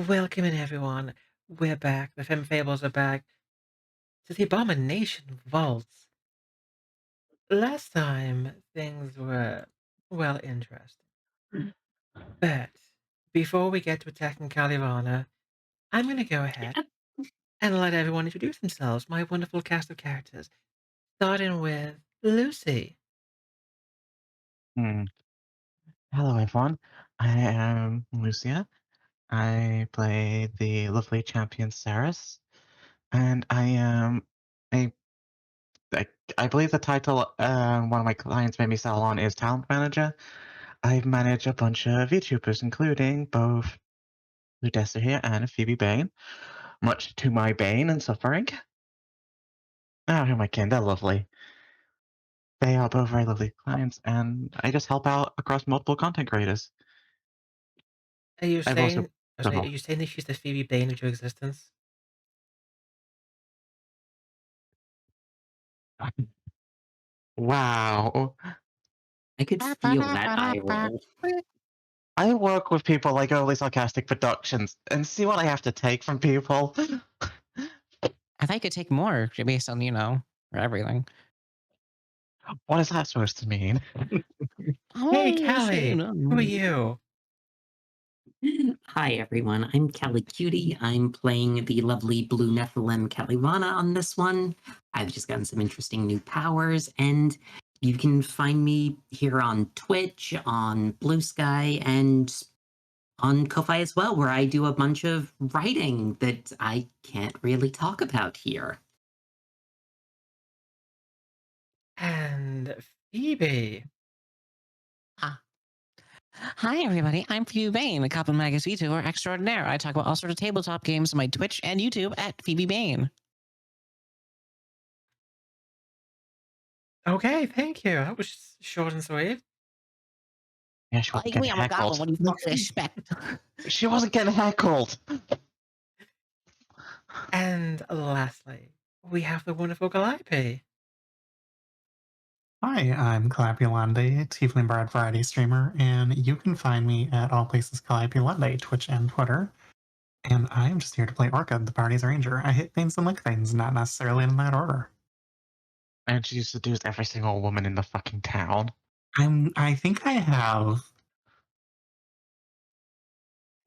Welcome in, everyone. We're back. The Femme Fables are back to the Abomination Vaults. Last time, things were, well, interesting. But before we get to attacking Kalivanna, I'm going to go ahead and let everyone introduce themselves, my wonderful cast of characters, starting with Lucy. Hmm. Hello, everyone. I am Lucia. I play the lovely champion Seras, and I am a. I, I believe the title one of my clients made me sell on is talent manager. I manage a bunch of VTubers, including both Leudessa here and PhoebeBane, much to my bane and suffering. Oh, who am I kidding? They're lovely. They are both very lovely clients, and I just help out across multiple content creators. Are you I've also saying, are you saying that she's the PhoebeBane of your existence? wow. I could feel that eye roll. I work with people like Early Sarcastic Productions and see what I have to take from people. I thought you could take more based on, everything. What is that supposed to mean? Hey, Oh, just, Callie, who are you? Hi everyone, I'm KallyCutie. I'm playing the lovely blue Nephilim Kalivanna on this one. I've just gotten some interesting new powers, and you can find me here on Twitch, on Blue Sky, and on Ko-Fi as well, where I do a bunch of writing that I can't really talk about here. And Phoebe. Ah. Hi, everybody. I'm PhoebeBane, a Coppin Magus VTuber extraordinaire. I talk about all sorts of tabletop games on my Twitch and YouTube at PhoebeBane. Okay, thank you. That was short and sweet. Yeah, she wasn't Like getting me, I'm a goblin. heckled. What do you fucking expect? She wasn't getting heckled. And lastly, we have the wonderful Calliope. Hi, I'm CalliopeEolande, Tiefling Bard Variety Streamer, and you can find me at all places CalliopeEolande, Twitch and Twitter. And I am just here to play Orchid, the party's ranger. I hit things and lick things, not necessarily in that order. And she seduced every single woman in the fucking town. I think I have.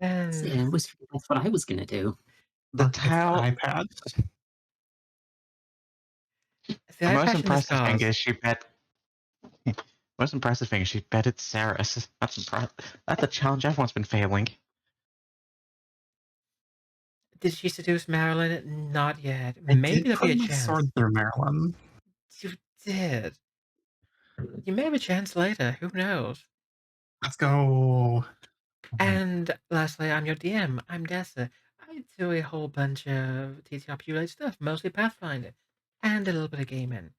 And That's what I was gonna do. The Look, it's the town. iPad. the The eye most patch and the impressive thing scars. is she bet. Most impressive thing is she betted Seras. That's impressive. That's a challenge everyone's been failing. Did she seduce Marilyn? Not yet. I Maybe did there'll be put a my sword chance. through Maryland. You did. You may have a chance later. Who knows? Let's go. And lastly, I'm your DM. I'm Dessa. I do a whole bunch of TTRPG related stuff, mostly Pathfinder, and a little bit of gaming.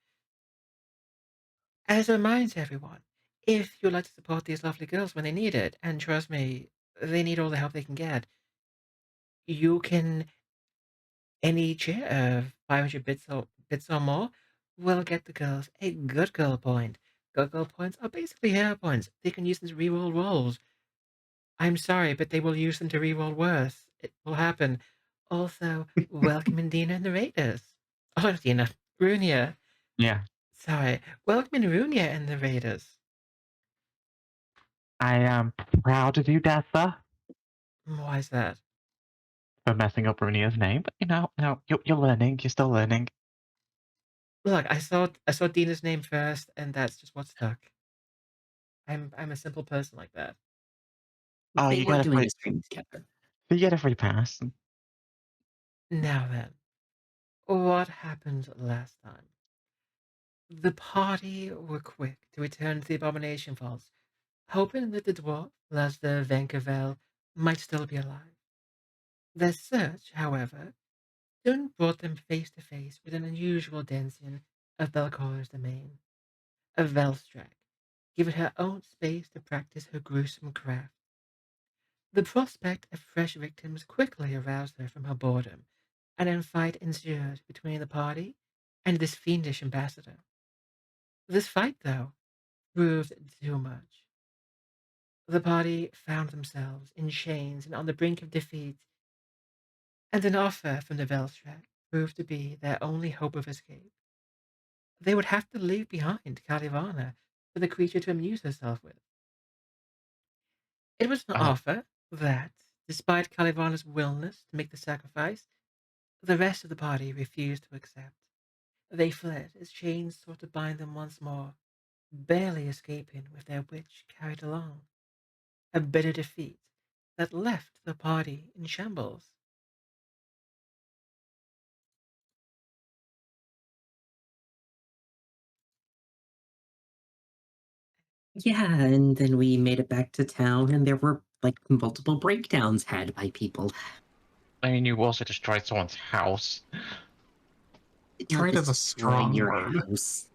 As a reminder to everyone, if you'd like to support these lovely girls when they need it, and trust me, they need all the help they can get, you can any cheer of 500 bits or more will get the girls a good girl point. Good girl points are basically hero points. They can use them to reroll rolls. I'm sorry, but they will use them to reroll worse. It will happen. Also, welcome in Dina and the Raiders. Oh, not Dina, Runia. Yeah. Sorry, welcome in Runia and the Raiders. I am proud of you, Dessa, Why is that? for messing up Runia's name. But you're learning. You're still learning. Look, I saw Dina's name first, and that's just what stuck. I'm a simple person like that. Oh, They you were get a doing free. a stream together. You get a free pass. Now then, what happened last time? The party were quick to return to the Abomination Vaults, hoping that the dwarf, Leslie Vankerveld, might still be alive. Their search, however, soon brought them face to face with an unusual denizens of Belcorra's domain, a Velstrak, given her own space to practice her gruesome craft. The prospect of fresh victims quickly aroused her from her boredom, and a fight ensued between the party and this fiendish ambassador. This fight, though, proved too much. The party found themselves in chains and on the brink of defeat and an offer from the Velstrack proved to be their only hope of escape. They would have to leave behind Kalivanna for the creature to amuse herself with. It was an Oh, offer that, despite Kalivanna's willingness to make the sacrifice, the rest of the party refused to accept. They fled as chains sought to bind them once more, barely escaping with their witch carried along. A bitter defeat that left the party in shambles. Yeah, and then we made it back to town, and there were like multiple breakdowns had by people. I mean, you also destroyed someone's house. Not Destroyed is a destroy strong your word. house.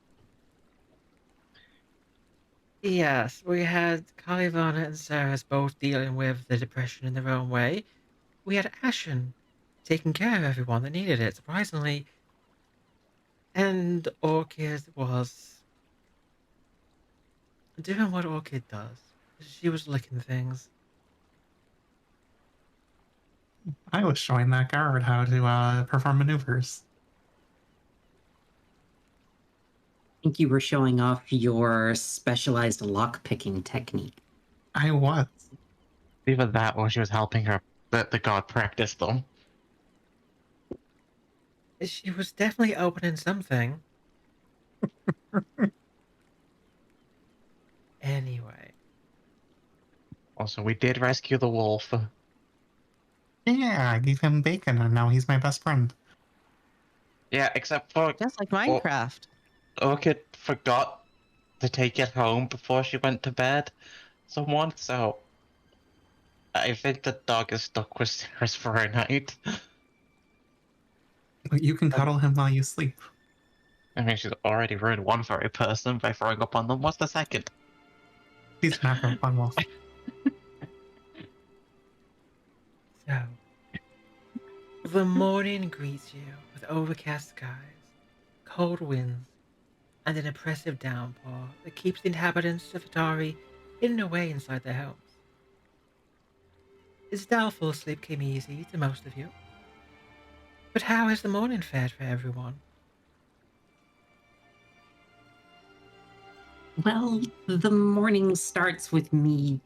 Yes, we had Kalivanna and Seras both dealing with the depression in their own way. We had Ashen taking care of everyone that needed it, surprisingly. And Orchid was doing what Orchid does. She was licking things. I was showing that guard how to perform maneuvers. I think you were showing off your specialized lock-picking technique. I was. Either that or she was helping the god practice them. She was definitely opening something. Anyway, Also, we did rescue the wolf. Yeah, I gave him bacon and now he's my best friend. Yeah, except for Just like Minecraft. Orchid forgot to take it home before she went to bed. Someone, so I think the dog is stuck with Seras for a night. But you can cuddle him while you sleep. I mean, she's already ruined one furry person by throwing up on them. What's the second? He's not a fun wolf. so the morning greets you with overcast skies, cold winds, and an oppressive downpour that keeps the inhabitants of Atari hidden away inside their homes. It's doubtful sleep came easy to most of you. But how has the morning fared for everyone? Well, the morning starts with me,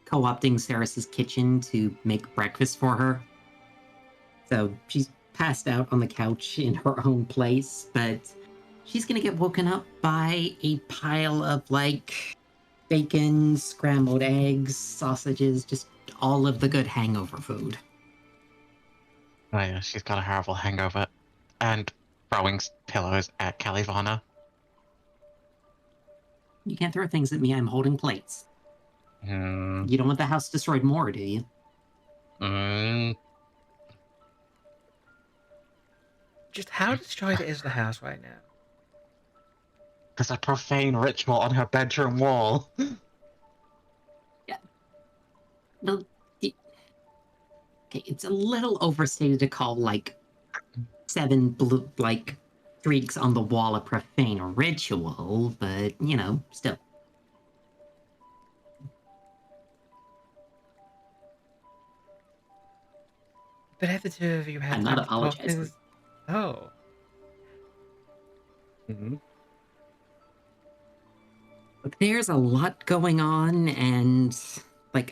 co-opting Seras' kitchen to make breakfast for her. So she's passed out on the couch in her own place, but she's gonna get woken up by a pile of bacon, scrambled eggs, sausages, just all of the good hangover food. Oh yeah, she's got a horrible hangover. And throwing pillows at Kalivanna. You can't throw things at me, I'm holding plates. Hmm. You don't want the house destroyed more, do you? Just how destroyed is the house right now? There's a profane ritual on her bedroom wall. Yeah. No, okay, it's a little overstated to call 7 blue streaks on the wall a profane ritual, but still. But have the two of you had I'm not time to talk apologizing. things? Oh, Mm-hmm. Look, there's a lot going on, and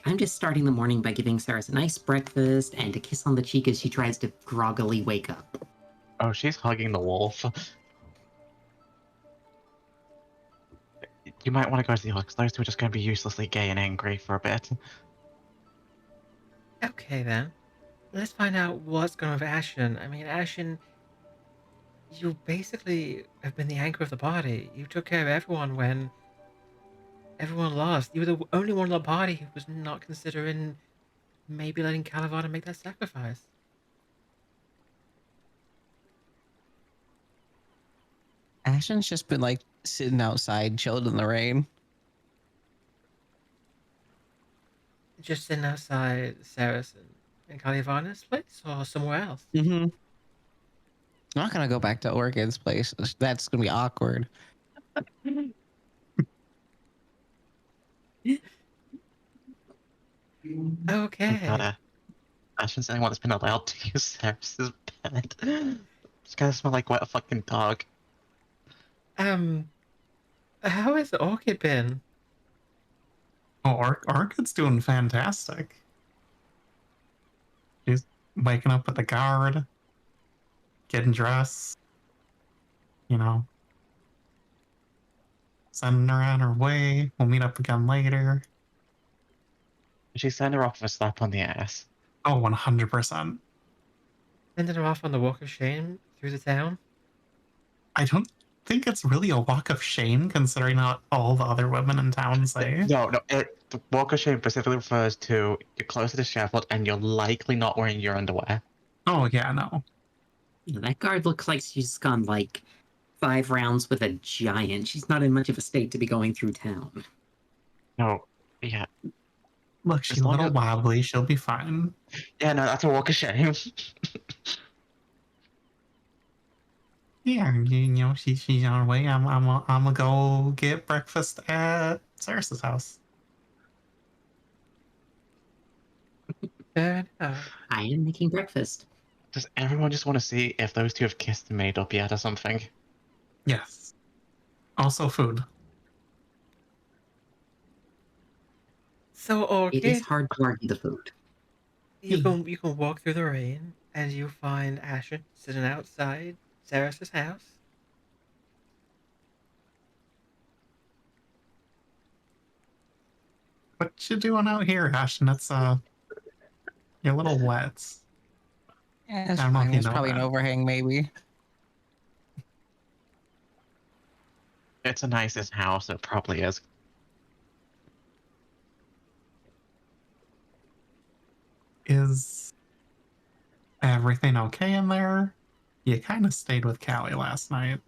I'm just starting the morning by giving Seras a nice breakfast and a kiss on the cheek as she tries to groggily wake up. Oh, she's hugging the wolf. You might want to go to the Ox. Those two are just going to be uselessly gay and angry for a bit. okay then. Let's find out what's going on with Ashen. I mean, Ashen, you basically have been the anchor of the party. You took care of everyone when everyone lost. You were the only one in the party who was not considering maybe letting Kalivanna make that sacrifice. Ashen's just been sitting outside, chilled in the rain. Just sitting outside Seras and Kalivanna's place or somewhere else. Mm-hmm. I'm not gonna go back to Orchid's place. That's gonna be awkward. Okay. Gotta Ashen's the only one that's been allowed to use Seras' bed. It's gonna smell like wet fucking dog. How has Orchid been? Oh, Orchid's doing fantastic. She's waking up with the guard, getting dressed, you know, sending her on her way. We'll meet up again later. She sent her off with a slap on the ass. Oh, 100%. Sending her off on the walk of shame through the town? I don't think it's really a walk of shame considering what all the other women in town say. No, the walk of shame specifically refers to you're close to the scaffold and you're likely not wearing your underwear. Oh, yeah, no. Yeah, that guard looks like she's gone like 5 rounds with a giant. She's not in much of a state to be going through town. No, yeah. Look, she's As a long little as- wobbly. She'll be fine. Yeah, no, that's a walk of shame. Yeah, you know, she's on her way. I'm gonna go get breakfast at Seras' house. Fair enough. I am making breakfast. Does everyone just want to see if those two have kissed and made up yet or something? Yes. Also food. So It is Orchid, hard to argue the food. you can walk through the rain and you find Ashen sitting outside Seras' house. What you doing out here, Ashen? It's you're a little wet. Yeah, it's I don't know if fine. you There's know probably an that. overhang, maybe. It's a nicest house, it probably is. Is everything okay in there? You kind of stayed with Callie last night.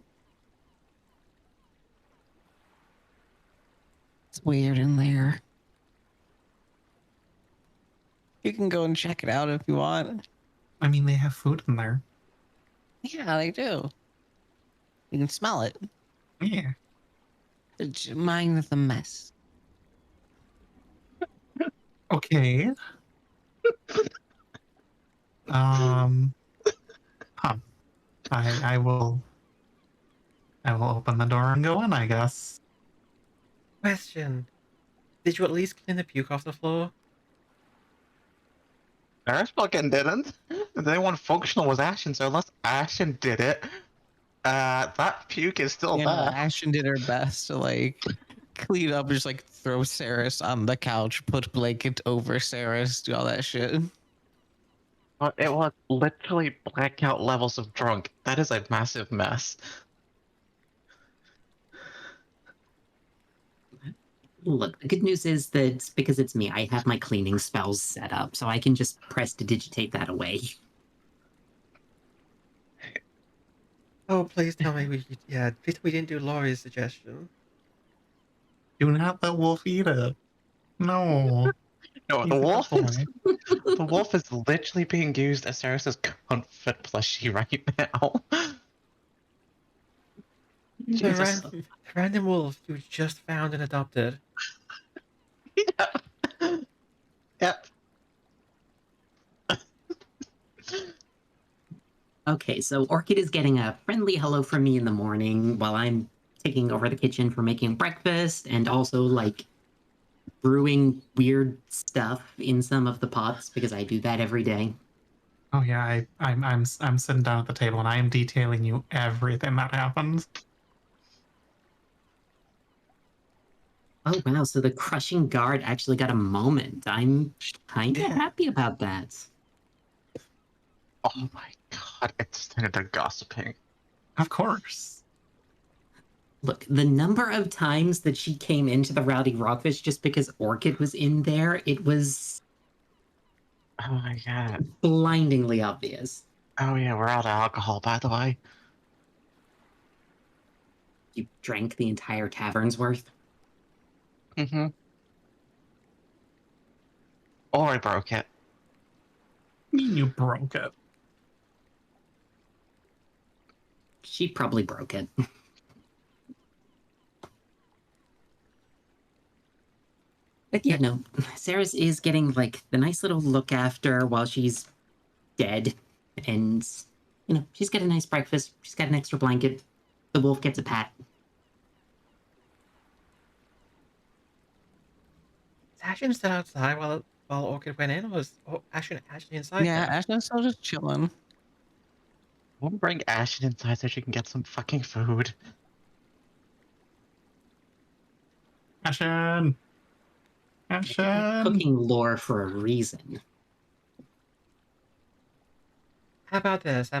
It's weird in there. You can go and check it out if you want. I mean, they have food in there. Yeah, they do. You can smell it. Yeah. Just mind the mess. Okay. Huh. I will open the door and go in, I guess. Question: did you at least clean the puke off the floor? Seras fucking didn't. The only one functional was Ashen, so unless Ashen did it, that puke is still You know, there. Ashen did her best to like clean up, just like throw Seras on the couch, put blanket over Seras, do all that shit. But it was literally blackout levels of drunk. That is a massive mess. Look, the good news is that because it's me, I have my cleaning spells set up, so I can just press to digitate that away. Oh, please tell me please tell me we didn't do Laurie's suggestion. Do not let Wolf eat it. No. No, He's a good boy. the wolf is literally being used as Seras' comfort plushie right now. The Jesus. random wolf you just found and adopted. Yeah. Yep. Okay, so Orchid is getting a friendly hello from me in the morning while I'm taking over the kitchen for making breakfast and also like brewing weird stuff in some of the pots because I do that every day. Oh yeah, I'm sitting down at the table and I am detailing you everything that happens. Oh wow, so the crushing guard actually got a moment. I'm kind of Yeah. happy about that. Oh my god, it's started to gossiping. Of course. Look, the number of times that she came into the Rowdy Rockfish just because Orchid was in there, it was Oh my god. blindingly obvious. Oh yeah, we're out of alcohol, by the way. You drank the entire tavern's worth? Mm-hmm. Or I broke it. I mean, you broke it. She probably broke it. Yeah, no, Seras is getting like the nice little look after while she's dead. And, she's got a nice breakfast. She's got an extra blanket. The wolf gets a pat. Is Ashen still outside while Orchid went in, or was Ashen actually inside Yeah, now? Ashen's still just chilling. We'll bring Ashen inside so she can get some fucking food. Ashen! Ashen! Cooking lore for a reason. How about this?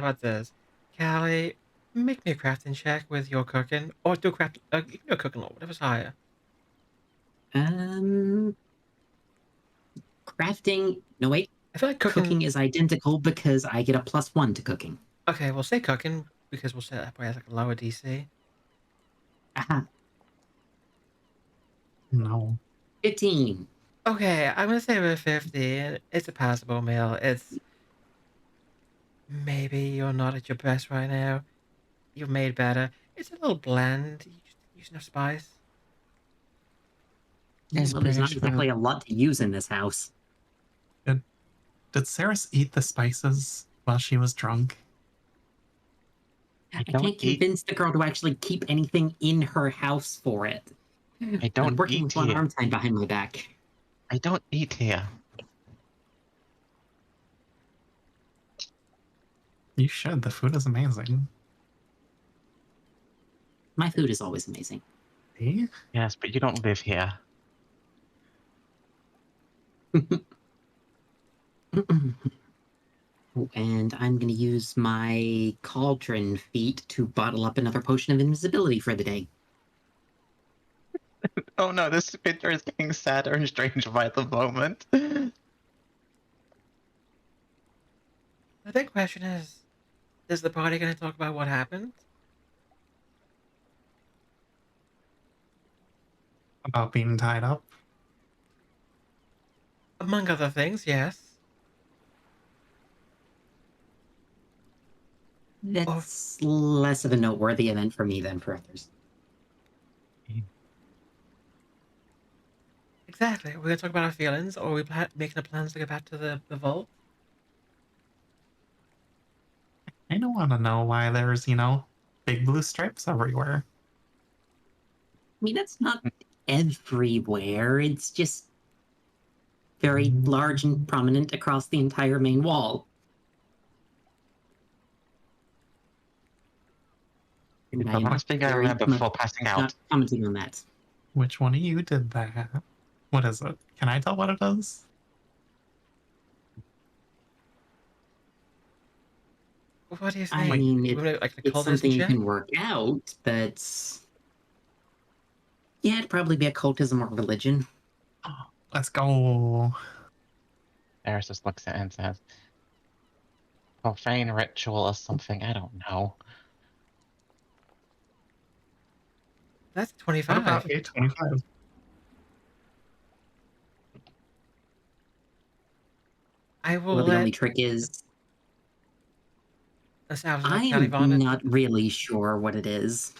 Callie, make me a crafting check with your cooking, or do craft. You can do a cooking or whatever's higher. Crafting. No, wait. I feel like Cooking is identical because I get a +1 to cooking. Okay, we'll say cooking because we'll set that way as like a lower DC. Aha. No. 15. Okay, I'm gonna say we're 50. It's a passable meal. It's maybe you're not at your best right now. You've made better. It's a little bland. You just use enough spice. It's Well, there's not British exactly food. a lot to use in this house. Did Seras eat the spices while she was drunk? I don't can't eat- convince the girl to actually keep anything in her house for it. I don't I'm working eat with one here. arm tied behind my back. I don't eat here. You should. The food is amazing. My food is always amazing. See? Yes, but you don't live here. And I'm going to use my cauldron feat to bottle up another potion of invisibility for the day. Oh no, this picture is getting sadder and stranger by the moment. The big question is the party gonna talk about what happened? About being tied up? Among other things, yes. That's less of a noteworthy event for me than for others. Exactly. We're gonna talk about our feelings, or are we making the plans to go back to the vault? I don't want to know why there's, big blue stripes everywhere. I mean, that's not everywhere. It's just very large and prominent across the entire main wall. And I The am last thing I very remember much before passing out. not commenting on that. Which one of you did that? What is it? Can I tell what it is? What do you I think? mean, We're gonna, like the it's cultist something you check? can work out, but yeah, it'd probably be occultism or religion. Let's go. Eris just looks at it and says, profane ritual or something, I don't know. That's What 25. about 825? I will Well, the only let trick is us out I am Kalivanna. not really sure what it is.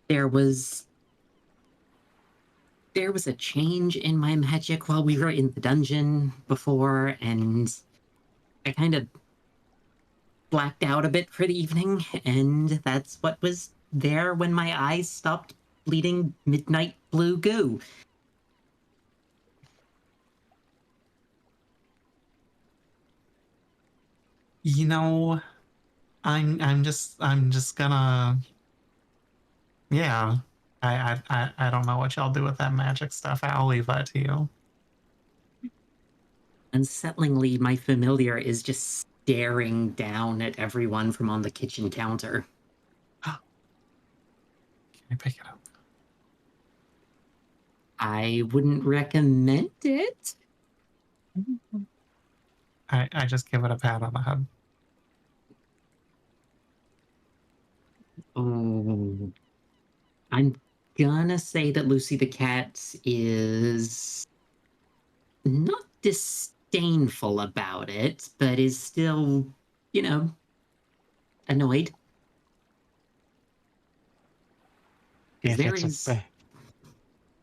There was a change in my magic while we were in the dungeon before, and I kind of blacked out a bit for the evening, and that's what was there when my eyes stopped bleeding midnight blue goo. I'm just gonna, yeah. I don't know what y'all do with that magic stuff. I'll leave that to you. Unsettlingly, my familiar is just staring down at everyone from on the kitchen counter. Can I pick it up? I wouldn't recommend it. I just give it a pat on the head. Oh, I'm gonna say that Lucy the cat is not disdainful about it, but is still, annoyed. If There it's is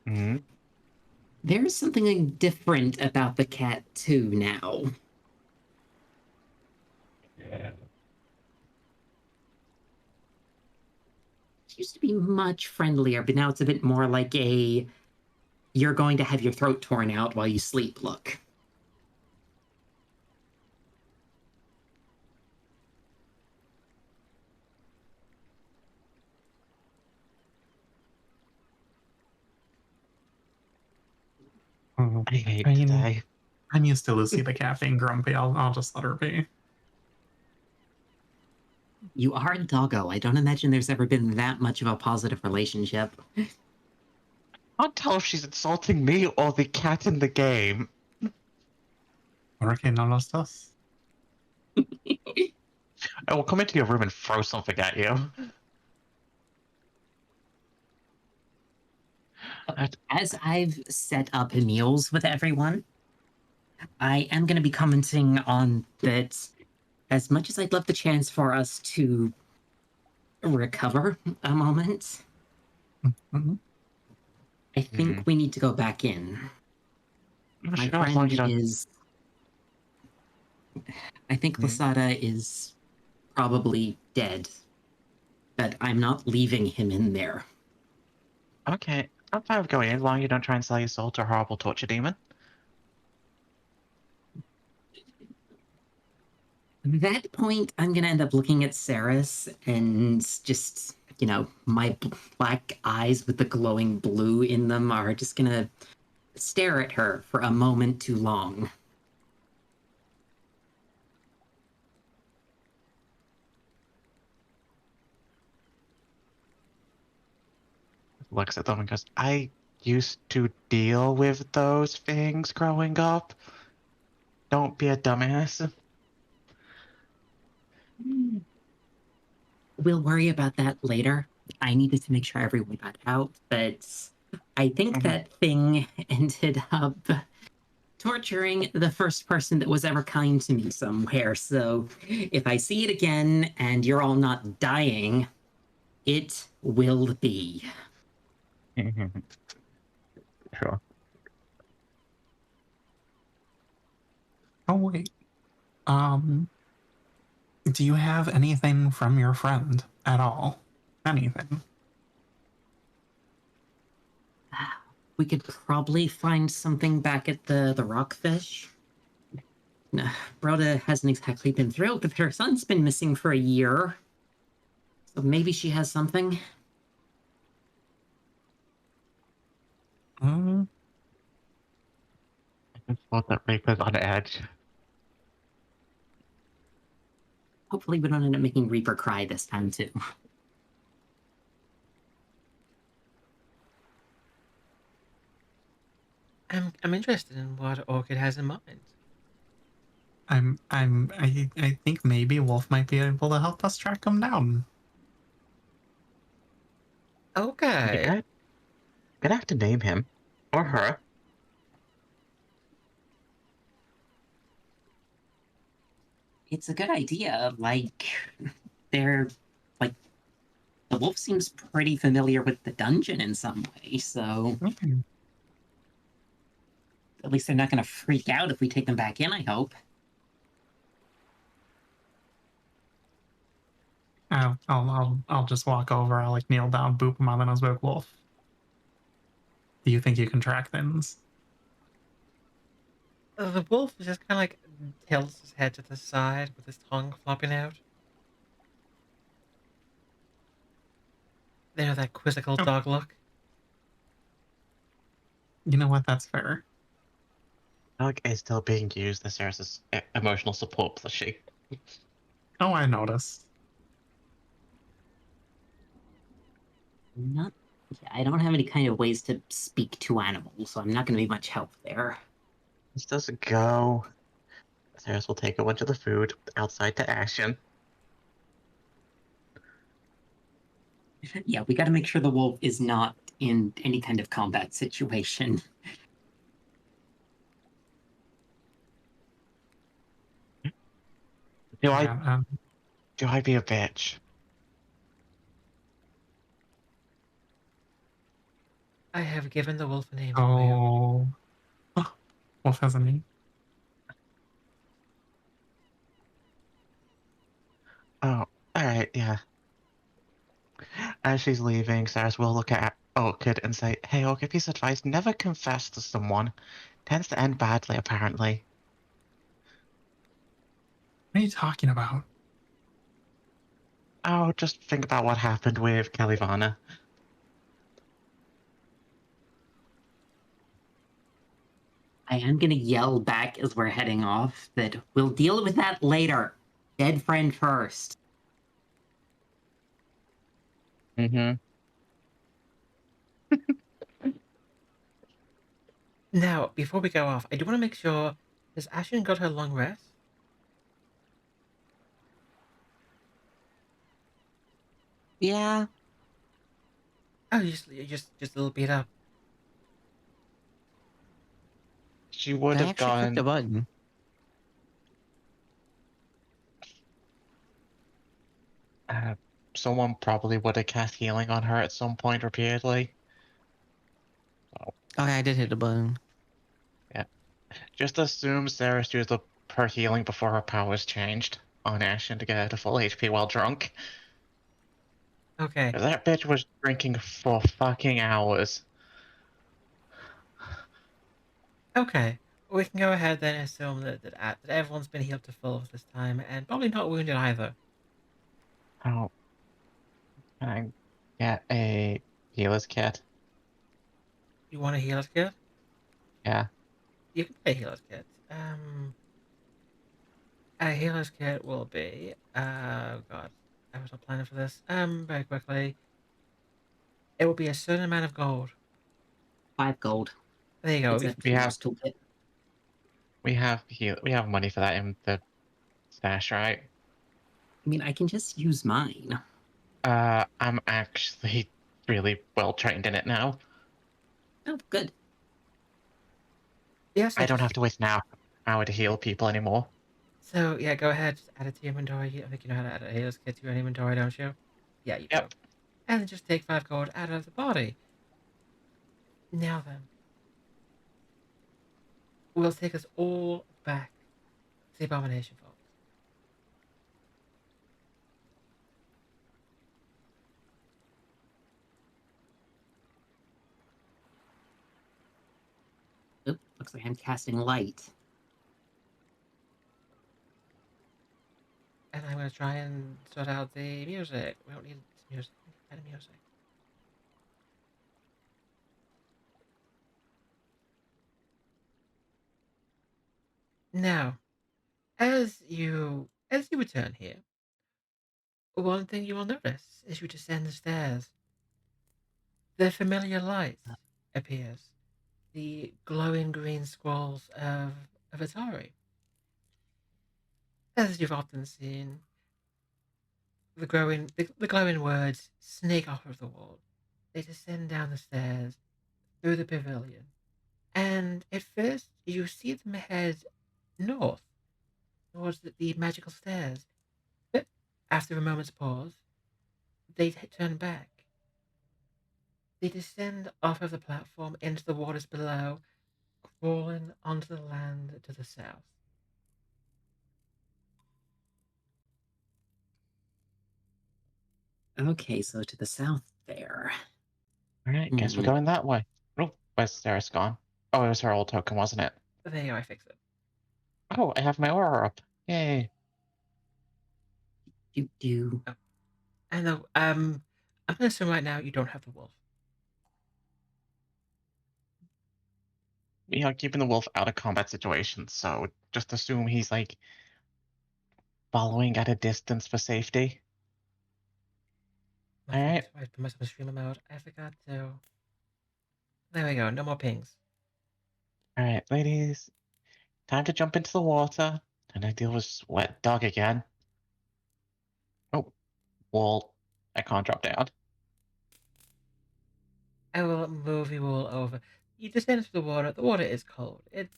Mm-hmm. There's something different about the cat too now. She used to be much friendlier, but now it's a bit more like a you're going to have your throat torn out while you sleep look. Oh, I hate I mean, today. I'm used to Lucy the cat being grumpy. I'll just let her be. You are a doggo. I don't imagine there's ever been that much of a positive relationship. I can't tell if she's insulting me or the cat in the game. Okay, no los dos. I will come into your room and throw something at you. As I've set up meals with everyone, I am going to be commenting on that. As much as I'd love the chance for us to recover a moment, Mm-hmm. I think we need to go back in. My Sure, as long as friend you don't. is. I think Mhm. Lasada is probably dead, but I'm not leaving him in there. Okay, I'm fine with going in as long as you don't try and sell your soul to a horrible torture demon. At that point, I'm going to end up looking at Seras and just, my black eyes with the glowing blue in them are just going to stare at her for a moment too long. Looks at them and goes, I used to deal with those things growing up. Don't be a dumbass. We'll worry about that later. I needed to make sure everyone got out, but I think Mhm. that thing ended up torturing the first person that was ever kind to me somewhere. So if I see it again and you're all not dying, it will be. Sure. Oh wait. Do you have anything from your friend at all? Anything? We could probably find something back at the rockfish. Broda hasn't exactly been thrilled, but her son's been missing for a year. So maybe she has something. Mm, I just thought that Reaper's on edge. Hopefully we don't end up making Reaper cry this time too. I'm interested in what Orchid has in mind. I think maybe Wolf might be able to help us track him down. Okay. You're gonna have to name him. Or her. It's a good idea. They're like the wolf seems pretty familiar with the dungeon in some way, so Okay. at least they're not going to freak out if we take them back in, I hope. I'll just walk over. I'll like kneel down, boop him on the nose, book Wolf. Do you think you can track things? The wolf just kind of like tilts his head to the side with his tongue flopping out. That quizzical Oh, dog look. you know what? That's fair. Dog is still being used as Seras' emotional support plushie. Oh, I noticed. Not, yeah, I don't have any kind of ways to speak to animals, so I'm not going to be much help there. This doesn't go. Seras will take a bunch of the food outside to Ashen. Yeah, we got to make sure the wolf is not in any kind of combat situation. Do I Yeah. do I be a bitch? I have given the wolf a name for you. Oh, Wolf has a name. Oh, alright, yeah. As she's leaving, Seras will look at Orchid and say, "Hey, Orchid, piece of advice, never confess to someone. Tends to end badly, apparently." What are you talking about? Oh, just think about what happened with Kalivanna. I am going to yell back as we're heading off that we'll deal with that later. Dead friend first. Mm-hmm. Now, before we go off, I do want to make sure, has Ashen got her long rest? Yeah, Oh, you're just a little beat up. She would I have actually clicked a gone. button. Uh, Someone probably would have cast healing on her at some point repeatedly. So, Okay, I did hit a button. yeah. Just assume Seras used up her healing before her powers changed on Ashen to get her to full HP while drunk. Okay. That bitch was drinking for fucking hours. Okay. We can go ahead then and assume that everyone's been healed to full this time, and probably not wounded either. How can I get a healer's kit? You want a healer's kit? Yeah. You can play a healer's kit. A healer's kit will be. Oh god, I was not planning for this. Very quickly, it will be a certain amount of gold. 5 gold. There you go. It's a We have healer's toolkit. we have money for that in the stash, right? I mean, I can just use mine. I'm actually really well trained in it now. Oh, good. Yes, I don't have to waste an hour to heal people anymore. So yeah, go ahead. Just add it to your inventory. I think you know how to add a healer's kit to your inventory, don't you? Yeah, you do. Yep. And then just take 5 gold out of the body. Now then, will take us all back to the Abomination Vaults. Oop, looks like I'm casting light. And I'm going to try and sort out the music. We don't need music. We need better music. Now, as you return here, one thing you will notice as you descend the stairs, the familiar light appears. The glowing green scrolls of Atari. As you've often seen, the glowing words snake off of the wall. They descend down the stairs through the pavilion, and at first you see them head north towards the magical stairs. But after a moment's pause, they turn back. They descend off of the platform into the waters below, crawling onto the land to the south. Okay, so to the south there. Alright, guess we're Hmm. going that way. Oh, where's Sarah's gone? Oh, it was her old token, wasn't it? There you go, I fix it. Oh, I have my aura up. Yay. Do. Oh, and I'm gonna assume right now you don't have the wolf. We are keeping the wolf out of combat situations, so just assume he's like following at a distance for safety. My thing is, Alright. I put myself in streamer mode. I forgot to. There we go. No more pings. Alright, ladies. Time to jump into the water. And I deal with wet dog again. Oh, wall. I can't drop down. I will move you all over. You descend into the water. The water is cold. And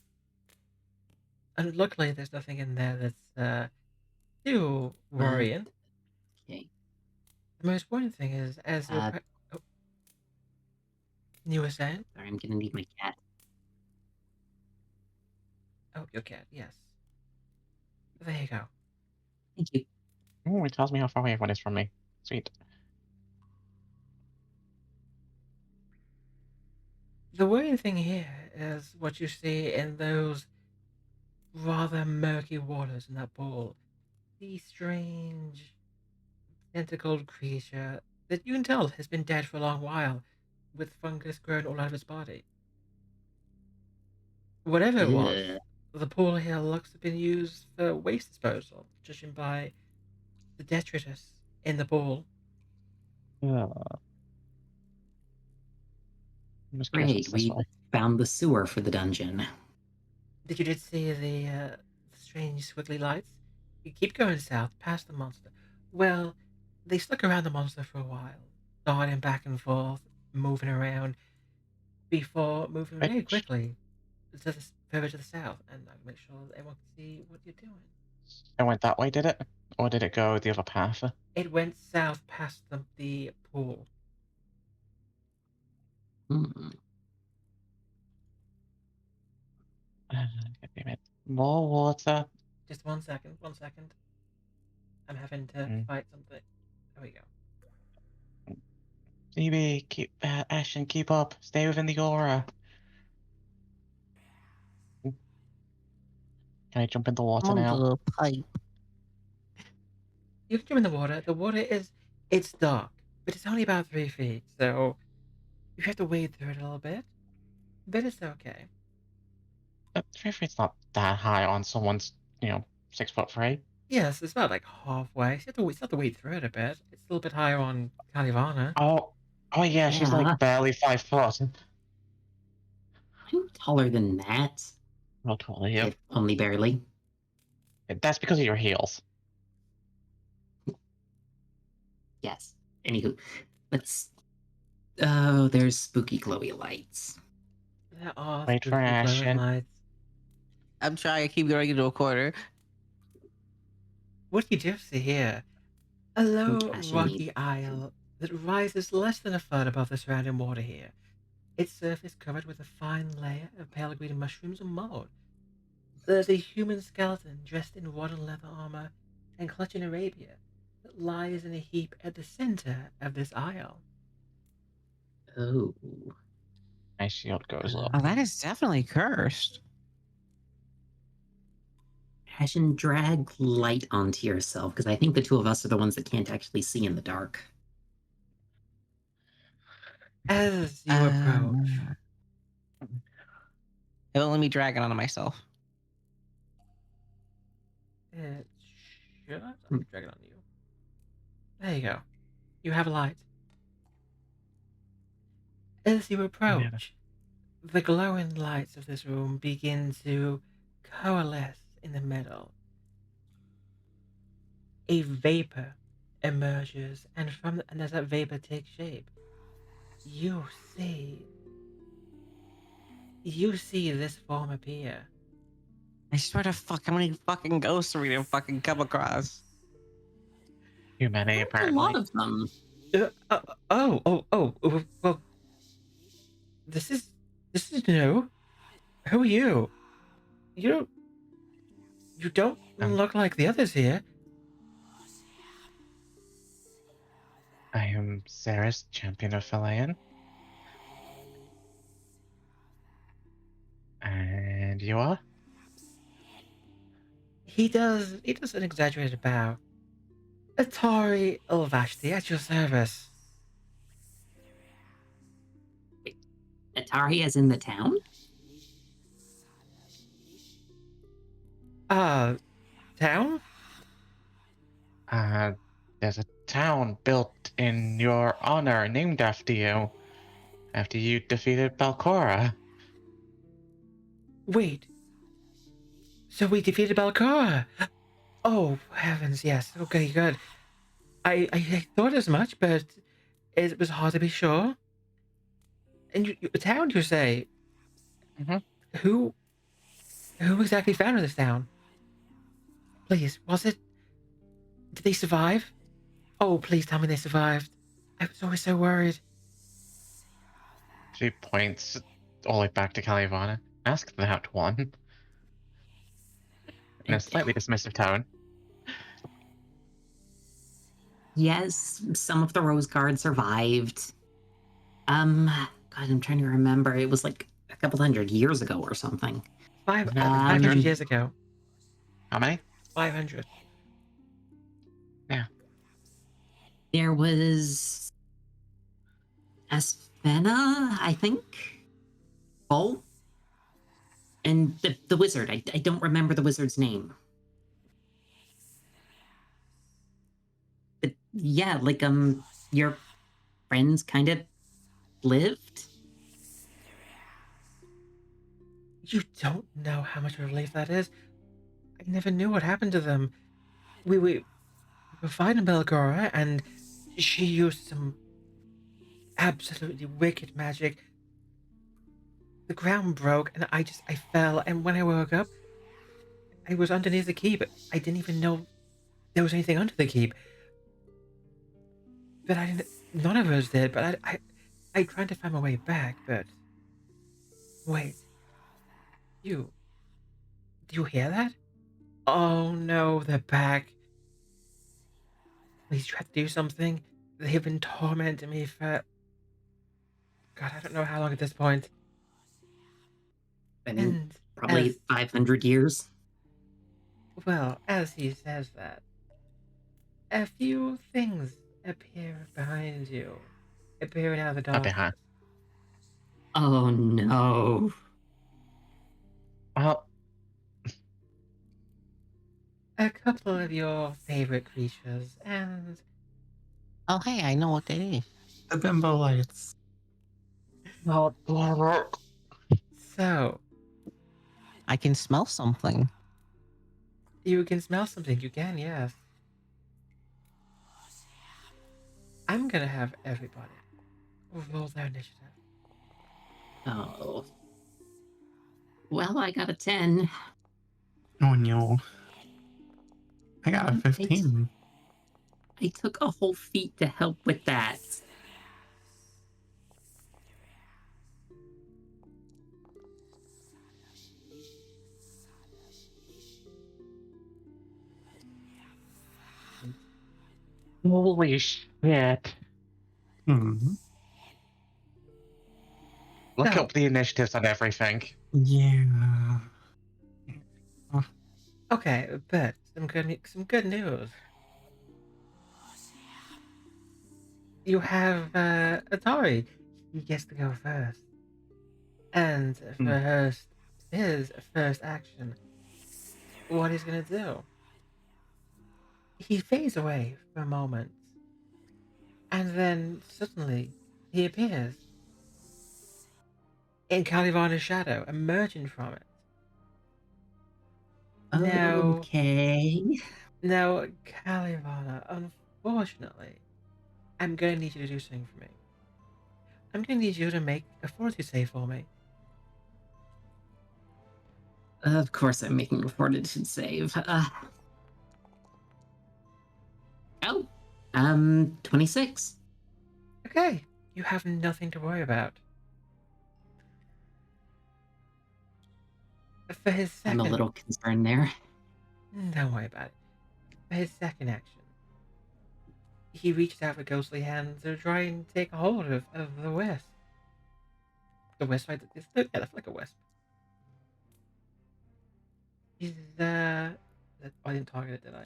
luckily there's nothing in there that's too Uh, worrying. okay. The most important thing is as you Uh, oh, You were saying? Sorry, I'm gonna need my cat. Oh, your cat, yes. There you go. Thank you. Oh, it tells me how far away everyone is from me. Sweet. The weird thing here is what you see in those rather murky waters in that pool. The strange tentacled creature that you can tell has been dead for a long while, with fungus growing all over its body. Whatever it was, Ugh. the pool here looks to have been used for waste disposal, judging by the detritus in the pool. I'm just curious what's Great, this we way. found the sewer for the dungeon. Did you just see the strange squiggly lights? You keep going south past the monster. Well, they stuck around the monster for a while, darting back and forth, moving around, before moving very Which? quickly to the, further to the south, and I make sure that everyone can see what you're doing. It went that way, did it? Or did it go the other path? It went south past the pool. Hmm. Give me a minute. More water. Just 1 second, 1 second. I'm having to Mm. fight something. There we go. Phoebe, keep Ashen, keep up. Stay within the aura. Can I jump in the water On now? the pipe. You can jump in the water. The water it's dark, but it's only about 3 feet, so you have to wade through it a little bit. But it's okay. 3 feet's not that high on someone's, 6'3". Yes, it's about like halfway. So you have to wade through it a bit. It's a little bit higher on Kalivanna. Oh yeah, she's Yeah, like barely 5 foot. I'm taller than that, How tall are you? if only barely. That's because of your heels. Yes. Anywho, let's. Oh, there's spooky glowy lights. There are Wait for spooky glowing Ashen. lights. I'm trying to keep going into a corner. What you do see here, a low Ashen needs rocky isle that rises less than a foot above the surrounding water here. Its surface covered with a fine layer of pale green mushrooms and mold. There's a human skeleton dressed in rotten leather armor and clutching a rapier that lies in a heap at the center of this isle. Oh. My shield goes up. Oh, that is definitely cursed. Ashen, drag light onto yourself, because I think the two of us are the ones that can't actually see in the dark. As you approach, It won't let me drag it onto myself. it should. I'll drag it on you. There you go. You have a light. As you approach, the glowing lights of this room begin to coalesce in the middle. A vapor emerges, and as that vapor takes shape, you see this form appear. I swear to fuck, how many fucking ghosts are we gonna fucking come across? Humanity, There's a apparently. lot of them. Well, this is new. Who are you? You don't look like the others here. I am Seras, champion of Phalaen. And you are? He does an exaggerated bow. Atari Ilvashti at your service. Atari as in the town? Town? There's a town built in your honor named after you defeated Belcorra. Wait. So we defeated Belcorra. Oh heavens, yes. Okay, good. I thought as much, but it was hard to be sure. And a town, you say? Mm-hmm. Who exactly founded this town? Please, was it? Did they survive? Oh, please tell me they survived. I was always so worried. She points all the way back to Kalivanna. Ask that one. In a slightly dismissive tone. Yes, some of the Rose Guard survived. God, I'm trying to remember. It was like a couple hundred years ago or something. 500 years ago. How many? 500. Yeah. There was Asfena, I think. Oh, and the wizard. I don't remember the wizard's name. But yeah, like your friends kind of lived. You don't know how much of a relief that is. I never knew what happened to them. We were fighting Belcorra, and she used some absolutely wicked magic. The ground broke, and I fell, and when I woke up, I was underneath the keep. I didn't even know there was anything under the keep. But I didn't. None of us did. But I tried to find my way back. But wait, do you hear that? Oh no, they're back. Please try to do something. They've been tormenting me for, God, I don't know how long at this point. I mean, And probably 500 years. Well, as he says that, a few things appear behind you, appearing out of the dark. behind. Oh no. Well, A couple of your favorite creatures, and Oh, hey, I know what they is. The bimbo lights. well, so I can smell something. you can smell something. You can, yes. I'm gonna have everybody roll their initiative. Oh. Well, I got a 10. Oh no. I got a 15. I took a whole feat to help with that. holy shit. Hmm. Look So- up the initiatives on everything. Yeah. Okay, but some good news. You have Atari. He gets to go first, and for his first action, what he's gonna do? He fades away for a moment, and then suddenly he appears in Kalivanna's shadow, emerging from it. Okay. Now, Kalivanna, unfortunately, I'm gonna need you to do something for me. I'm gonna need you to make a fortitude save for me. Of course, I'm making a fortitude save. 26. Okay, you have nothing to worry about. For his second, I'm a little concerned there. don't worry about it. For his second action, he reached out with ghostly hands to try and take a hold of the wisp. The wisp, right? Yeah, that's like a wisp. He's I didn't target it, did I?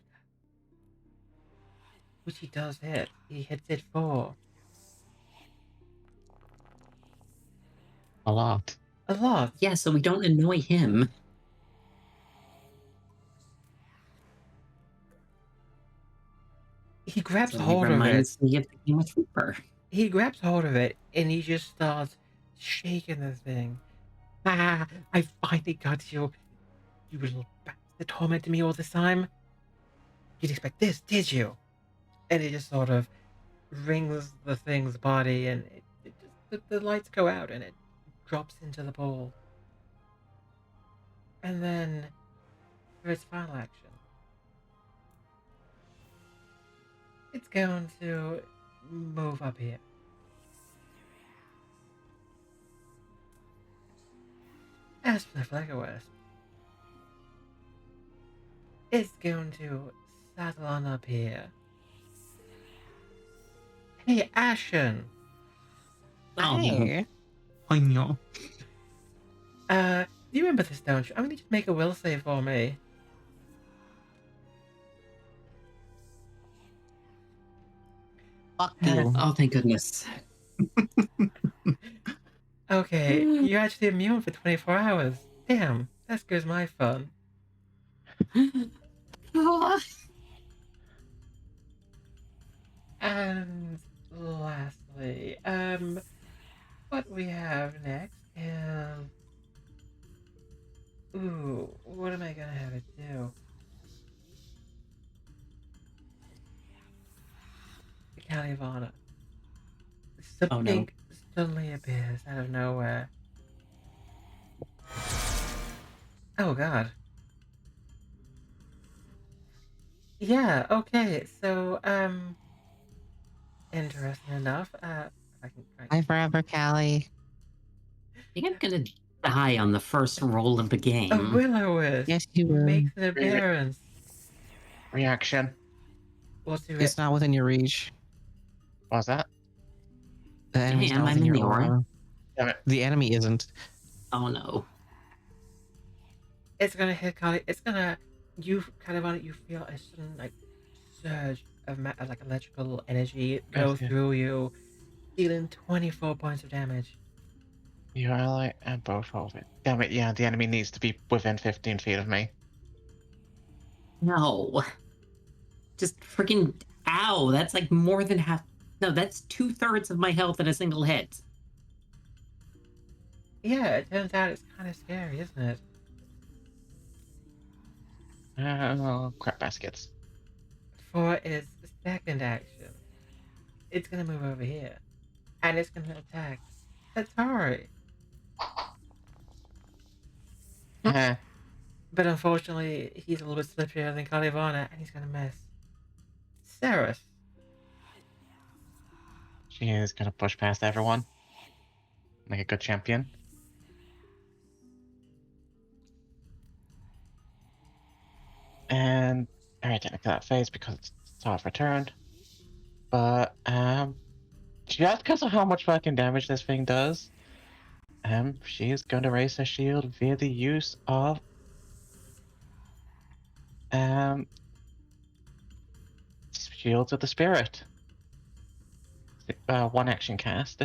Which he does hit. He hits it for A lot. a lot. Yeah, so we don't annoy him. He grabs So he hold of it. reminds me of the game with Reaper. He grabs hold of it and he just starts shaking the thing. Ah, I finally got you. You little bastard tormented me all this time. You didn't expect this, did you? And it just sort of rings the thing's body and the lights go out and it drops into the pool. And then for its final action, it's going to move up here. As for the Flicker Wisp, it's going to settle on up here. Hey, Ashen! Oh, no. Hey. I know. You remember this, don't you? I'm gonna just make a will save for me. Fuck you. Oh, thank goodness. Okay, you're actually immune for 24 hours. Damn, that's good as my fun. Oh, And lastly, what we have next is... Ooh, what am I gonna have it do? Kalivanna. oh no. Something suddenly appears out of nowhere. Oh god. Yeah, okay, so, interesting enough, if I can try Bye forever, Callie. You're gonna die on the first roll of the a game. will-o-wisp Yes, you will. makes an appearance. Reaction. We'll do It's it. not within your reach. What was that? The enemy's Damn, not I'm within in your the aura. aura. Damn it. The enemy isn't. Oh no. It's gonna hit Kali. It's gonna... You, Kalivanna, you feel a sudden, like, surge of, like, electrical energy go Okay. through you, dealing 24 points of damage. You ally and both of it. Damn it, yeah, the enemy needs to be within 15 feet of me. No. Just freaking ow. That's like more than half. No, that's 2/3 of my health in a single hit. Yeah, it turns out it's kind of scary, isn't it? Crap baskets. For its second action, it's gonna move over here, and it's gonna attack Atari. Eh, But unfortunately, he's a little bit slipperier than Kalivanna, and he's gonna miss. Seras. she is gonna push past everyone. Like a good champion. And alright, technically that phase because it's half returned. But just because of how much fucking damage this thing does, she is gonna raise her shield via the use of Shields of the Spirit. One action cast.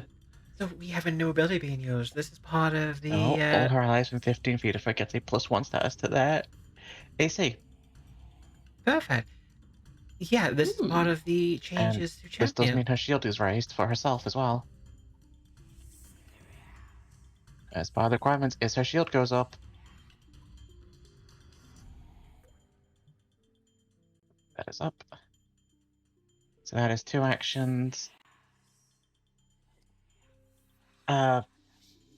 So we have a new ability being used. This is part of the. No, all her allies within 15 feet if I get a +1 status to that AC. Perfect. Yeah, this is part of the And changes to this does champion. mean her shield is raised for herself as well. As part of the requirements is her shield goes up. That is up. So that is 2 actions.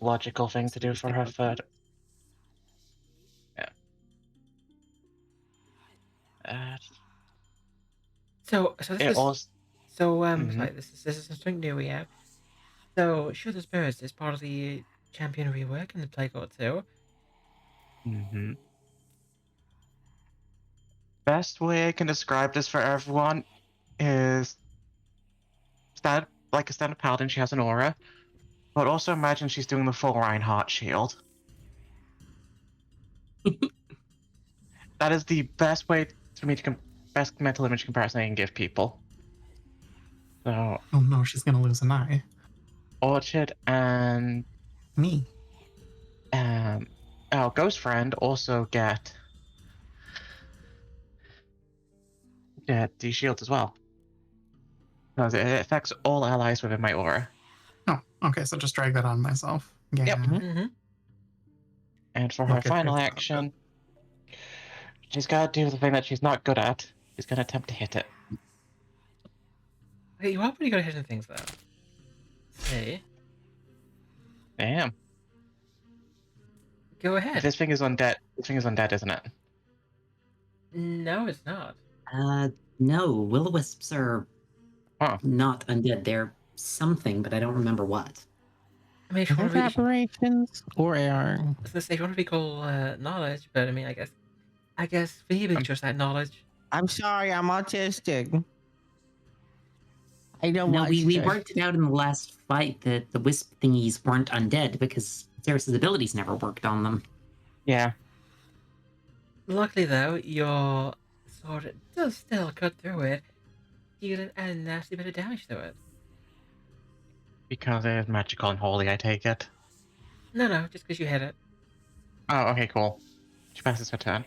Logical thing to do for her third. Yeah. So this It is also. sorry. This is something new we have. So Shield of Spirits is part of the champion rework in the Playboard too. Best way I can describe this for everyone is like a standard paladin, she has an aura, but also imagine she's doing the full Reinhardt shield. That is the best way for me to best mental image comparison I can give people. So Oh no, she's gonna lose an eye. Orchid and Me. our ghost friend also get these shields as well. Because it affects all allies within my aura. Oh, okay, so just drag that on myself. Yeah. Yep. Mm-hmm. And for her Okay, final it's action, she's got to do the thing that she's not good at. She's going to attempt to hit it. Okay, you are pretty good at hitting things though. See, Damn. go ahead. This thing is undead. This thing is undead, isn't it? No, it's not. No, will-o-wisps are Huh. not undead. They're something, but I don't remember what. I mean, if I you want think to be, operations or AR. I was gonna say if you want to be called knowledge, but I mean, I guess Phoebe Um, just that knowledge. I'm sorry, I'm autistic. I know No, we monsters. worked it out in the last fight that the wisp thingies weren't undead because Seras' abilities never worked on them. Yeah, Luckily, though, your sword does still cut through it, dealing a nasty bit of damage to it. because it is magical and holy, I take it. No, just because you hit it. Oh, okay, cool. She passes her turn.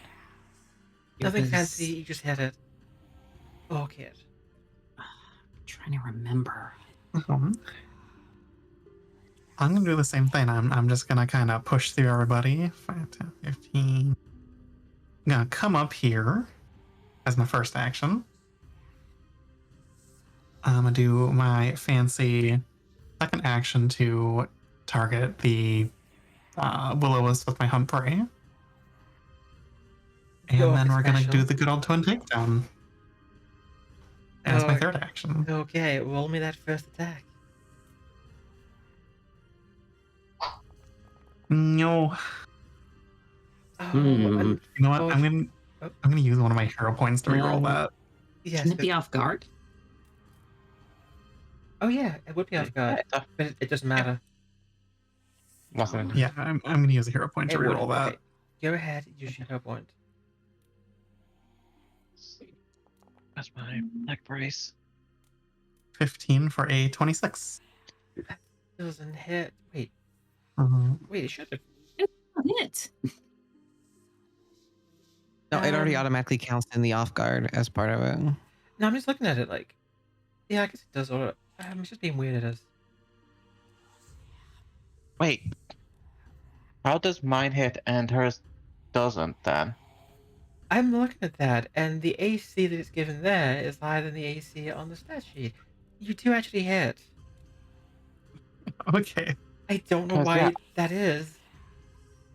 It Nothing was fancy, you just hit it. Orchid. trying to remember. I'm gonna do the same thing. I'm just gonna kind of push through everybody. 5, 10, 15. I'm gonna come up here as my first action. I'm gonna do my fancy second action to target the Will-O-Wisp with my Hunt Prey. And Your then we're gonna do special. the good old twin takedown as my third action. Okay, roll me that first attack. No, Oh, Hmm. you know what? unfortunately. I'm gonna use one of my hero points to reroll that. Yes, Can it be off guard? oh yeah, it would be off guard, Yeah, but it doesn't matter. wasn't Yeah, I'm gonna use a hero point to It would. reroll that. Okay, go ahead, use your hero point. That's my black brace. 15 for a 26. Doesn't hit. Wait, Mhm. it should have. Hit. No, it already Um, automatically counts in the off guard as part of it. No, I'm just looking at it like. Yeah, I guess it does. Or it's just being weird. It is. Wait. How does mine hit and hers doesn't then? I'm looking at that, and the AC that it's given there is higher than the AC on the stat sheet. You do actually hit. Okay. I don't know Because, yeah, why that is.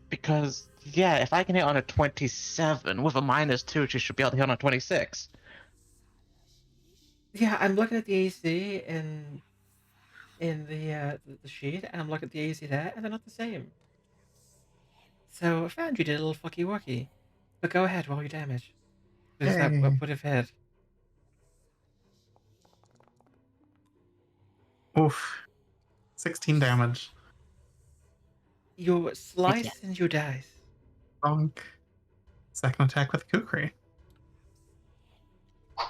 because, yeah, if I can hit on a 27 with a -2, she should be able to hit on a 26. Yeah, I'm looking at the AC in the sheet, and I'm looking at the AC there, and they're not the same. So Foundry did a little fucky wucky. But go ahead, roll your damage. Because that Yay. would have hit. Oof. 16 damage. You slice and you dice. Bonk. Second attack with Kukri. I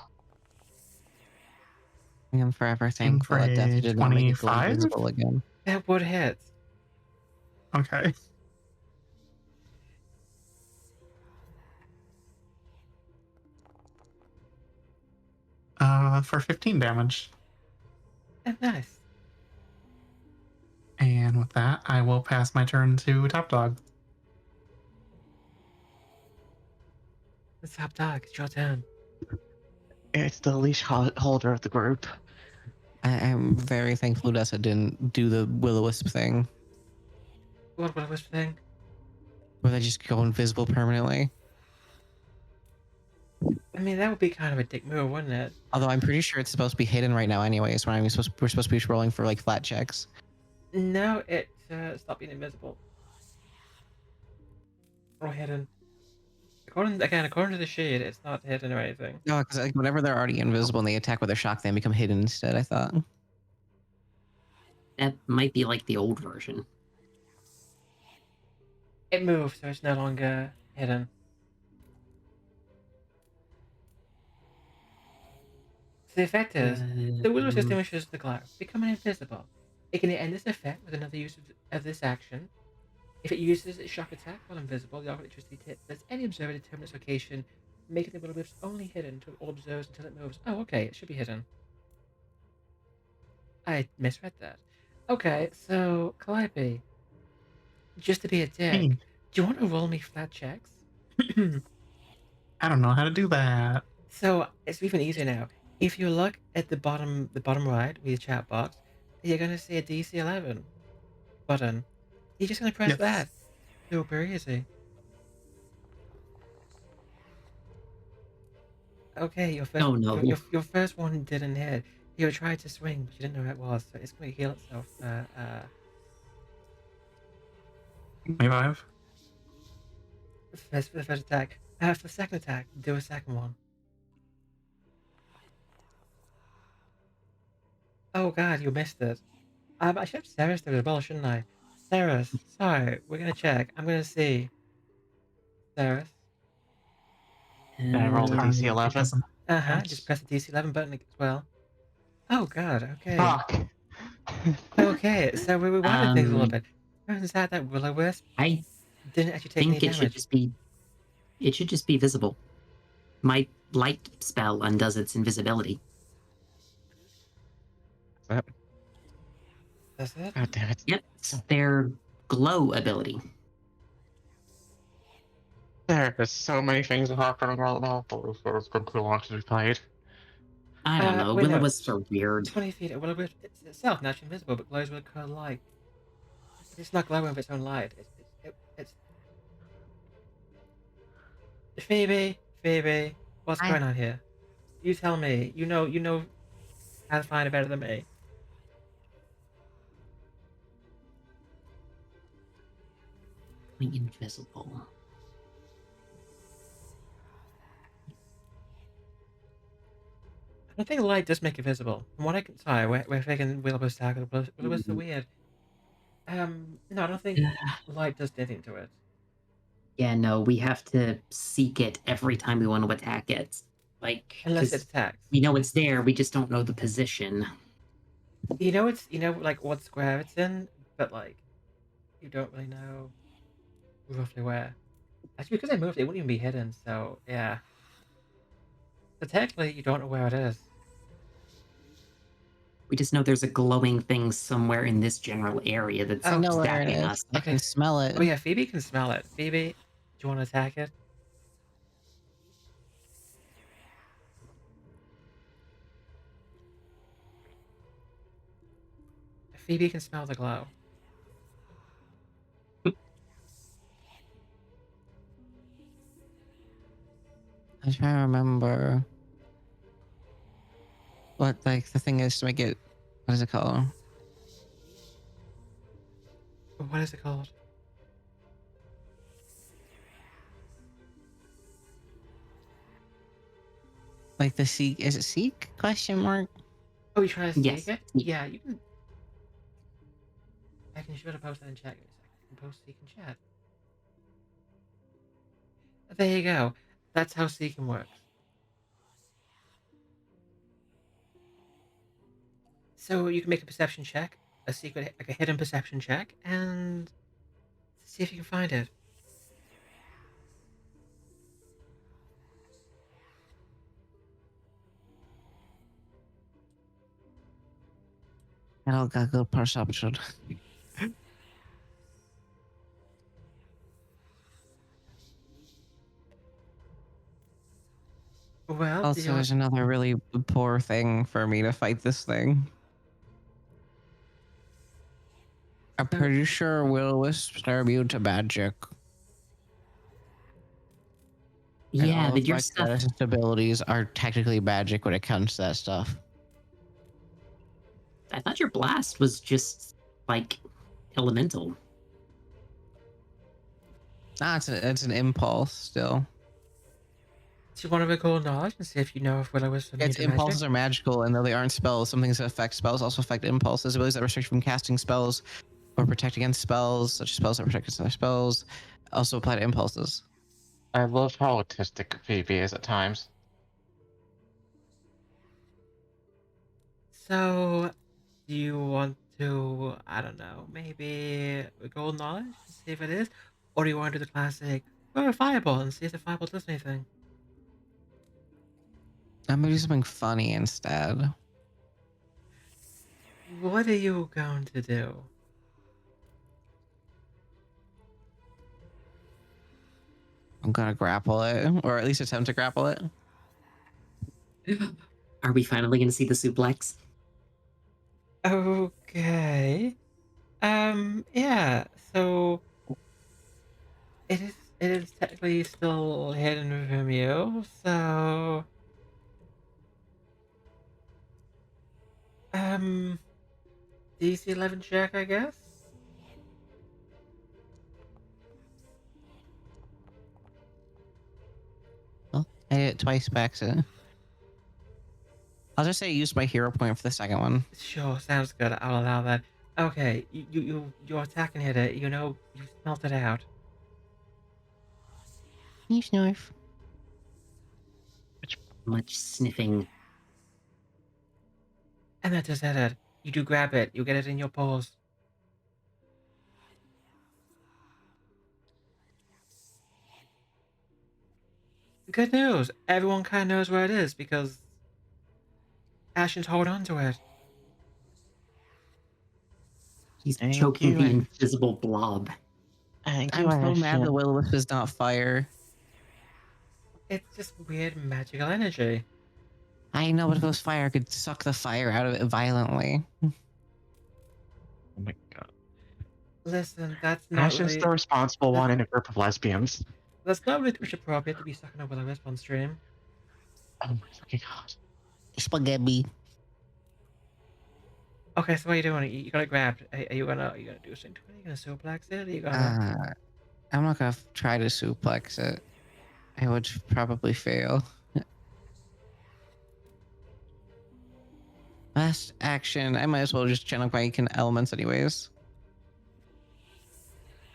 am forever Aim thankful for that death a did not make it go 25? invisible again. That would hit. Okay. For 15 damage. Nice. And with that, I will pass my turn to Top Dog. The top dog, it's your turn. It's the leash holder of the group. I'm very thankful Leudessa didn't do the will-o-wisp thing, What was the thing? where they just go invisible permanently. I mean, that would be kind of a dick move, wouldn't it? Although I'm pretty sure it's supposed to be hidden right now anyways, when we're supposed to be rolling for like flat checks. No, it stopped being invisible. Or hidden. According to the shade, it's not hidden or anything. No, because like whenever they're already invisible and they attack with a shock, they become hidden instead, I thought. That might be like the old version. It moved, so it's no longer hidden. So the effect is, the will extinguishes the glow, becoming invisible. It can end this effect with another use of this action. If it uses its shock attack while invisible, the arc electricity lets any observer determine its location, making the will-o-wisp only hidden to all observers until it moves. Oh, okay, it should be hidden. I misread that. Okay, so, Calliope, just to be a dick, Hey, do you want to roll me flat checks? I don't know how to do that. So, it's even easier now. If you look at the bottom right with your chat box, you're going to see a DC 11 button. You're just going to press Yes. that. Super easy. Okay, your first Oh, no. your first one didn't hit. You tried to swing, but you didn't know where it was, so it's going to heal itself. 25. For the first attack. For the second attack, do a second one. Oh god, you missed it. I should have Seras do it as well, shouldn't I? Seras, sorry, we're gonna check. I'm gonna see. Seras. I rolled a Um, DC It 11. doesn't. Just press the DC 11 button as well. Oh god, okay. Fuck. Okay, so we rewinded things a little um, bit. Turns out that Will-O-Wisp I didn't actually take any think it should damage. just be. It should just be visible. My light spell undoes its invisibility. Does it? God damn it. Yep, it's their glow ability. There are so many things happening right now, but it's been too long since we played. I don't know. Wait, no. Will-O-wisps are weird. 20 feet. Will-O-Wisp it's itself naturally invisible, but glows with a color light. It's not glowing with its own light. It's Phoebe, what's going on here? You tell me. You know how to find it better than me. Invisible. I don't think light does make it visible. From what I can, sorry, we're thinking Will-O-Wisp tackle. Will-O-Wisp are weird. No, I don't think light does anything to it. Yeah, no, we have to seek it every time we want to attack it. Like, Unless it 'cause attacks. we know it's there, we just don't know the position. Like what square it's in, but like you don't really know roughly where. Actually, because I moved, it wouldn't even be hidden. So yeah. So technically, you don't know where it is. We just know there's a glowing thing somewhere in this general area that's I know where it zapping is. us. I can smell it. Oh yeah, Phoebe can smell it. Phoebe, do you want to attack it? Phoebe can smell the glow. I'm trying to remember what like the thing is to make it. What is it called? What is it called? Like the seek? Is it seek? Question mark. Oh, you trying to Yes. seek it? Yeah, you can. I can should have posted in chat. Give me a second. I can post seek in chat. There you go. That's how seeking works. So you can make a perception check, a secret, like a hidden perception check, and see if you can find it. And I'll got good perception. Well, do Also, you want... there's another really poor thing for me to fight this thing. I'm pretty sure will-o-wisps are immune to magic. And Yeah, all but of your my stuff. status abilities are technically magic when it comes to that stuff. I thought your blast was just like elemental. Ah, it's an impulse still. Do you want to recall knowledge and see if you know if Will-O-Wisp immune Its to impulses magic? are magical, and though they aren't spells, some things that affect spells also affect impulses. Abilities that restrict from casting spells or protect against spells, such as spells that protect against other spells, also apply to impulses. I love how autistic Phoebe is at times. So, do you want to, I don't know, maybe recall knowledge and see if it is? Or do you want to do the classic, throw a fireball and see if the fireball does anything? I'm gonna do something funny instead. What are you going to do? I'm gonna grapple it, or at least attempt to grapple it. Are we finally going to see the suplex? Okay. Yeah, so it is technically still hidden from you, so DC 11 check, I guess. hit twice by accident. I'll just say I used my hero point for the second one. Sure, sounds good. I'll allow that. Okay, your attacking hitter. You know, you smelt it out. You snarf. Much sniffing. And that just it. You do grab it. You get it in your paws. Good news. Everyone kind of knows where it is because Ashen's holding on to it. He's Thank choking you, the Ash. invisible blob. Thank you, I'm so mad the Ashen. will-o-wisp is not fire. It's just weird magical energy. I know, but if it was fire, I could suck the fire out of it violently. Oh my god. Listen, that's not Ashen's really the responsible one in a group of lesbians. that's not really Twitch appropriate to be sucking a will-o-wisp on stream. Oh my fucking god. Spaghetti. Okay, so what are you doing? You got it grabbed. Are you gonna do something to it? Are you gonna suplex it? Are you gonna? I'm not gonna try to suplex it. I would probably fail. Last action. I might as well just channel my elements anyways.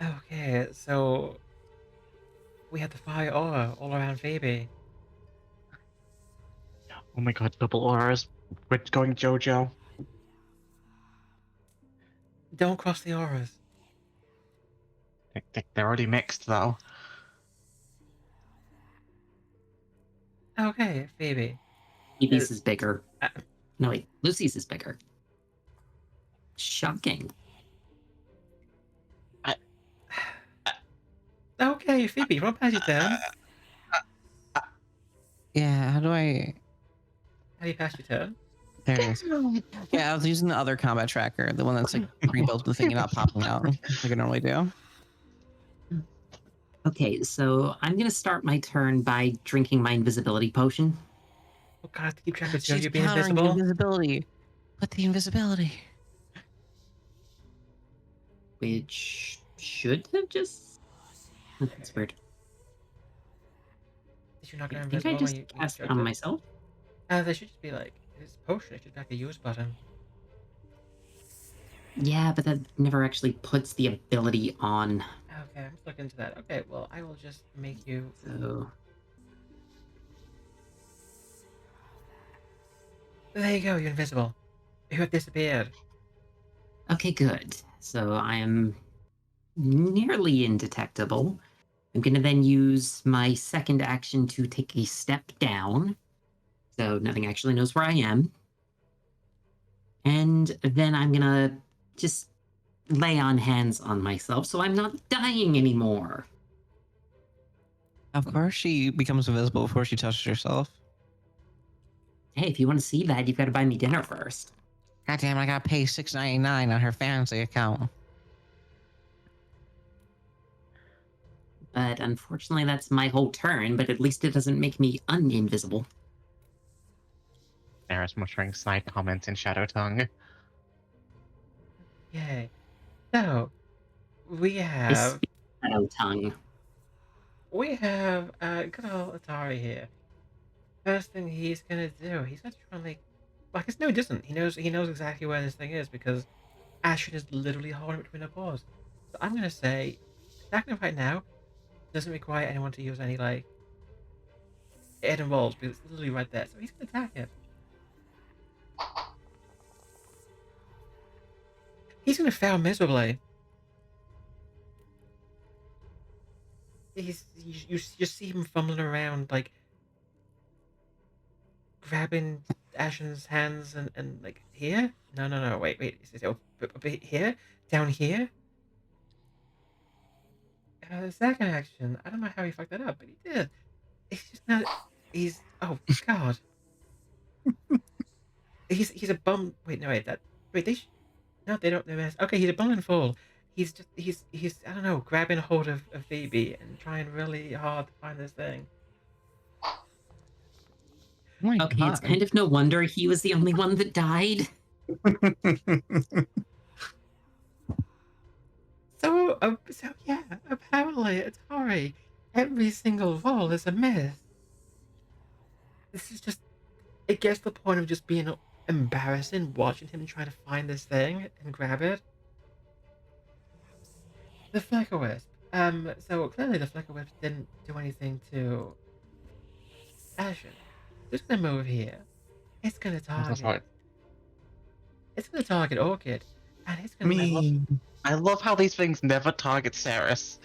Okay, so we have the fire aura all around Phoebe. Oh my god, double auras. We're going JoJo. Don't cross the auras. They're already mixed though. Okay, Phoebe. Phoebe's is bigger. Uh, No, wait. Lucy's is bigger. Shocking. Okay, Phoebe, what pass your turn? Yeah, how do you pass your turn? there it is. Yeah, I was using the other combat tracker, the one that's like pre-built with the thing and not popping out like I normally do. Okay, so I'm gonna start my turn by drinking my invisibility potion. Oh god, I have to keep track of She's you being countering invisible. the invisibility. Put the invisibility. Which should have just... That's weird. Did you not I go think I invisible just when you cast it chugged on it? myself. There should just be like this potion. It should be like a use button. Yeah, but that never actually puts the ability on. Okay, I'm just looking into that. Okay, well, I will just make you. So There you go. You're invisible. You have disappeared. okay, good. So I am nearly indetectable. I'm gonna then use my second action to take a step down, so nothing actually knows where I am. And then I'm gonna just lay on hands on myself so I'm not dying anymore. Of course she becomes invisible before she touches herself. Hey, if you want to see that, you've got to buy me dinner first. God damn, I gotta pay $6.99 on her fancy account. But unfortunately, that's my whole turn, but at least it doesn't make me uninvisible. Seras muttering snide comments in Shadow Tongue. Yay. So, we I have speak shadow tongue. good old Atari here. First thing he's gonna do, he's gonna try and like it's no, he doesn't. He knows exactly where this thing is because Ashen is literally holding it between her paws. So I'm gonna say, attacking him right now doesn't require anyone to use any like hidden rolls because it's literally right there. So he's gonna attack it. He's gonna fail miserably. You just see him fumbling around like grabbing Ashen's hands and like here? No, wait, is it a bit here? Down here? The second action, I don't know how he fucked that up, but he did. He's just not. He's oh god. He's a bum. Wait, no, wait, that wait no, they don't. Okay, he's a bum and fool. He's I don't know, grabbing hold of Phoebe and trying really hard to find this thing. Oh my Okay, God. it's kind of no wonder he was the only one that died. So yeah, apparently Atari, every single roll is a miss. This is just, it gets to the point of just being embarrassing watching him try to find this thing and grab it. The Flicker Wisp. So clearly the Flicker Wisp didn't do anything to Ashen. Just gonna move here. It's gonna That's target. right. It's gonna target Orchid, and it's gonna level. Me. I love how these things never target Seras.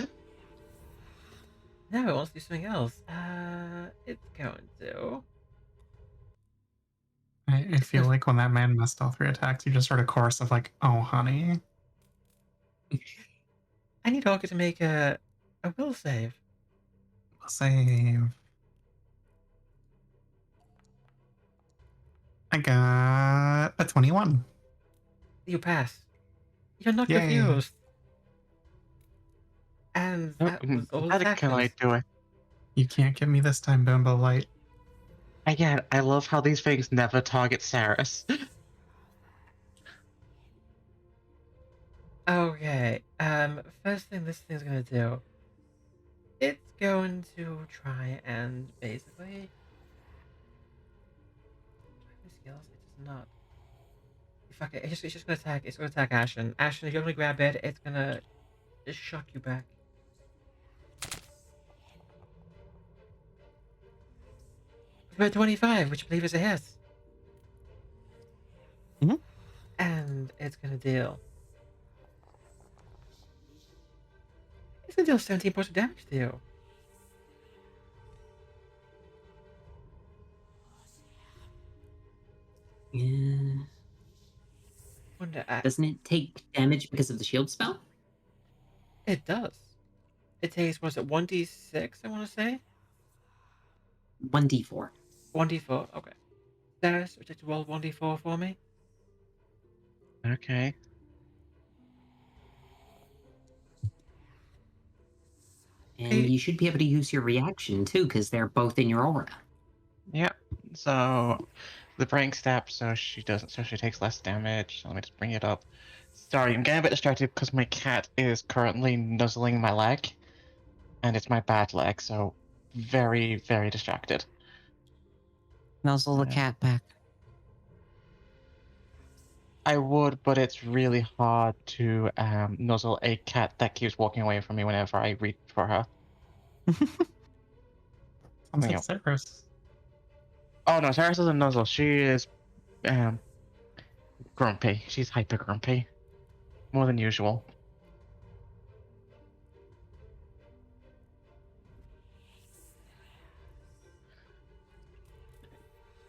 No, it wants to do something else. It's going to. I feel like when that man missed all 3 attacks, you just heard a chorus of like, "Oh, honey." I need Orchid to make a will save. Save. I got a 21. You pass. You're not Yay. confused. And that was all How can I attackers. do it? You can't get me this time, Bimbo Light. Again, I love how these things never target Seras. Okay. First thing this thing's gonna do. It's going to try and basically. The skills. It does not. Fuck it. It's just gonna attack. It's gonna attack Ashen. Ashen, if you're gonna grab it, it's gonna just shock you back. About 25, which I believe is a hit. Mhm. And it's gonna deal. It's gonna deal 17 points of damage to you. Yeah. Wonder, Doesn't it take damage because of the shield spell? it does. It takes, was it 1d6, I want to say? 1d4. 1d4, okay. Seras, would you like to roll 1d4 for me? Okay. And Okay. you should be able to use your reaction too, because they're both in your aura. Yep. So the breaking step, so she doesn't, so she takes less damage. Let me just bring it up. Sorry, I'm getting a bit distracted because my cat is currently nuzzling my leg, and it's my bad leg, so very, very distracted. Nuzzle the Yeah. cat back. I would, but it's really hard to nuzzle a cat that keeps walking away from me whenever I reach for her. Sounds Yeah. like Seras. Oh no, Sarah doesn't nuzzle. She is grumpy. She's hyper grumpy. More than usual.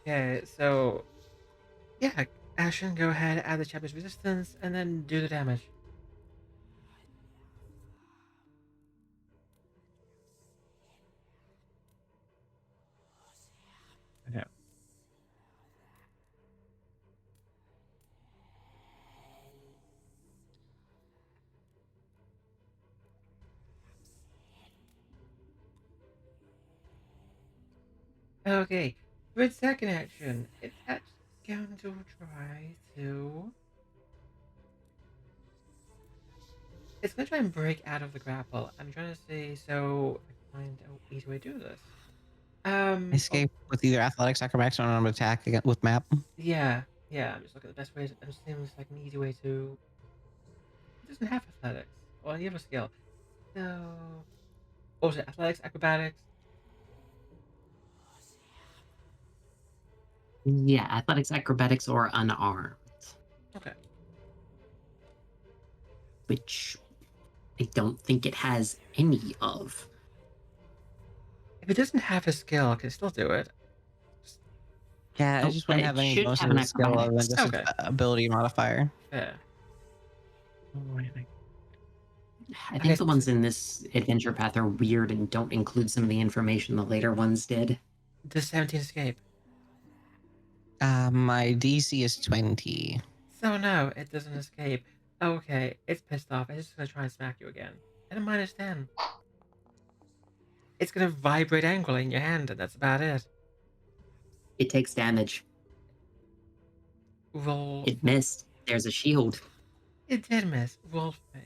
Okay, so... Yeah, Ashen, go ahead, add the chapter's resistance, and then do the damage. Yeah. Okay, for its second action, it's actually going to try to... It's going to try and break out of the grapple. I'm trying to see, so I can find an easy way to do this. Oh, Escape with either athletics, acrobatics, or an attack with map. yeah, I'm just looking at the best ways. It just seems like an easy way to... It doesn't have athletics, or any other skill. So... What was it? Athletics, acrobatics? Yeah, athletics, acrobatics, or unarmed. Okay. Which I don't think it has any of. If it doesn't have a skill, I can still do it. Yeah, I Oh, just but wouldn't it have any should bonus have of an the skill other than acrobatics. just Okay. its ability modifier. Fair. I Okay, think the ones in this adventure path are weird and don't include some of the information the later ones did. does 17 escape? My DC is 20. So no, it doesn't escape. Okay, it's pissed off. It's just gonna try and smack you again. At a -10. It's gonna vibrate angrily in your hand, and that's about it. It takes damage. Roll. It missed. There's a shield. It did miss. Roll for me.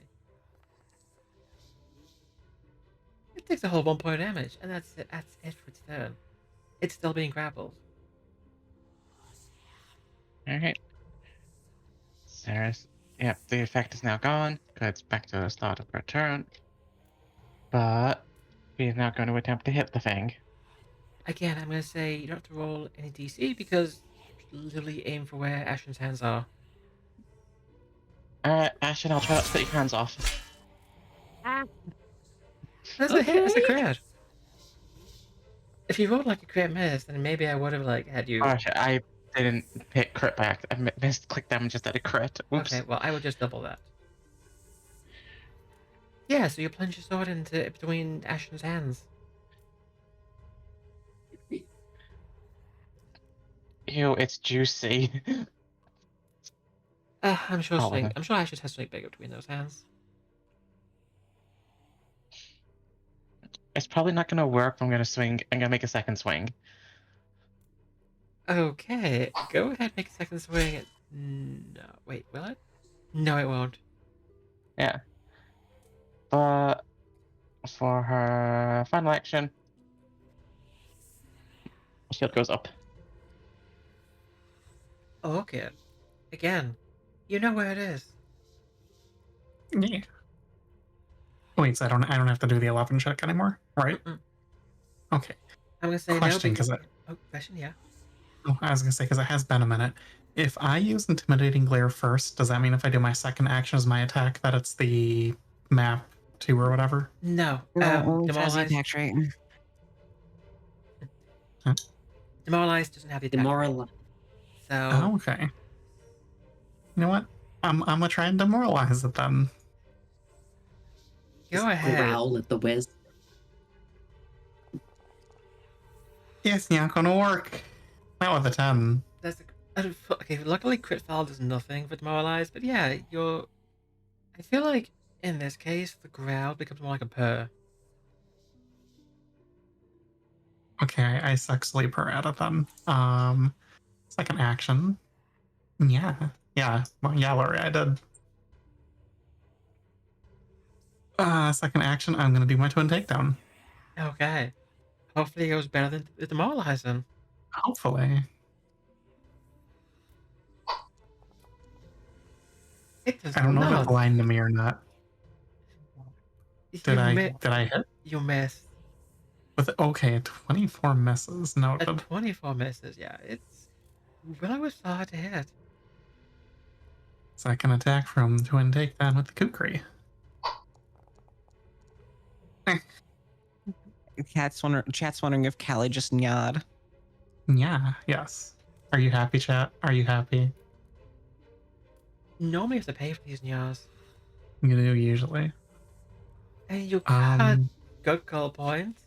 It takes a whole 1 point of damage, and that's it. That's it for its turn. It's still being grappled. Alright. Seras. Yep, the effect is now gone. It's back to the start of her turn. But we are now going to attempt to hit the thing. Again, I'm going to say you don't have to roll any DC because you literally aim for where Ashen's hands are. Ashen, I'll try not to cut your hands off. That's a hit. That's a crit. If you rolled like a crit miss, then maybe I would have like had you. Gosh, I didn't hit crit by accident. I missed click damage instead of crit. Oops. Okay, well I would just double that. Yeah, so you plunge your sword into between Ashen's hands. Ew, it's juicy. I'm sure Oh, well. I'm sure Ashen has something bigger between those hands. It's probably not going to work. I'm going to swing. I'm going to make a second swing. Okay, go ahead, make a second swing. No, wait, will it? No, it won't. Yeah. But for her final action, shield goes up. Okay, again, you know where it is. Yeah. Wait, so I don't have to do the 11 check anymore, right? Mm-mm. Okay. I'm gonna say Question, no because question, yeah. I was gonna say because it has been a minute. If I use intimidating glare first, does that mean if I do my second action as my attack that it's the map 2 or whatever? No, No, only has the demoralized. attack trait. Demoralized doesn't have the attack. Demoralize. So Oh, okay. You know what? I'm gonna try and demoralize it then. go ahead. Growl at the whiz. It's not gonna work. Not with a 10. That's okay. Luckily, crit foul does nothing for demoralized, but yeah, I feel like in this case, the growl becomes more like a purr. Okay, I sexually purr at it then. Second action. Yeah. Well, yeah, Lori, I did. Second action, I'm gonna do my twin takedown. Okay. Hopefully, it goes better than the demoralizing. Hopefully. It does I don't know if it not. blinded me or not. Did I hit? You missed. With okay, 24 misses. At Noted. 24 misses, yeah, it's really was hard to hit. Second attack from twin takedown with the kukri. Chat's wondering if Callie just nod. Yeah, yes. Are you happy, chat? Are you happy? Normally, you have to pay for these nyas. You do usually. And you got Um, good call points.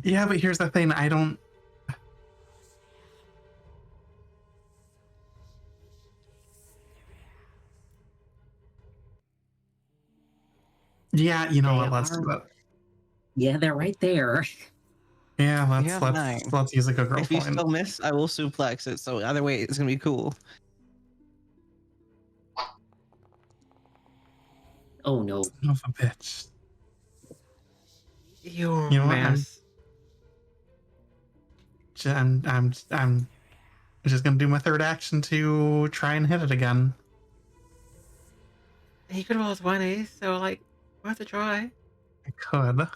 yeah, but here's the thing. I don't. Yeah, you know what? Let's do that. Yeah, they're right there. Yeah, You have 9. let's use a good girl If you point. still miss, I will suplex it. So either way, it's gonna be cool. Oh no. Son of a bitch. You know what, miss. I'm just gonna do my third action to try and hit it again. And you could roll 20, so like, worth a try. I could.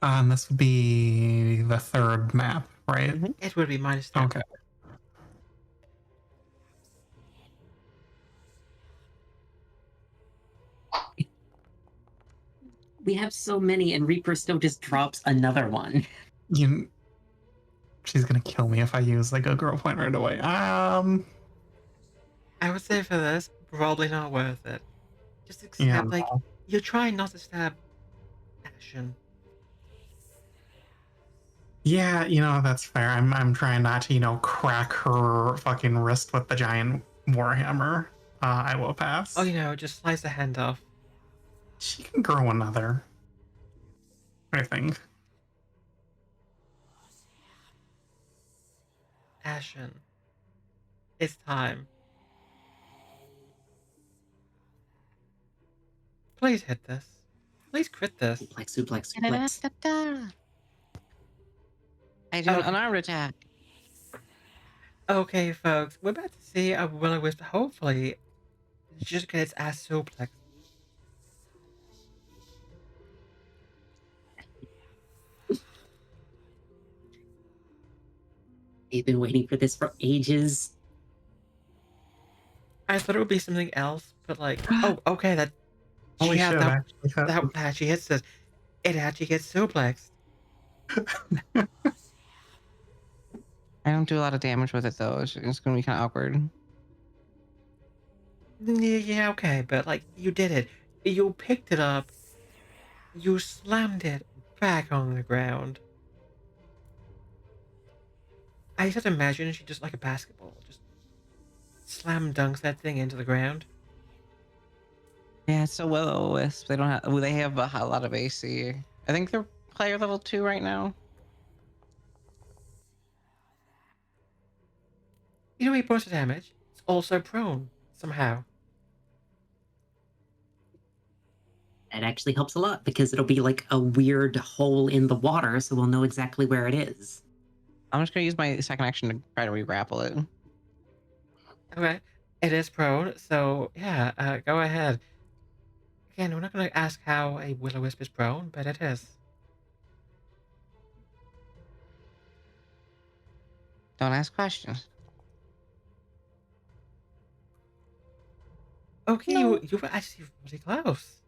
And this would be the third map, right? Mhm. It would be -10. Okay. We have so many, and Reaper still just drops another one. She's gonna kill me if I use the good girl point right away. I would say for this, probably not worth it. Just accept, Yeah, like, no. you're trying not to stab Ashen. Yeah, that's fair. I'm trying not to, crack her fucking wrist with the giant warhammer. I will pass. Oh, just slice the hand off. She can grow another, I think. Ashen. It's time. Please hit this. Please crit this. Suplex, suplex, suplex. I do an Okay. unarmed attack. Okay, folks, we're about to see a will-o-wisp hopefully just get its ass suplex. I've been waiting for this for ages. I thought it would be something else, but like, oh, okay, that Holy yeah, shit, that actually hit. that actually hits us. It actually gets suplexed. I don't do a lot of damage with it though. It's gonna be kind of awkward. Yeah, okay, but like, you did it. You picked it up. You slammed it back on the ground. I just imagine she just like a basketball, just slam dunks that thing into the ground. Yeah, it's a will-o-wisp. They don't have. Well, they have a lot of AC. I think they're player level 2 right now. You know, 8 points of damage. It's also prone somehow. That actually helps a lot because it'll be like a weird hole in the water, so we'll know exactly where it is. I'm just gonna use my second action to try to re-grapple it. Okay, it is prone, so yeah, go ahead. Again, we're not going to ask how a will-o-wisp is prone, but it is. Don't ask questions. Okay, No. you were actually really close.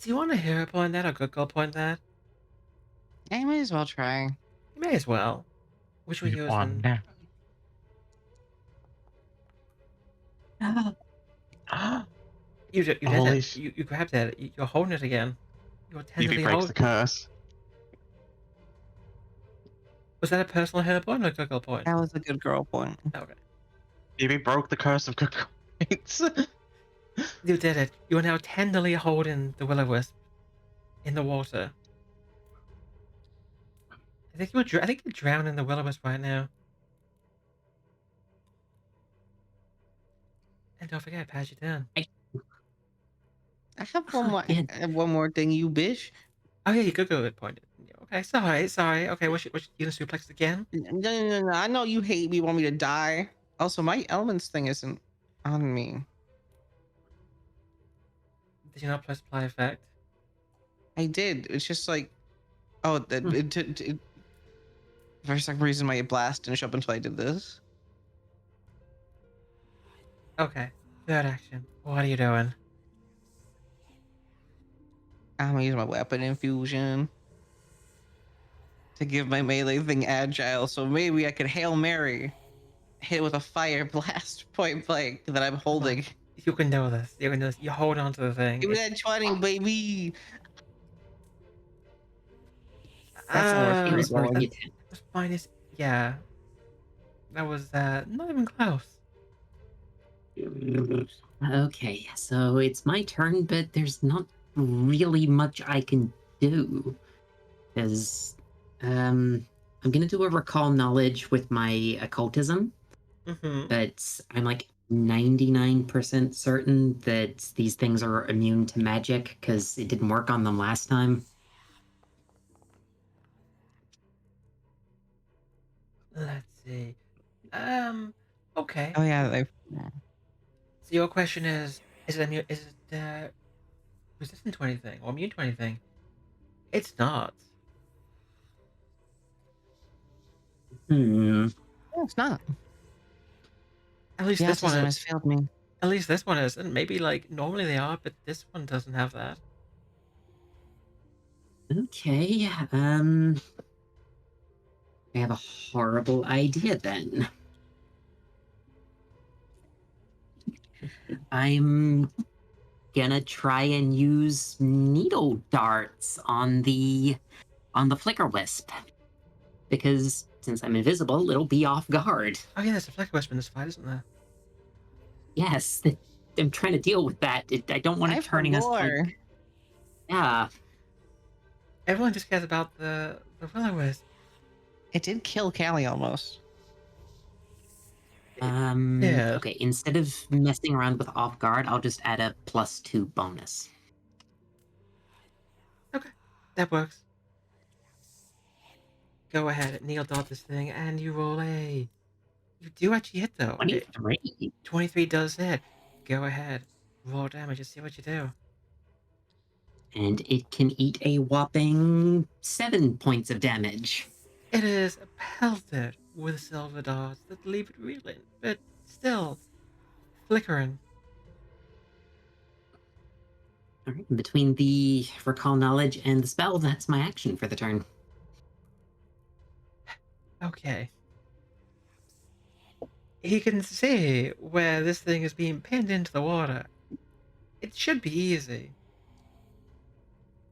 Do you want a hero point that or good girl point that? I might as well try. You may as well. Which we You are using? now. You did Holy it. You grabbed it. You're holding it again. You're Phoebe tenderly breaks holding. the curse. Was that a personal hero point or a good girl point? That was a good girl point. Okay. Phoebe broke the curse of good points. You did it. You are now tenderly holding the will-o-wisp in the water. I think you're drowning the will-o-wisp right now. And don't forget, pass your turn. I have one more. Yeah. One more thing, you bitch. Oh yeah, you could go with point. Okay, sorry. Okay, you gonna suplex again? No. I know you hate me, want me to die. Also, my elements thing isn't on me. Did you not plus apply effect? I did. It's just like, oh, for some reason my blast didn't show up until I did this. Okay, third action. What are you doing? I'm gonna use my weapon infusion to give my melee thing agile, so maybe I could Hail Mary, hit with a fire blast point blank that I'm holding. You can do this. You can do this. You hold on to the thing. Give me that 20, baby. That's worth it was rolling. worth it. That was minus. Yeah, that was not even close. Okay, so it's my turn, but there's not really much I can do. Because I'm gonna do a recall knowledge with my occultism, Mm-hmm. but I'm like 99% certain that these things are immune to magic because it didn't work on them last time. Let's see. Okay. Oh yeah, they. So your question is it resistant to anything or immune to anything? It's not. Hmm. No, it's not. At least The this one autism is. has failed me. At least this one isn't. Maybe like normally they are, but this one doesn't have that. Okay. I have a horrible idea then. I'm gonna try and use needle darts on the flicker wisp. Because since I'm invisible, it'll be off guard. Oh yeah, there's a flicker wisp in this fight, isn't there? Yes, I'm trying to deal with that. I don't want it turning us like... Yeah. Everyone just cares about the will-o-wisp. It did kill Callie almost. Yeah. Okay, instead of messing around with off guard, I'll just add a +2 bonus. Okay, that works. Go ahead, kneel dot this thing, and you roll a. You do actually hit though. 23. 23 does hit. Go ahead, roll damage and see what you do. And it can eat a whopping 7 points of damage. It is pelted with silver darts that leave it reeling, but still flickering. All right, between the recall knowledge and the spell, that's my action for the turn. Okay. He can see where this thing is being pinned into the water. It should be easy.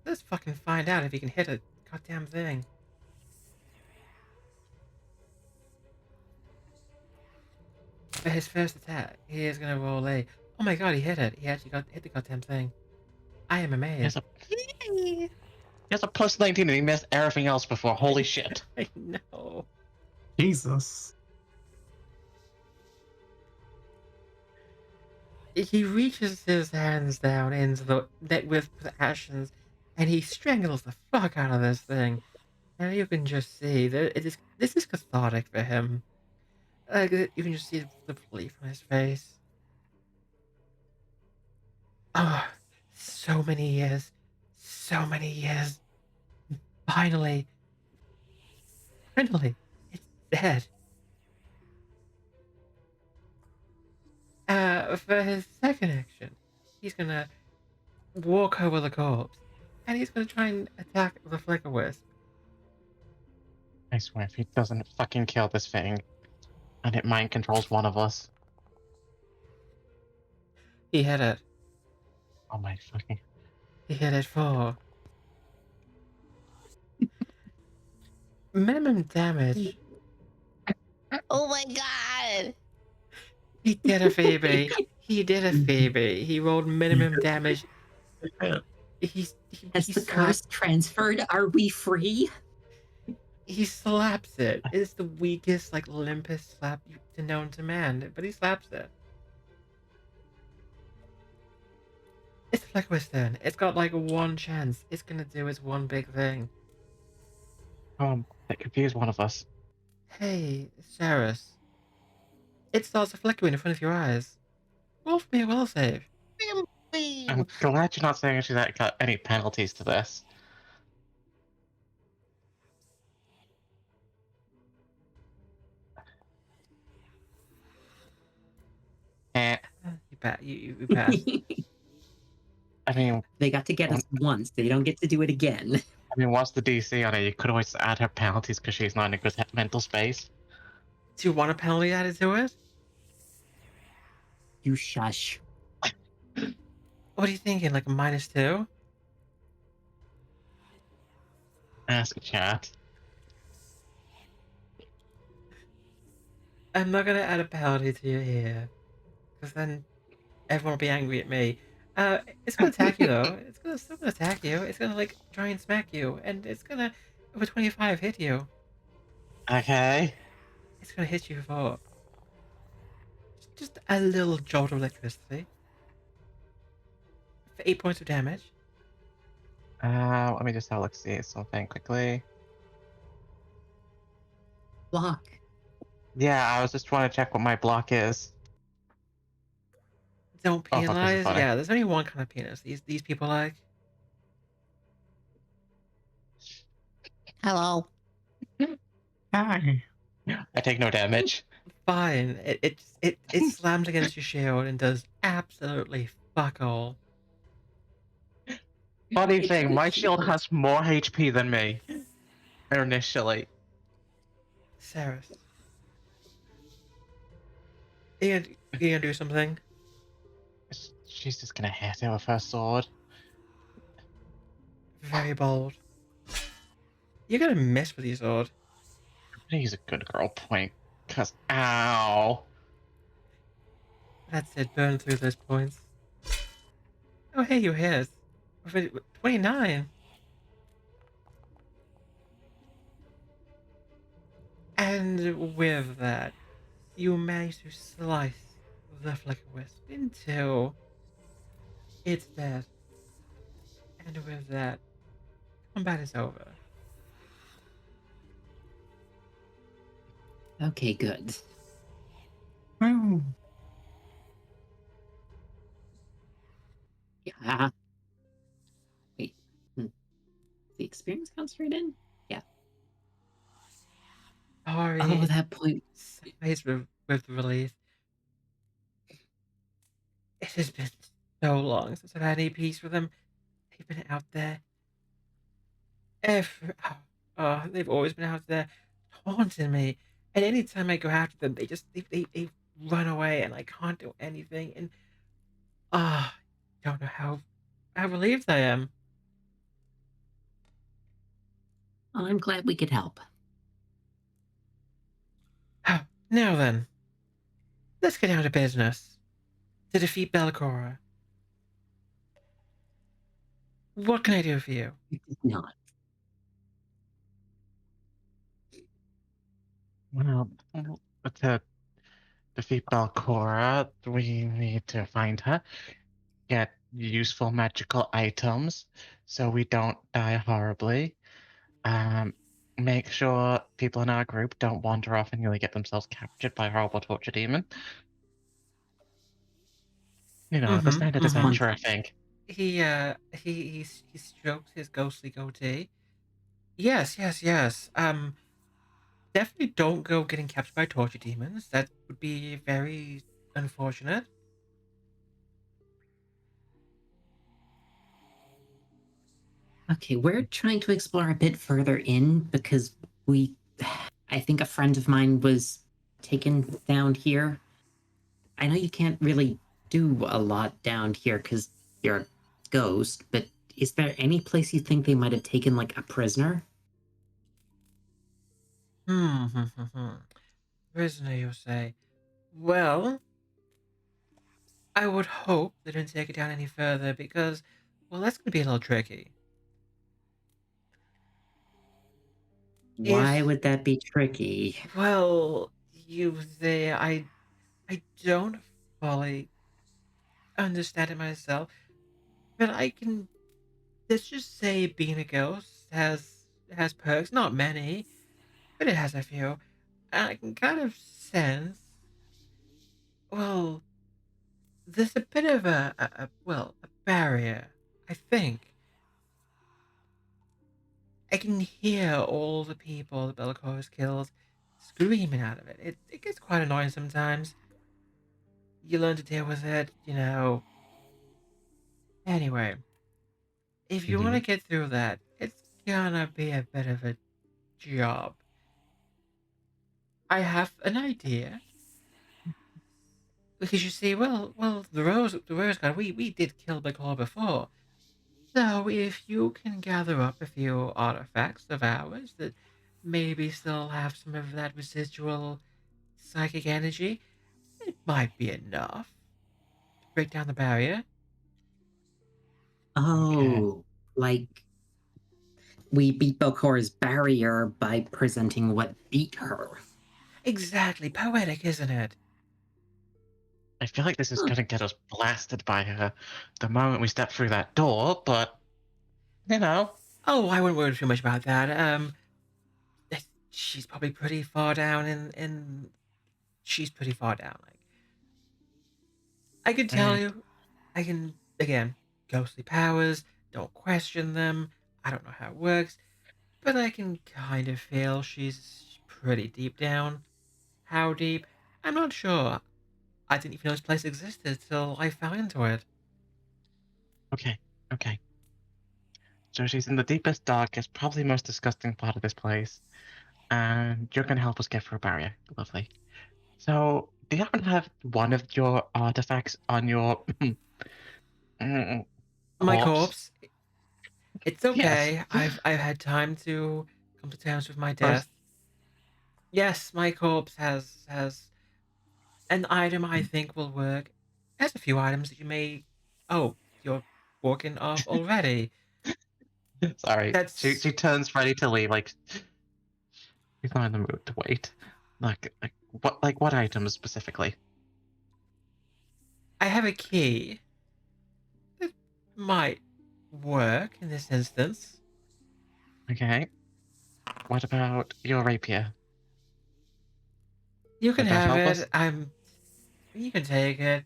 Let's fucking find out if he can hit a goddamn thing. For his first attack, he is gonna roll a. Oh my god, he hit it. He actually hit the goddamn thing. I am amazed. He has a plus 19 and he missed everything else before. Holy shit. I know. Jesus. He reaches his hands down into the net with the ashes, and he strangles the fuck out of this thing. And you can just see that this is cathartic for him. Like you can just see the relief on his face. Oh, so many years, so many years. Finally, finally, it's dead. For his second action, he's gonna walk over the corpse, and he's gonna try and attack the Flicker Wisp. I swear, if he doesn't fucking kill this thing, and it mind controls one of us. He hit it. Oh my fucking. He hit it for minimum damage. Oh my god! He did a Phoebe. He did a Phoebe. He rolled minimum damage. Has the curse transferred? Are we free? He slaps it. It's the weakest, like, limpest slap known to man, but he slaps it. It's Flicker's turn. It's got, like, one chance. It's gonna do its one big thing. That confused one of us. Hey, Seras. It starts flickering in front of your eyes. Roll for me a will save. I'm glad you're not saying actually that got any penalties to this. Eh, You passed. I mean, They got to get us once. They don't get to do it again. what's the DC on it? You could always add her penalties because she's not in a good mental space. Do you want a penalty added to it? You shush. What are you thinking? Like a -2? Ask a chat. I'm not gonna add a penalty to you here, because then everyone will be angry at me. It's gonna attack you though. Still gonna attack you. It's gonna like try and smack you, and it's gonna over 25 hit you. Okay. It's gonna hit you for just a little jolt of electricity for 8 points of damage. Let me just have a look see something quickly. Block. Yeah, I was just trying to check what my block is. Don't Oh, fuck, this is penalize. funny. Yeah, there's only one kind of penis. These people like. Hello. Hi. I take no damage. Fine. It slams against your shield and does absolutely fuck all. Funny thing, my shield has more HP than me. Initially. Seras. You gonna do something? She's just gonna hit it with her sword. Very bold. You're gonna miss with your sword. He's a good girl point. Cause ow. That's it. Burn through those points. Oh, hey, you hit. 29. And with that, you manage to slice the Flicker Wisp into its dead. And with that, combat is over. Okay, good. Woo. Yeah. Wait. The experience counts right in? Yeah. Oh, Sorry, that point. sighs with relief. It has been so long since I've had any peace with them. They've been out there. They've always been out there taunting me. And anytime I go after them, they run away and I can't do anything. And ah, don't know how relieved I am. Well, I'm glad we could help. Now then, let's get down to business. To defeat Belcorra. What can I do for you? Not. Well, to defeat Belcorra, we need to find her, get useful magical items so we don't die horribly. Make sure people in our group don't wander off and nearly get themselves captured by a horrible torture demon. You know, the Mm-hmm. standard Mm-hmm. adventure, I 100. think. He stroked his ghostly goatee. Yes, yes, yes. Definitely don't go getting captured by torture demons. That would be very unfortunate. Okay, we're trying to explore a bit further in because I think a friend of mine was taken down here. I know you can't really do a lot down here because you're a ghost, but is there any place you think they might have taken like a prisoner? Prisoner, you say? Well, I would hope they didn't take it down any further because, well, that's going to be a little tricky. Why If, would that be tricky? well, I don't fully understand it myself, but I can. Let's just say being a ghost has perks. Not many, but it has a few. And I can kind of sense. Well, there's a bit of a barrier. I think I can hear all the people that Belcorra has killed screaming out of it. It gets quite annoying sometimes. You learn to deal with it, you know. Anyway, if you want to Mhm. get through that, it's gonna be a bit of a job. I have an idea. Because you see, well, the Rose God, we did kill the claw before. So if you can gather up a few artifacts of ours that maybe still have some of that residual psychic energy, it might be enough to break down the barrier. Okay. Oh, like we beat Belcorra's barrier by presenting what beat her. Exactly, poetic, isn't it? I feel like this is Huh. gonna get us blasted by her the moment we step through that door, but you know. Oh, I wouldn't worry too much about that. She's probably pretty far down in she's pretty far down. Like I can tell Right. you, I can again, ghostly powers, don't question them. I don't know how it works, but I can kind of feel she's pretty deep down. How deep? I'm not sure. I didn't even know this place existed till I fell into it. Okay. Okay. So she's in the deepest, darkest, probably most disgusting part of this place, and you're gonna help us get through a barrier. Lovely. So, do you happen to have one of your artifacts on your mm, My corpse? corpse. It's Yes. okay. I've had time to come to terms with my First, death. Yes, my corpse has an item I think will work. It has a few items that you may. Oh, you're walking off already. sorry. She That's. she turns ready to leave. Like she's not in the mood to wait. Like what items specifically? I have a key that might work in this instance. Okay. What about your rapier? You can Would that have help it. us? You can take it.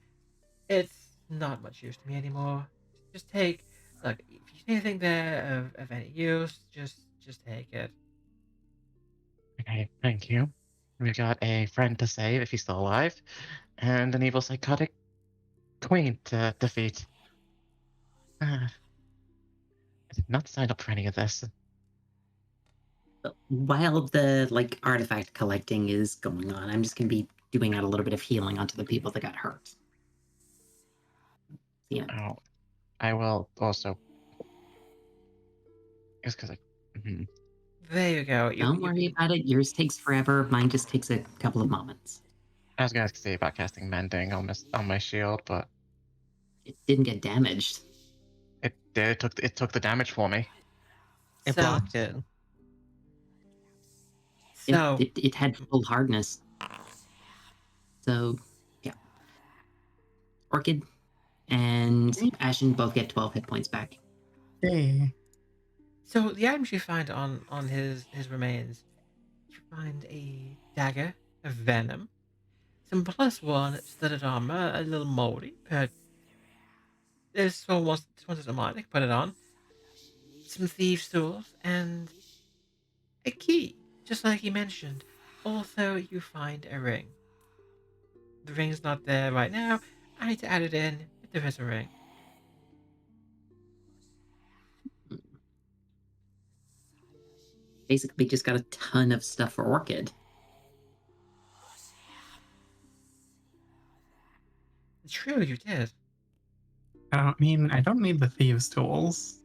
It's not much use to me anymore. Just take. Look, if you see anything there of any use, just take it. Okay, thank you. We got a friend to save if he's still alive, and an evil psychotic queen to defeat. I did not sign up for any of this. While the like artifact collecting is going on, I'm just gonna be doing out a little bit of healing onto the people that got hurt. Yeah. Oh, I will also. It's because I. mhm. There you go. Don't worry about it. Yours takes forever. Mine just takes a couple of moments. I was gonna say about casting mending on my shield, but It didn't get damaged. it did. It took the damage for me. It So blocked it. Yeah, so it had full hardness. So, yeah. Orchid and Ashen both get 12 hit points back. Yay. so the items you find on his remains, you find a dagger of venom, some +1 studded armor, a little moldy, but this one doesn't mind. They can put it on. Some thieves' tools and a key, just like you mentioned. Also, you find a ring. The ring's not there right now. I need to add it in, but there is a ring. Basically, just got a ton of stuff for Orchid. True, you did. I don't need the thieves' tools.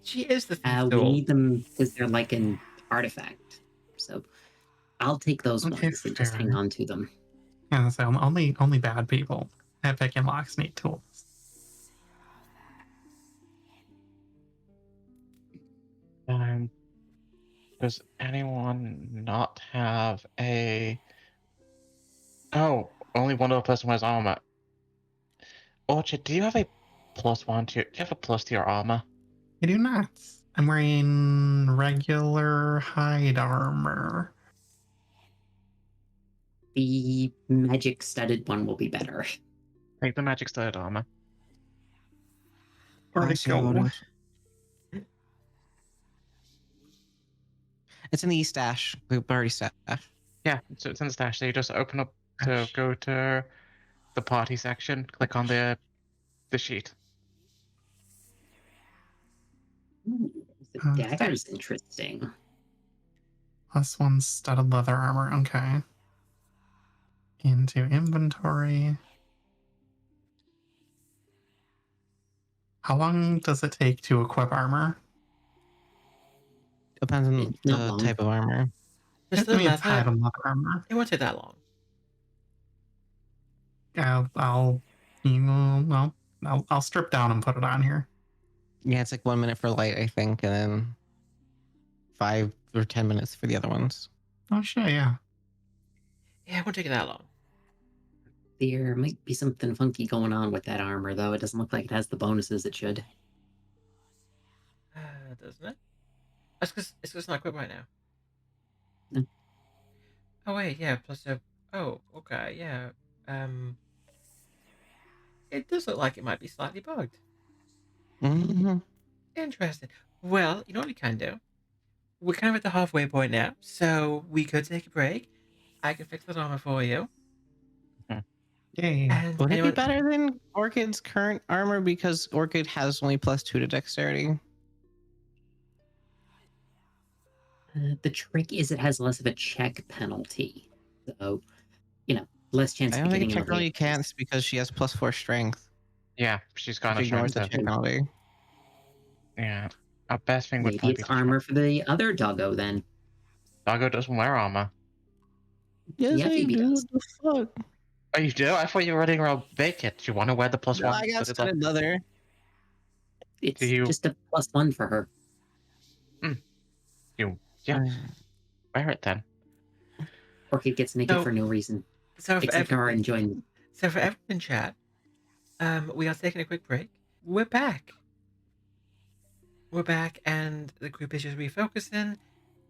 She is the thieves' We tool. need them because they're like an artifact. So I'll take those Okay, ones and just hang fair. on to them. Yeah, so only bad people at pick and locks need tools. Does anyone not have a? Oh, only one other person wears armor. Orchid, do you have a +1 to? Do you have a plus to your armor? I do not. I'm wearing regular hide armor. The magic studded one will be better. Take the magic studded armor. Where'd I it see how it go? is. It's in the e-stash. We've already stash. Yeah, so it's in the stash. So you just open up to Stash. go to the party section. Click on the sheet. Ooh, the dagger's interesting. +1 studded leather armor. Okay. Into inventory. How long does it take to equip armor? Depends on Not the long. type of armor. Just I the mean, it's hide leather. and leather armor. It won't take that long. I'll strip down and put it on here. Yeah, it's like 1 minute for light, I think, and then 5 or 10 minutes for the other ones. Oh shit, yeah. Yeah, it won't take that long. There might be something funky going on with that armor, though. It doesn't look like it has the bonuses it should. Doesn't it? That's because it's not equipped right now. No. Oh wait, yeah. Plus a. Oh, okay, yeah. It does look like it might be slightly bugged. Mm-hmm. Interesting. Well, you know what we can do? We're kind of at the halfway point now, so we could take a break. I can fix that armor for you. Yay. And Would it be anyone, better than Orchid's current armor because Orchid has only +2 to dexterity? The trick is it has less of a check penalty. So, less chance I of don't think getting in the technically way you of can't things. because she has +4 strength, Yeah, she's got which no ignores strength. the check penalty. Yeah, our best thing would Maybe probably it's be to try. armor for the other doggo then. Doggo doesn't wear armor. Yes, Yeah, I Phoebe do. does. What the fuck? Oh, you do? I thought you were running around naked. Do you want to wear the No, +1? I got Studded leather? studded leather. Do It's you? just a +1 for her. Yeah, wear it then. Orchid gets naked So- for no reason, so for except our enjoyment. so for everyone in chat, we are taking a quick break. We're back. We're back, and the group is just refocusing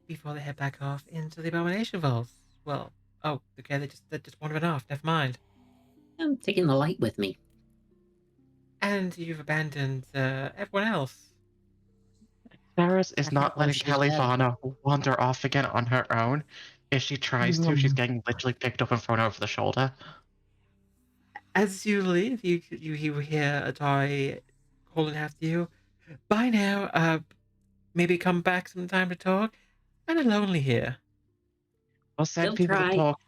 before they head back off into the Abomination Vaults. Well, Oh, okay, they just wandered off. Never mind. I'm taking the light with me. And you've abandoned everyone else. Seras is That's not not what letting she said. Kalivanna wander off again on her own. If she tries to, she's getting literally picked up and thrown over the shoulder. As you leave, you hear Atari calling after you. Bye now. Maybe come back sometime to talk. Kinda lonely here. We'll send Still people to try. talk.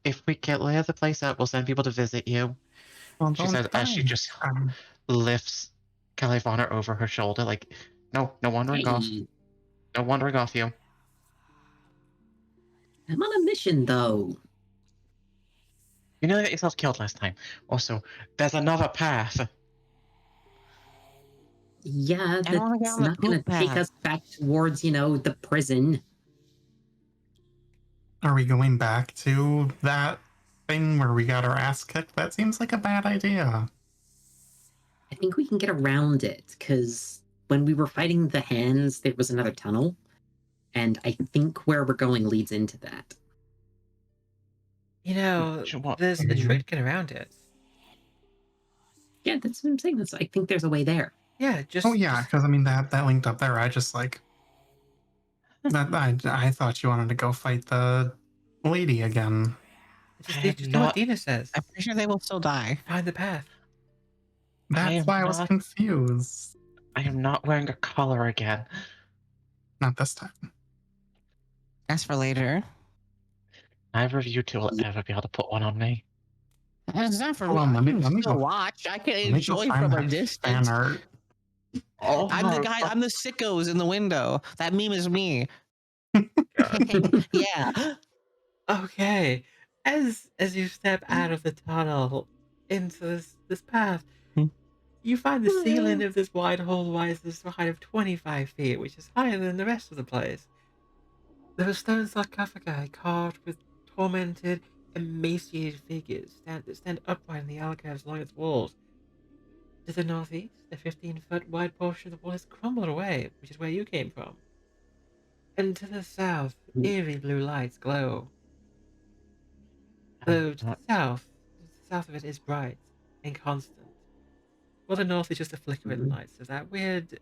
If we clear the place up, we'll send people to visit you. Well, She don't says as she cry. just lifts Kalivanna over her shoulder, like, no, no wandering off. Hey, No wandering off you. I'm on a mission though. You nearly got yourself killed last time. Also, there's another path. Yeah, I don't want to get that's on the not gonna poop take path. us back towards, the prison. Are we going back to that thing where we got our ass kicked? That seems like a bad idea. I think we can get around it, because when we were fighting the hands, there was another tunnel. And I think where we're going leads into that. You know, What? there's a trick to get around it. Yeah, that's what I'm saying. I think there's a way there. Yeah, Oh yeah, because I mean that linked up there. I just like that. I thought you wanted to go fight the lady again. just do what Dina says. I'm pretty sure they will still die. Find the path. That's why I was confused. I am not wearing a collar again. Not this time. As for later. Neither of you two will ever be able to put one on me. It's not for Hold me. on, I let me can go. still watch. I can Let me go enjoy find from a that distance. fan art. Oh, I'm the guy. I'm the sickos in the window. That meme is me. Yeah. Okay. As you step out of the tunnel into this path, you find the ceiling of this wide hall rises to a height of 25 feet, which is higher than the rest of the place. There are stone sarcophagi carved with tormented, emaciated figures that stand upright in the alcoves along its walls. To the northeast, the 15-foot wide portion of the wall has crumbled away, which is where you came from. And to the south, eerie blue lights glow. Though to the south of it is bright and constant. While the north is just a flickering light. So that weird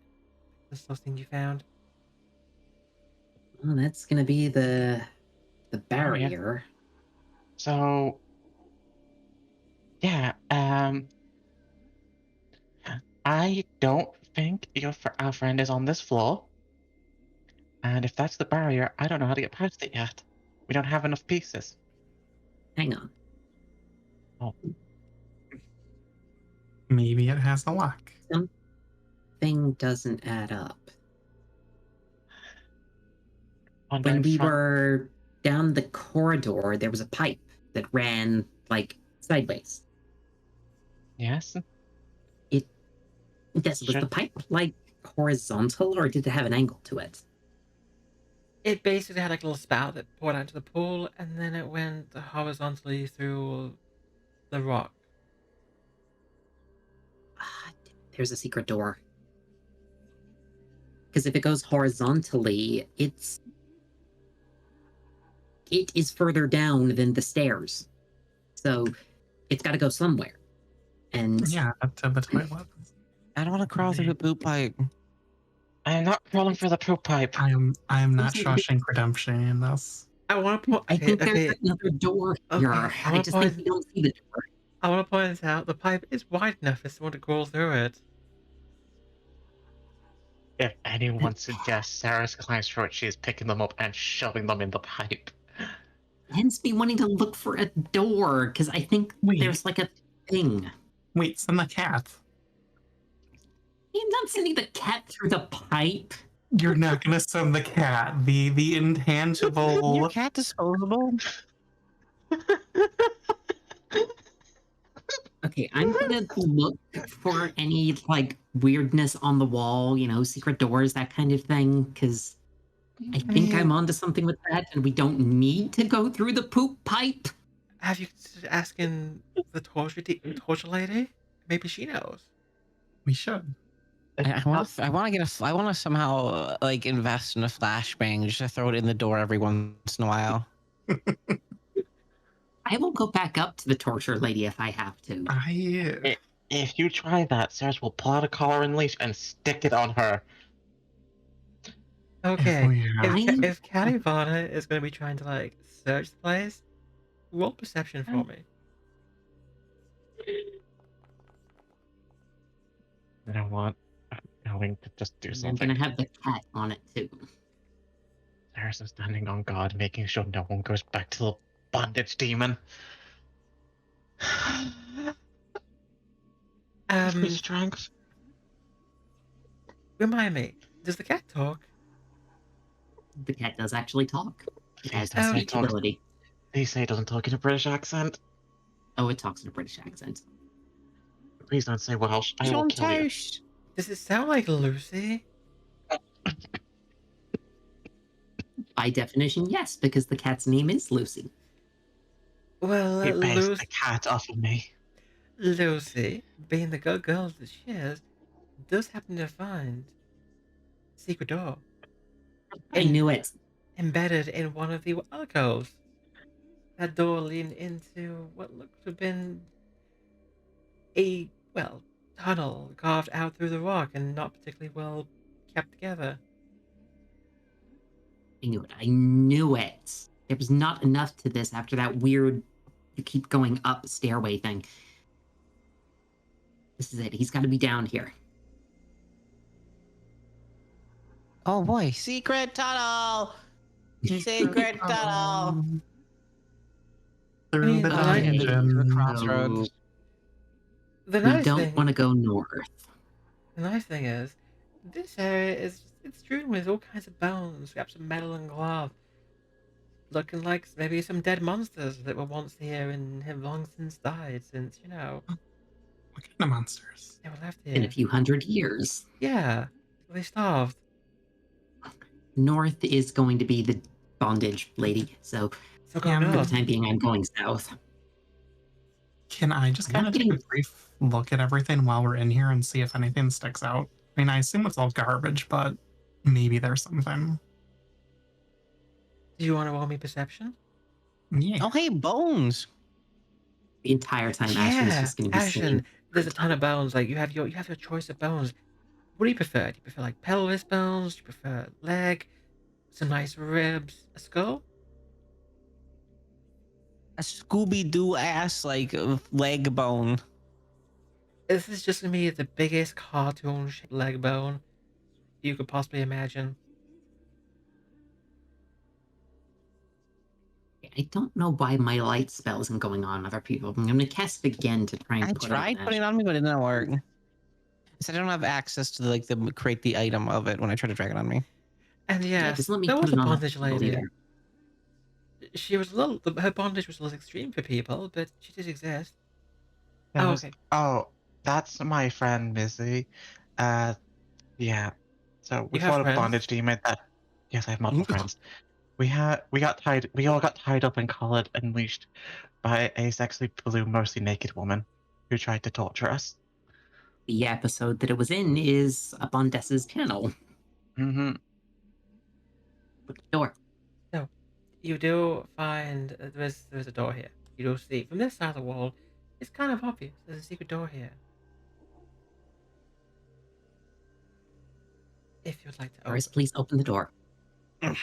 the thing you found. Well, that's gonna be the barrier. So, yeah, I don't think our friend is on this floor. And if that's the barrier, I don't know how to get past it yet. We don't have enough pieces. Hang on. Oh, Maybe it has a lock. Something doesn't add up. wandering When we from... were down the corridor, there was a pipe that ran, like, sideways. Yes? Was the pipe, like, horizontal, or did it have an angle to it? It basically had like a little spout that poured out into the pool, and then it went horizontally through the rock. There's a secret door. Because if it goes horizontally, it is further down than the stairs. So it's got to go somewhere. And Yeah, to the toilet. I don't want to crawl through the poop pipe. I am not crawling for the poop pipe. I am not Shawshank Redemption in this. I want to point. I think Okay. there's another door Okay, here. I I wanna just think point- we don't see the door. I want to point out the pipe is wide enough for someone to crawl through it. If anyone suggests Sarah's climbs through it, she is picking them up and shoving them in the pipe. Hence me wanting to look for a door, because I think there's like a thing. Wait, send the cat. I'm not sending the cat through the pipe. You're not gonna send the cat. The intangible. Your cat disposable? Okay, I'm gonna look for any like weirdness on the wall, secret doors, that kind of thing, because I think I'm onto something with that, and we don't need to go through the poop pipe. Have you considered asking the torture lady? Maybe she knows. We should. I want to somehow like invest in a flashbang just to throw it in the door every once in a while. I will go back up to the torture lady if I have to. If you try that, Seras will pull out a collar and leash and stick it on her. Okay, I- if Kalivanna is going to be trying to like search the place, roll perception for me. I don't want. I'm going to just do I'm something. gonna have the cat on it too. Seras is standing on guard, making sure no one goes back to the bondage demon. Give me strength. Remind me, does the cat talk? The cat does actually talk. It Please has don't say it speech talks. ability. Please say it doesn't talk in a British accent. Oh, it talks in a British accent. Please don't say Welsh. I will on kill you. toast. Does it sound like Lucy? By definition, yes, because the cat's name is Lucy. Well, He based the cat off of me. Lucy, being the good girl that she is, does happen to find a secret door I knew it. embedded in one of the alcoves. That door leading into what looks to have been a, well, tunnel carved out through the rock and not particularly well kept together. I knew it. I knew it. There was not enough to this after that weird, you keep going up stairway thing. This is it. He's got to be down here. Oh boy, secret tunnel! Secret tunnel! Through the dungeon. Crossroads. The We nice don't thing, want to go north. the nice thing is, this area is it's strewn with all kinds of bones, scraps of metal and glass, looking like maybe some dead monsters that were once here and have long since died. Since What kind of monsters? they were left In a here. few hundred years, Yeah, they starved. north is going to be the bondage lady. So So go Yeah, for the north. time being, I'm going south. Can I just I'm kind not of take a getting- brief look at everything while we're in here and see if anything sticks out? I mean, I assume it's all garbage, but maybe there's something. Do you want to roll me perception? Yeah. Oh hey, bones! The entire time, Ashen's just going to be Ashen. saying, There's a ton of bones. Like you have your choice of bones. What do you prefer? Do you prefer like pelvis bones? Do you prefer leg? Some nice ribs? A skull? A Scooby-Doo ass like leg bone. This is just gonna be the biggest cartoon shaped leg bone you could possibly imagine. I don't know why my light spell isn't going on other people. I'm going to cast it again to try and I put tried on putting it on me, but it didn't work. So I don't have access to like the create the item of it when I try to drag it on me. And Yeah, yes, just let me there put was a it on bondage people lady. either. She was a little. Her bondage was a little extreme for people, but she did exist. There's- Okay. Oh, that's my friend Missy. Yeah. So we You have fought a friends? bondage demon. Yes, I have multiple friends. We all got tied up and collared and leashed by a sexually blue, mostly naked woman who tried to torture us. The episode that it was in is up on Dessa's channel. Mm-hmm. Look at the door. So, you do find there's a door here. You do see from this side of the wall. It's kind of obvious. There's a secret door here. If you'd like to open, First, please open the door. the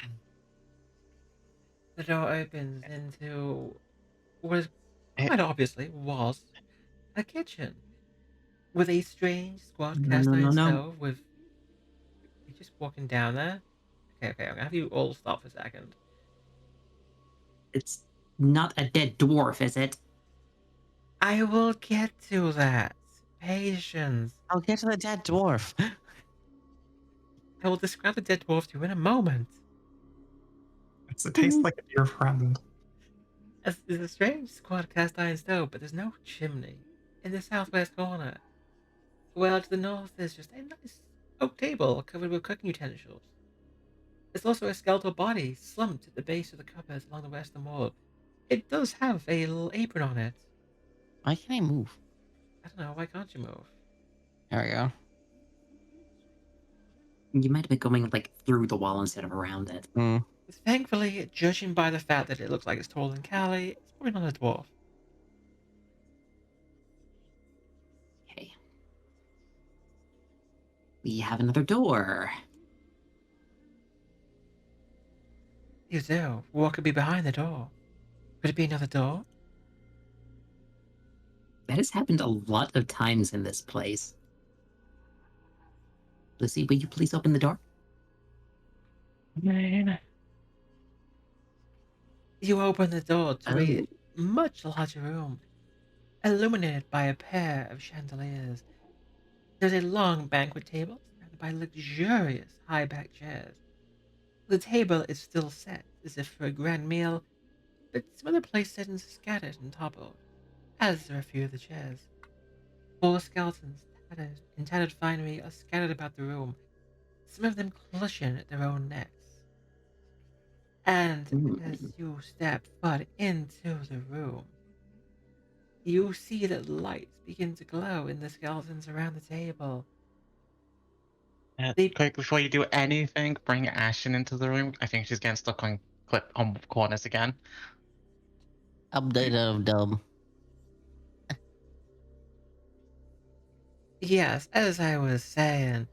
door opens into what is quite obviously was a kitchen with a strange squat No, cast no, no, iron no. stove with. You're just walking down there. Okay, I'm gonna have you all stop for a second. It's not a dead dwarf, is it? I will get to that. Patience. I'll get to the dead dwarf. I will describe the dead dwarf to you in a moment. It tastes like a dear friend. There's a strange squat cast iron stove, but there's no chimney in the southwest corner. Well, to the north, there's just a nice oak table covered with cooking utensils. There's also a skeletal body slumped at the base of the cupboard along the western wall. It does have a little apron on it. Why can't I move? I don't know, why can't you move? There we go. You might have been going like through the wall instead of around it. Thankfully, judging by the fact that it looks like it's taller than Callie, it's probably not a dwarf. Okay. We have another door. You do. What could be behind the door? Could it be another door? That has happened a lot of times in this place. Lucy, will you please open the door? Man. You open the door to a Oh. much larger room, illuminated by a pair of chandeliers. There's a long banquet table surrounded by luxurious high-backed chairs. The table is still set, as if for a grand meal, but some other place settings are scattered and toppled, as are a few of the chairs. 4 skeletons, tattered in tattered finery, are scattered about the room, some of them clutching at their own necks. And as you step foot into the room, you see that lights begin to glow in the skeletons around the table. They Quick, before you do anything, bring Ashen into the room. I think she's getting stuck on corners again. Update of dumb. Yes, as I was saying,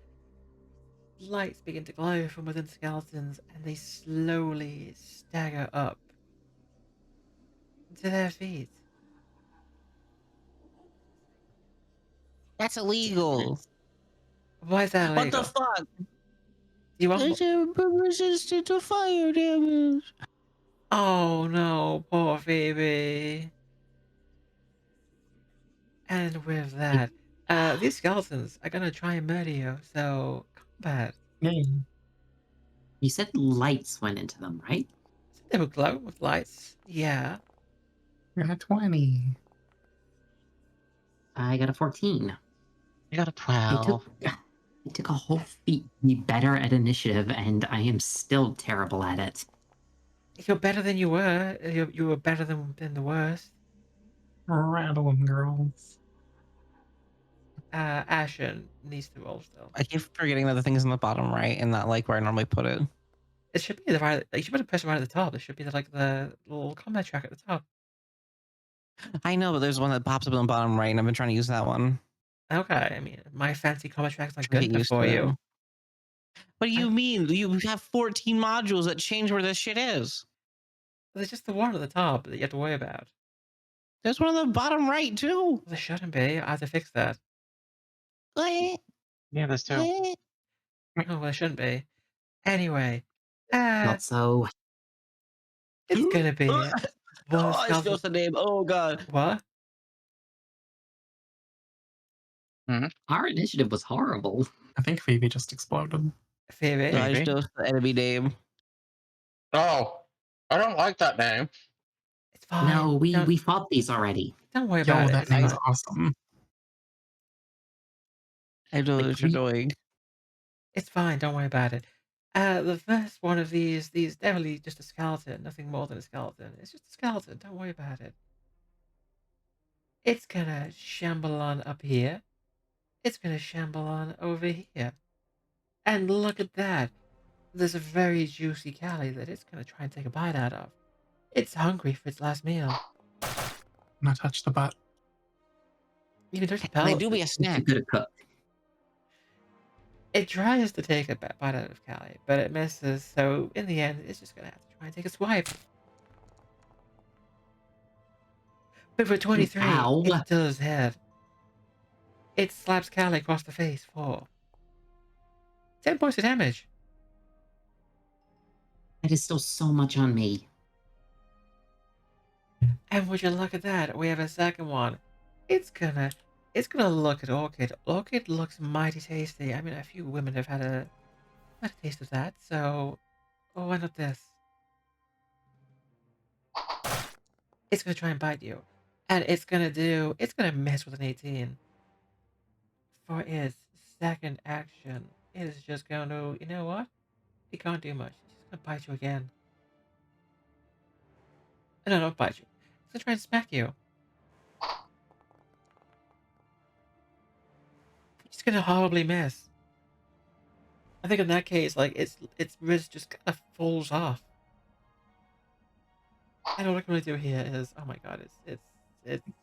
lights begin to glow from within skeletons, and they slowly stagger up to their feet. That's illegal. Why is that What the illegal? fuck? You It's want? resistant to fire damage. Oh no, poor Phoebe. And with that, these skeletons are gonna try and murder you. So combat. Yay. You said lights went into them, right? So they will glow with lights. Yeah. Got a 20. I got a 14. You got a It 12. took a whole feat to be better at initiative, and I am still terrible at it. You're better than you were. You were better than the worst. Rattle 'em, girls. Ashen needs to roll still. I keep forgetting that the thing is in the bottom right and not like where I normally put it. It should be the right. You should put a press right at the top. It should be like the little combat track at the top. I know, but there's one that pops up in the bottom right, and I've been trying to use that one. Okay, I mean, my fancy combat track's not I good get enough used for to you. it. What do you mean? You have 14 modules that change where this shit is. There's just the one at the top that you have to worry about. There's one on the bottom right too. Well, there shouldn't be. I have to fix that. Yeah, there's 2. Oh, well, there shouldn't be. Anyway, uh, Not so. it's gonna be one of the Oh, I skeletons. spilled the name. Oh god. What? Our initiative was horrible. I think Phoebe just exploded. Phoebe? No, I just Maybe. chose the enemy name. Oh, I don't like that name. It's fine. No, we fought these already. Don't worry Yo, about it. that It's name is fine. awesome. I know Like, what you're doing. It's fine. Don't worry about it. The first one of these definitely just a skeleton. Nothing more than a skeleton. It's just a skeleton. Don't worry about it. It's gonna shamble on up here. It's gonna shamble on over here. And look at that. There's a very juicy Callie that it's gonna try and take a bite out of. It's hungry for its last meal. I'm gonna touch the butt. You can touch the They pellet. do be a It's snack. a good cook. It tries to take a bite out of Callie, but it misses. So in the end, it's just gonna have to try and take a swipe. But for 23, Ow. it does hit. It slaps Callie across the face for 10 points of damage. That is still so much on me. And would you look at that? We have a second one. It's gonna look at Orchid. Orchid looks mighty tasty. I mean, a few women have had a taste of that, so why not this? It's gonna try and bite you. And it's gonna miss with an 18. For its second action, it is just going to, you know what? It can't do much. It's just gonna bite you again. No, don't bite you. It's gonna try and smack you. It's gonna horribly miss. I think in that case, like its wrist just kind of falls off. And all I can really do here is, oh my god, it's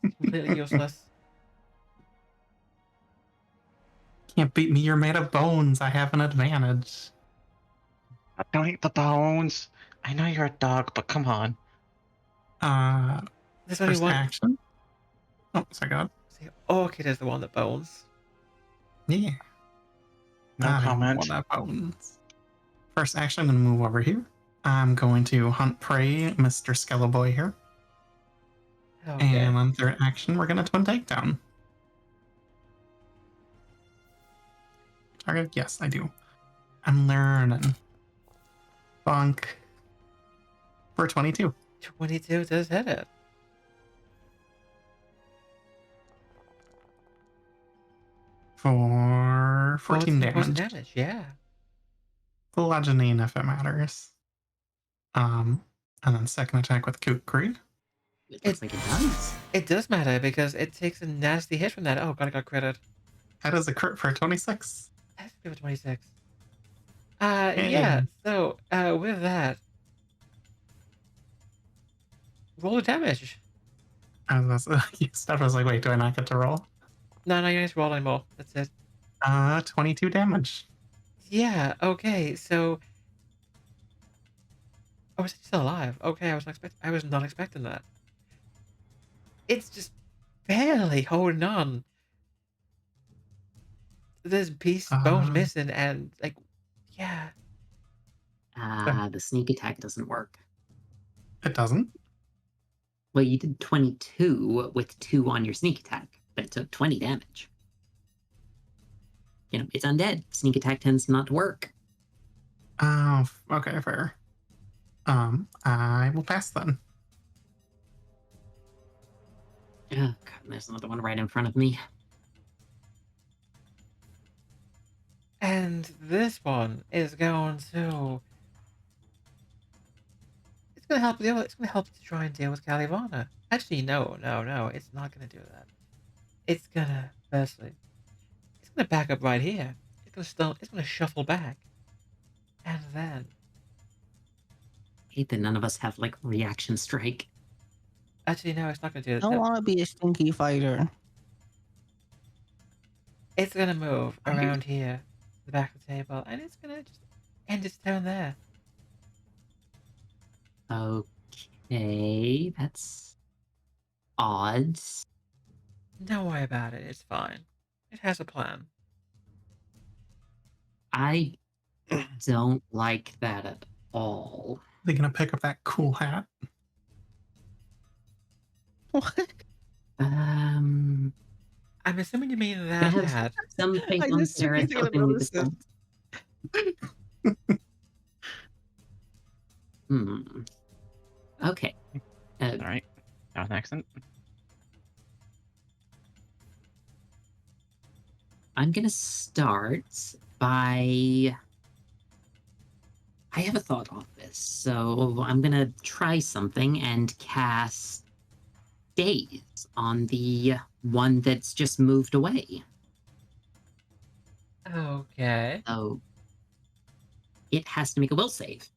completely useless. Can't beat me, you're made of bones. I have an advantage. Don't eat the bones. I know you're a dog, but come on. There's only First one. action. Oh, sorry, God. See, Orchid is the one that bones. Yeah. No I comment. want that bones. First action, I'm going to move over here. I'm going to hunt prey, Mr. Skeleboy here. Okay. And on third action, we're going to twin takedown. Target? Yes, I do. I'm learning. Bonk. For 22. 22 does hit it. For 14 points of damage. damage, yeah. Bludgeoning if it matters. And then second attack with Kukri. It looks like it does. It does matter because it takes a nasty hit from that. Oh god, I got critted. That is a crit for 26. That's good for 26. Yay. Yeah, so, with that, roll the damage. I was like, wait, do I not get to roll? No, you don't need to roll anymore. That's it. 22 damage. Yeah, okay, so... Oh, is it still alive? Okay, I was not expecting that. It's just barely holding on. There's bones missing, and, like, yeah. The sneak attack doesn't work. It doesn't? Well, you did 22 with 2 on your sneak attack, but it took 20 damage. You know, it's undead. Sneak attack tends not to work. Oh, okay, fair. I will pass then. Oh, God, there's another one right in front of me. And this one is going to... It's gonna help It's gonna help to try and deal with Kalivanna. Actually, no. It's not gonna do that. It's gonna, firstly, it's gonna back up right here. It's gonna shuffle back, and then... I hate that none of us have, like, reaction strike. Actually, no, it's not gonna do I that. don't want to be a stinky fighter. It's gonna move around here, to the back of the table, and it's gonna just end its turn there. Okay, that's odd. Don't worry about it. It's fine. It has a plan. I don't like that at all. They're gonna pick up that cool hat. What? I'm assuming you mean that have hat. some faith I on just Seras really helping me with noticed that. Okay. All right. That was an accident. I'm gonna start by... I have a thought on this, so I'm gonna try something and cast Daze on the one that's just moved away. Okay. So it has to make a will save.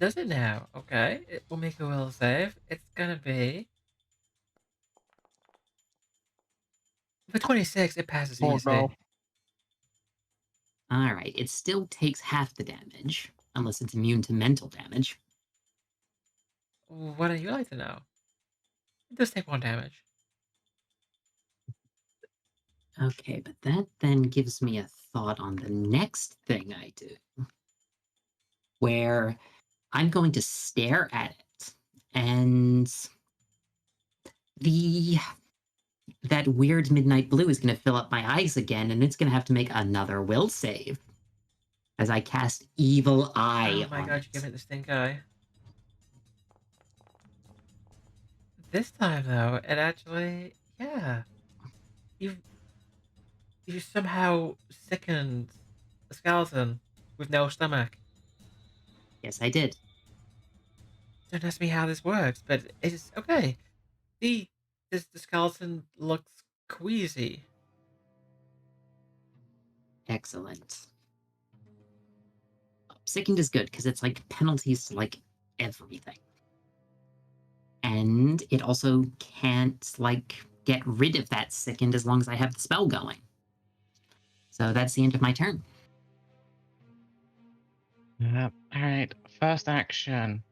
Does it now? Okay. It will make a will save. It's gonna be... For 26, it passes Oh, easy. no. Alright, it still takes half the damage, unless it's immune to mental damage. What do you like to know? It does take 1 damage. Okay, but that then gives me a thought on the next thing I do, where I'm going to stare at it, and that weird midnight blue is going to fill up my eyes again, and it's going to have to make another will save as I cast Evil Eye. Oh my on god, it. you give it the stink eye. This time, though, it actually... Yeah. You somehow sickened a skeleton with no stomach. Yes, I did. Don't ask me how this works, but it's okay. The skeleton looks queasy. Excellent. Sickened is good because it's like penalties to like everything. And it also can't, like, get rid of that sickened as long as I have the spell going. So that's the end of my turn. Alright, first action.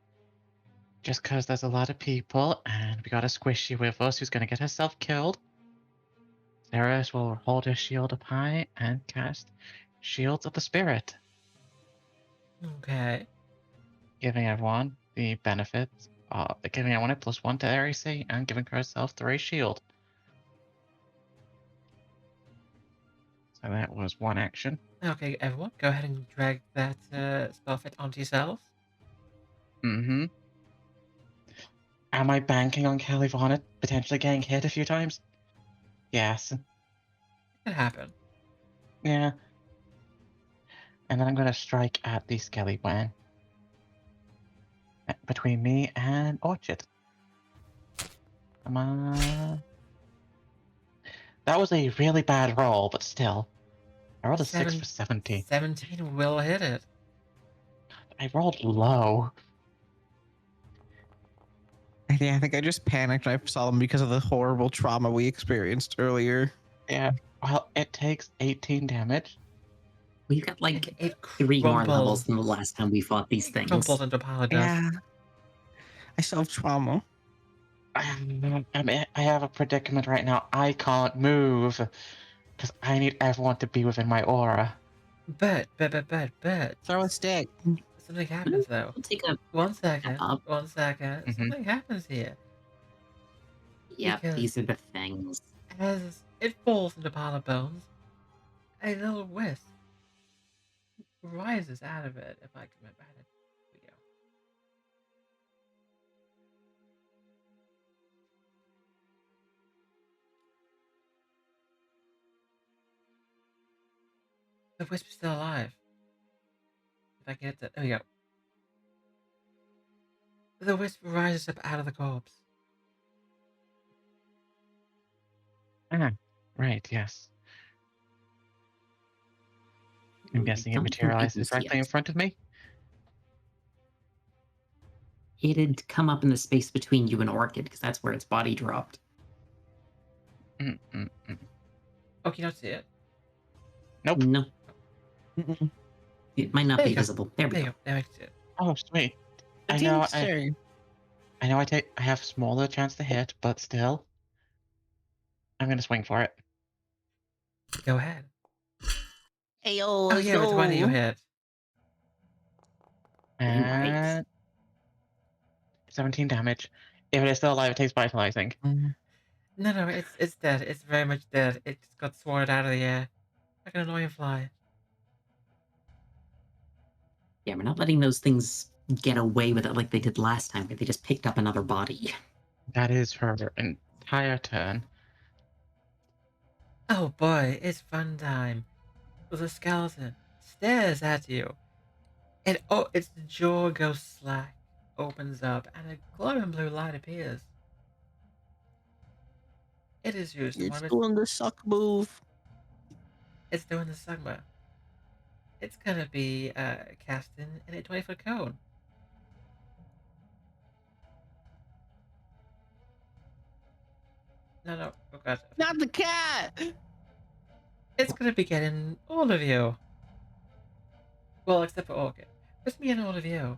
Just because there's a lot of people and we got a squishy with us who's going to get herself killed, Seras will hold her shield up high and cast Shields of the Spirit, Okay. giving everyone the benefits of giving everyone a +1 to their AC and giving herself 3 shield. So that was one action. Okay, everyone, go ahead and drag that spell fit onto yourselves. Mm-hmm. Am I banking on Kalivanna potentially getting hit a few times? Yes. It could happen. Yeah. And then I'm going to strike at the Skelly Wan. Between me and Orchid. Come on. That was a really bad roll, but still. I rolled a 6 for 17. 17 will hit it. I rolled low. I think I just panicked. I saw them because of the horrible trauma we experienced earlier. Yeah. Well, it takes 18 damage. We've got like It 3 more crumbles. levels than the last time we fought these It things. crumples into a pile of dust. Yeah. I still have trauma. I have a predicament right now. I can't move. Because I need everyone to be within my aura. But. Throw a stick. Something happens though. We'll take a 1 second. up. 1 second. Mhm. Something happens here. Yep, Because- these are the things. As it falls into a pile of bones, a little wisp rises out of it, if I can remember how to. Here we go. The wisp is still alive. If I can get that. There we go. The wisp rises up out of the corpse. Ah, right, yes. I'm I guessing it don't think materializes this directly in yet. front of me. It'd come up in the space between you and Orchid, because that's where its body dropped. Mm-mm-mm. Oh, can you not see it? Nope. No, Mm-mm. it might not There be you go. visible. There we There you go. go. Now I can see it. Oh, sweet. I I know. sure. I have smaller chance to hit, but still, I'm gonna swing for it. Go ahead. Hey, yo, Oh, let's yeah, with 20 you go. hit. Dang right. And 17 damage. If it is still alive, it takes vitalizing. No, it's dead. It's very much dead. It just got swatted out of the air. Like an annoying fly. Yeah, we're not letting those things get away with it like they did last time, where they just picked up another body. That is her entire turn. Oh boy, it's fun time. With a skeleton stares at you. And oh, its jaw goes slack, opens up, and a glowing blue light appears. It is used You're one of its. doing the suck move. It's doing the sugma. It's gonna be casting in a 20-foot cone. No, oh god. Not the cat. It's gonna be getting all of you. Well, except for Orchid. Just me and all of you.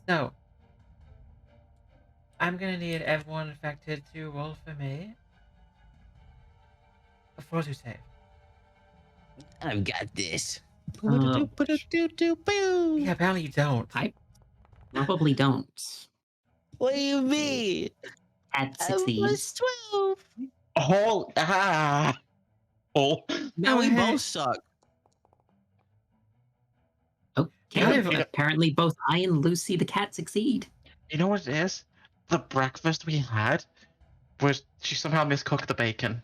So, I'm gonna need everyone infected to roll for me. A fortitude save. I've got this. Oh, Yeah, apparently you don't. I probably don't. What do you mean? At I was succeeds. 12. Oh. Now Oh, we hey. both suck. Okay, Kalivanna- apparently both I and Lucy the cat succeed. You know what it is? The breakfast we had was she somehow miscooked the bacon.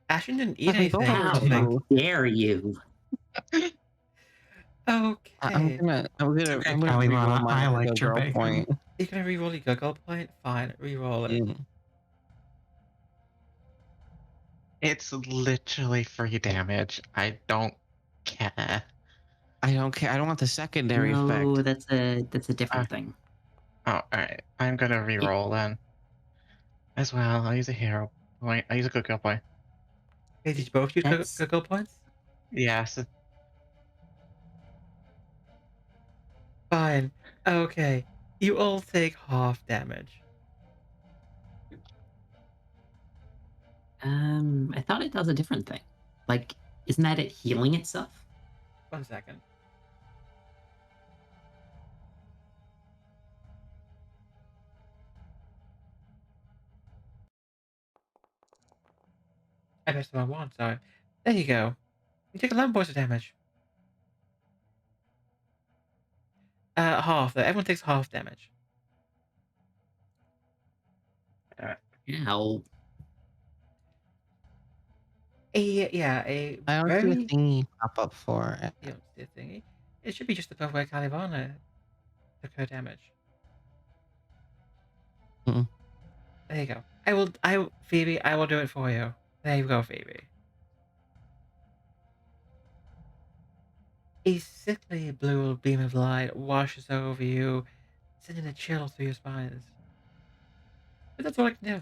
Ashen didn't eat But we anything, both I How don't think. dare you? Okay. I'm gonna Okay, reroll Kalivanna, my I good liked your girl bacon. point. You're gonna reroll your Google point? Fine, reroll it. Yeah. It's literally free damage. I don't care. I don't care. I don't want the secondary No, effect. that's a different thing. Oh, alright. I'm gonna re-roll then. As well, I'll use a hero point. I'll use a good girl point. Hey, did you both use That's good points? Yes. Fine. Okay. You all take half damage. I thought it does a different thing. Like, isn't that it healing itself? 1 second. I pressed the wrong one, sorry. There you go. You take 11 points of damage. Half though. Everyone takes half damage. Ow. A I don't see a very thingy pop up for it. you don't see a thingy. It should be just above where Kalivanna took her damage. Mm-mm. There you go. Phoebe, I will do it for you. There you go, Phoebe. A sickly blue beam of light washes over you, sending a chill through your spines. But that's all I can do.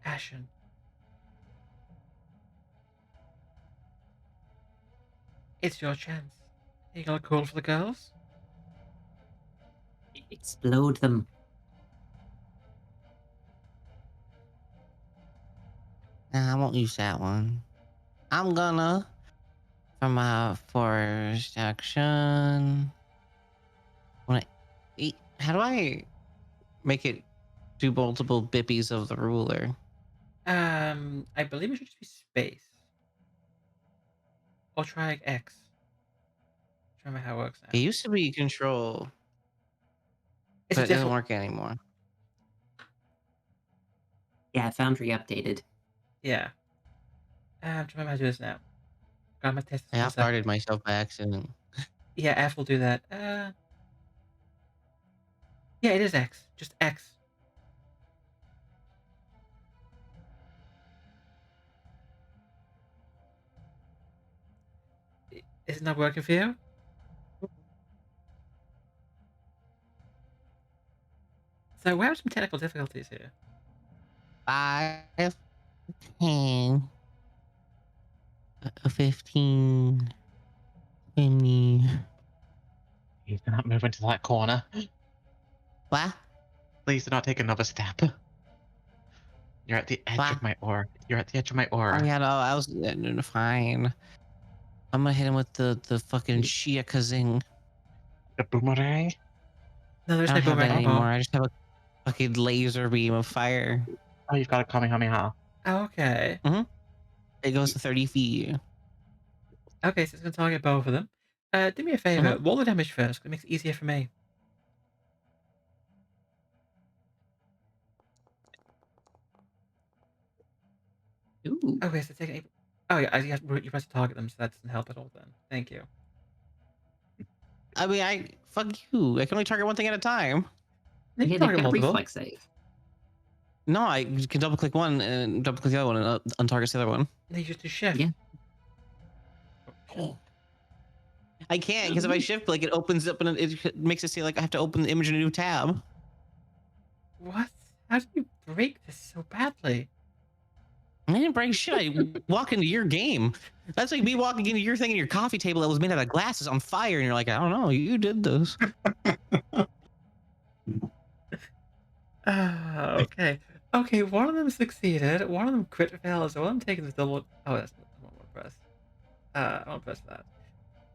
Ashen. It's your chance. You gonna call for the girls? Explode them. Nah, I won't use that one. I'm gonna, for my first action, how do I make it do multiple bippies of the ruler? I believe it should just be space. Or try X. Remember how it works It now. used to be control, It's but a it doesn't different. work anymore. Yeah, Foundry updated. Yeah. I'm trying to remember how to do this now. God, my test this I 1 second. off-guarded myself by accident. Yeah, F will do that. Yeah, it is X. Just X. Is it not working for you? So we have some technical difficulties here. 5, 10, 15, 20. Please do not move into that corner. What? Please do not take another step. You're at the edge What? of my aura. You're at the edge of my aura. Oh yeah, no, I was fine. I'm gonna hit him with the fucking Shia Kazing. The boomerang? No, I there's don't no have that boomerang anymore. anymore. I just have a fucking laser beam of fire. Oh, you've got a Kamehameha. Okay. It goes to 30 feet. Okay, so it's gonna target both of them. Do me a favor. Roll the damage first. It makes it easier for me. Ooh. Okay, so take it. Oh yeah, you're supposed to target them, so that doesn't help at all. Then, thank you. I mean, fuck you. I can only target one thing at a time. You Yeah, can they've target got multiple. reflex save. No, I can double click one and double click the other one and untarget the other one. Then you just do shift. Yeah. I can't because if I shift, like it opens up and it makes it say like I have to open the image in a new tab. What? How did you break this so badly? I didn't break shit. I walk into your game. That's like me walking into your thing and your coffee table that was made out of glass is on fire, and you're like, I don't know, you did this. Okay. Okay, one of them succeeded. One of them crit failed. So one of them taking this double. Oh, that's not the one I want to press. I want to press that.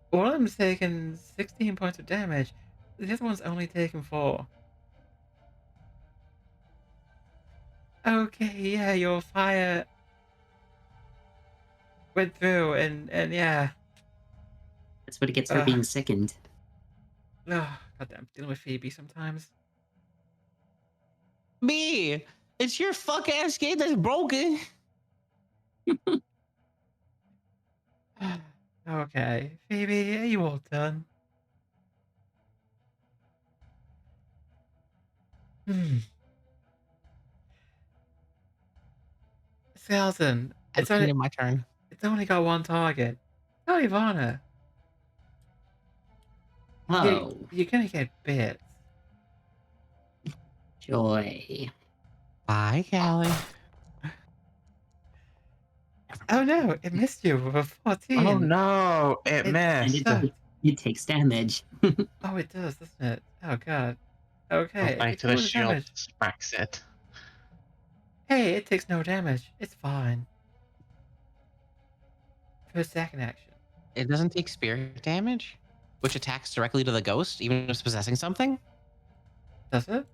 One of them's taken 16 points of damage. The other one's only taken 4. Okay, yeah, your fire went through, and yeah. That's what it gets for being sickened. Oh, goddamn, dealing with Phoebe sometimes. Me, it's your fuck ass game that's broken. Okay, Phoebe, are you all done? Hmm. Skeleton, I'm ending my turn. it's only got one target. Kalivanna. Oh, You're gonna get bit. joy. Bye, Callie. Oh no, it missed you with a 14. Oh no, it It And missed. it takes damage. Oh, it does, doesn't it? Oh god. Okay, Go it back takes to the no shield, damage. smacks it. Hey, it takes no damage. It's fine. For a second action. It doesn't take spirit damage, which attacks directly to the ghost, even if it's possessing something. Does it?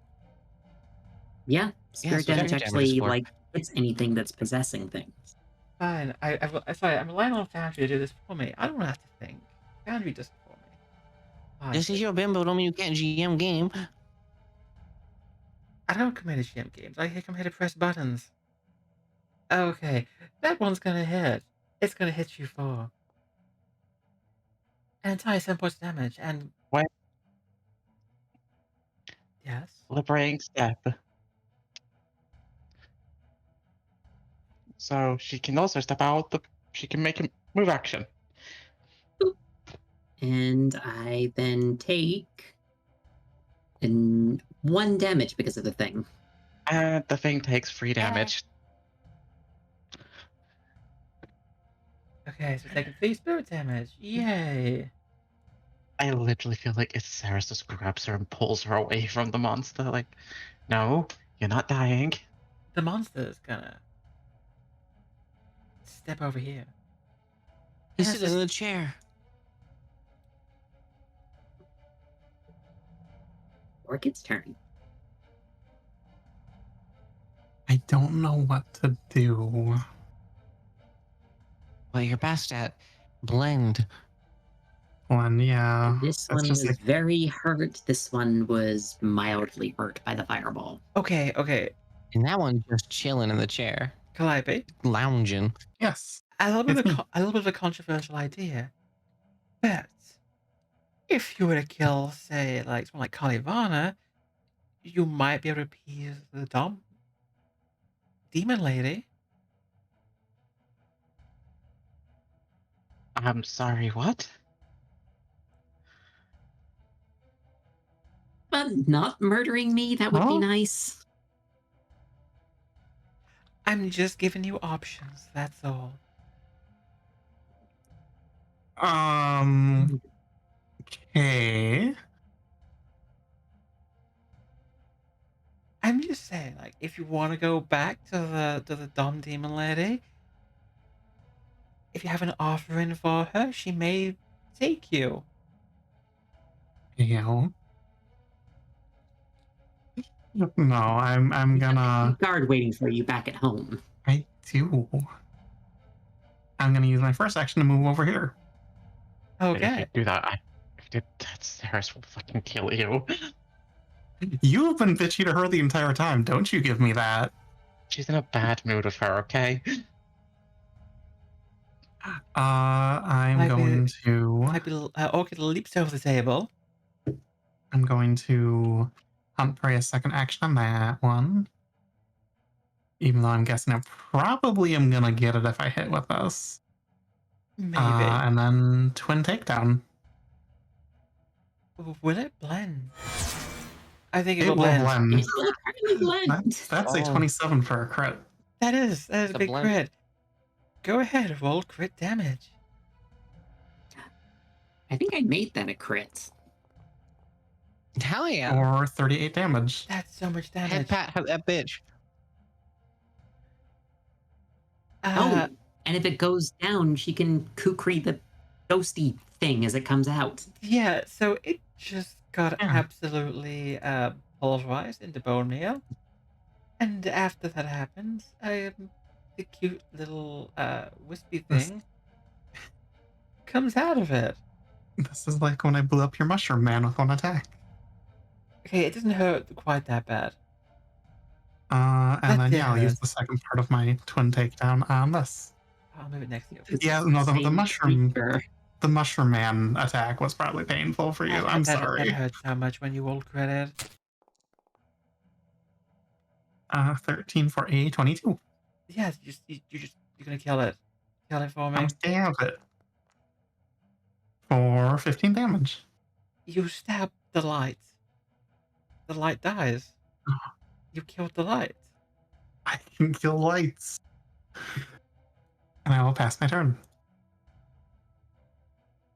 Yeah, Yeah, spirit so damage spirit damage is actually for. hits anything that's possessing things. Fine. Sorry, I'm relying on Foundry to do this for me. I don't have to think. Foundry does it for me. Fine. This is your bimbo, don't mean you can't GM game. I don't come here to GM games. I come here to press buttons. Okay, that one's gonna hit. It's gonna hit you for an entire 7 points of damage, and Wait, yes, liberating step. So she can also step out. She can make a move action. And I then take 1 damage because of the thing. And the thing takes 3 damage. okay, so taking 3 spirit damage. Yay! I literally feel like it's Seras just grabs her and pulls her away from the monster. Like, no, you're not dying. The monster's gonna step over here. He's And it's sitting in just- the chair. Orchid's turn. I don't know what to do. Well, you're best at blend. One, yeah. This It's one just was like, very hurt. This one was mildly hurt by the fireball. Okay, And that one just chilling in the chair, Calliope. lounging. yes. A little bit It's of me. a little bit of a controversial idea, but if you were to kill, say, like someone like Kalivanna, you might be able to appease the demon lady. I'm sorry, what? But not murdering me, that would be Huh? nice. I'm just giving you options. That's all. Okay. I'm just saying, like, if you want to go back to the dumb demon lady, if you have an offer in for her, she may take you. Yeah. No, I'm You have a gonna. guard waiting for you back at home. I do. I'm gonna use my first action to move over here. If you Okay. do that, if you did that, Seras will fucking kill you. You've been bitchy to her the entire time. Don't you give me that. She's in a bad mood with her, okay? I'm Might be- going to. Orchid leaps over the table. I'm going to hunt for a second action on that one. Even though I'm guessing I probably am gonna get it if I hit with this. Maybe. And then twin takedown. Will it blend? I think It it'll will blend. blend. It will apparently blend. That's a Oh. 27 for a crit. That is a The big blend. crit. Go ahead, roll crit damage. I think I made that a crit. Hell yeah. Or 38 damage. That's so much Head damage. pat that bitch. Oh, and if it goes down, she can kukri the ghosty thing as it comes out. Yeah, so it just got Yeah. absolutely pulverized into bone meal. And after that happens, the cute little wispy This- thing comes out of it. This is like when I blew up your mushroom man with one attack. Okay, it doesn't hurt quite that bad. And That then, did yeah, I'll use hurt. the second part of my twin takedown on this. I'll move it next to you. Yeah, no, the Same mushroom creature. the mushroom man attack was probably painful for you. I'm That sorry. hurt so much when you rolled credit. 13 for a 22. Yes, you're gonna kill it. Kill it for me. I'm stab it. For 15 damage. You stab the light. The light dies. You killed the light. I can kill lights. And I will pass my turn.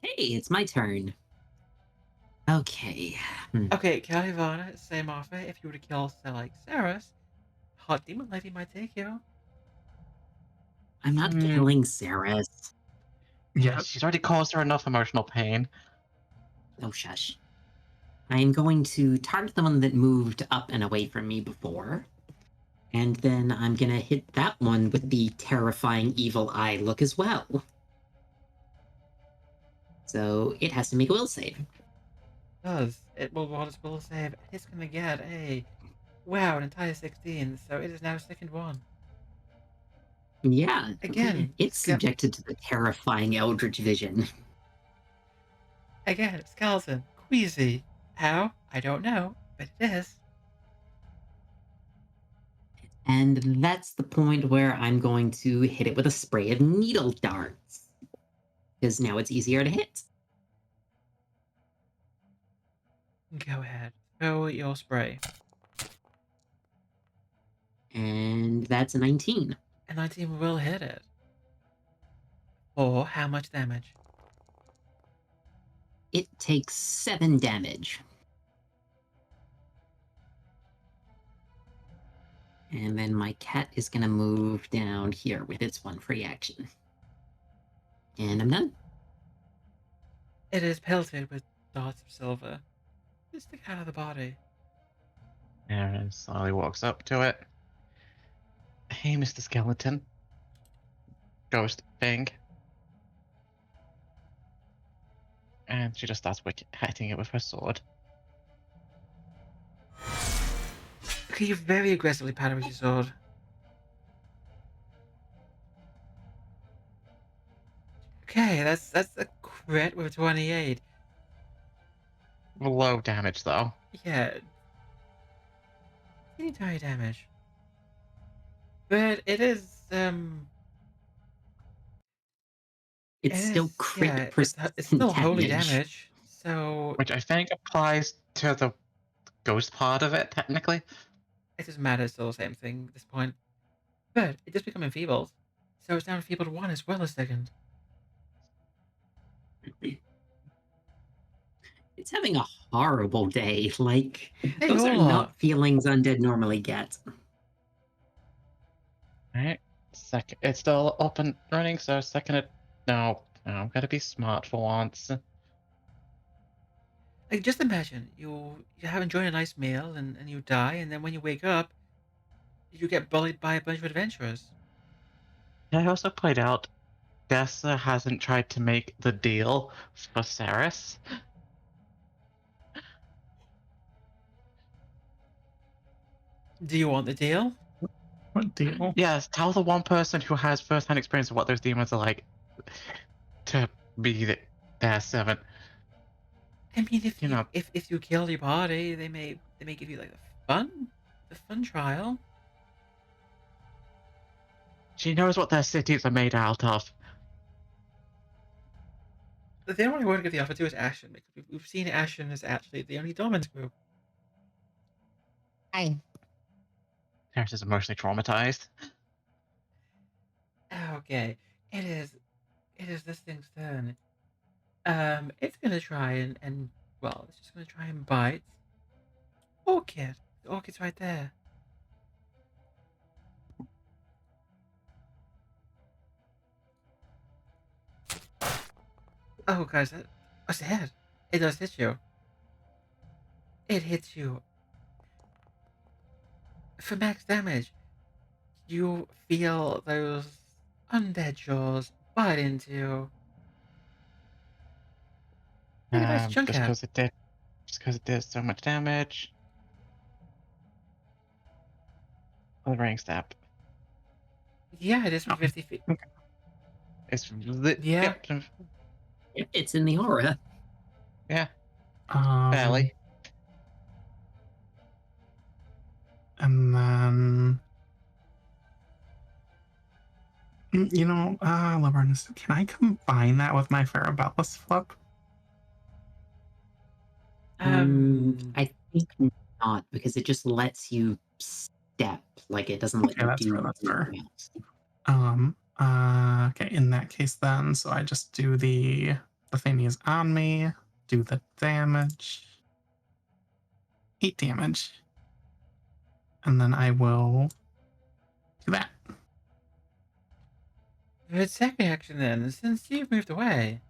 Hey, it's my turn. Okay. Okay, Kalivanna, same offer. If you were to kill, say, like, Seras, Hot Demon Lady might take you. I'm not Hmm. killing Seras. Yeah. She's already caused her enough emotional pain. Oh, shush. I'm going to target the one that moved up and away from me before. And then I'm gonna hit that one with the terrifying evil eye look as well. So it has to make a will save. It will roll its will save. It's gonna get a an entire 16, so it is now second one. Yeah, Again, it's subjected to the terrifying Eldritch Vision. Again, skeleton, queasy. How? I don't know, but it is. And that's the point where I'm going to hit it with a spray of needle darts. Because now it's easier to hit. Go ahead. Throw your spray. And that's a 19. And 19 will hit it. For how much damage? It takes 7 damage. And then my cat is going to move down here with its one free action. And I'm done. It is pelted with darts of silver. Just stick out of the body. Aaron slowly walks up to it. Hey, Mr. Skeleton. Ghost thing. And she just starts hitting it with her sword. Okay, you very aggressively pat with your sword. Okay, that's a crit with a 28. Low damage, though. Yeah. Teeny tiny damage. But it is, It's still crit persistent it's still holy damage. damage. So Which I think applies to the ghost part of it, technically. it doesn't matter, it's still the same thing at this point. But it does become enfeebled. So it's now enfeebled 1 as well as second. It's having a horrible day. Like, They those are all not are. feelings undead normally get. Alright. Second. It's still up and running, so second. No, I'm gonna be smart for once. Like, just imagine you have enjoyed a nice meal and you die, and then when you wake up, you get bullied by a bunch of adventurers. I also played out Dessa hasn't tried to make the deal for Seras. Do you want the deal? What deal? Yes, tell the one person who has first-hand experience of what those demons are like to be their servant. I mean, You know, if you kill your body, they may give you like the fun trial. she knows what their cities are made out of. The only one to give the offer to is Ashen, because we've seen Ashen is actually the only dominant group. Hi. Seras is emotionally traumatized. Okay, it is this thing's turn. It's gonna try and well, it's just gonna try and bite. Orchid. The orchid's right there. Oh, guys, that's a hit. It does hit you. It hits you for max damage. You feel those undead jaws bite into you. Take a nice chunk Just out. because it did so much damage. Ring step. Yeah, it is from 50 feet. It's Yeah. Yep, It's in the aura. yeah, Um, barely. And then, Lavernus, can I combine that with my Farabellus flip? I think not, because it just lets you step. Like, it doesn't let Okay, you that's fair. do That's fair. anything else. Okay, in that case then, so I just do the thingies on me, do the damage. 8 damage. And then I will do that. For its second action then, since you've moved away.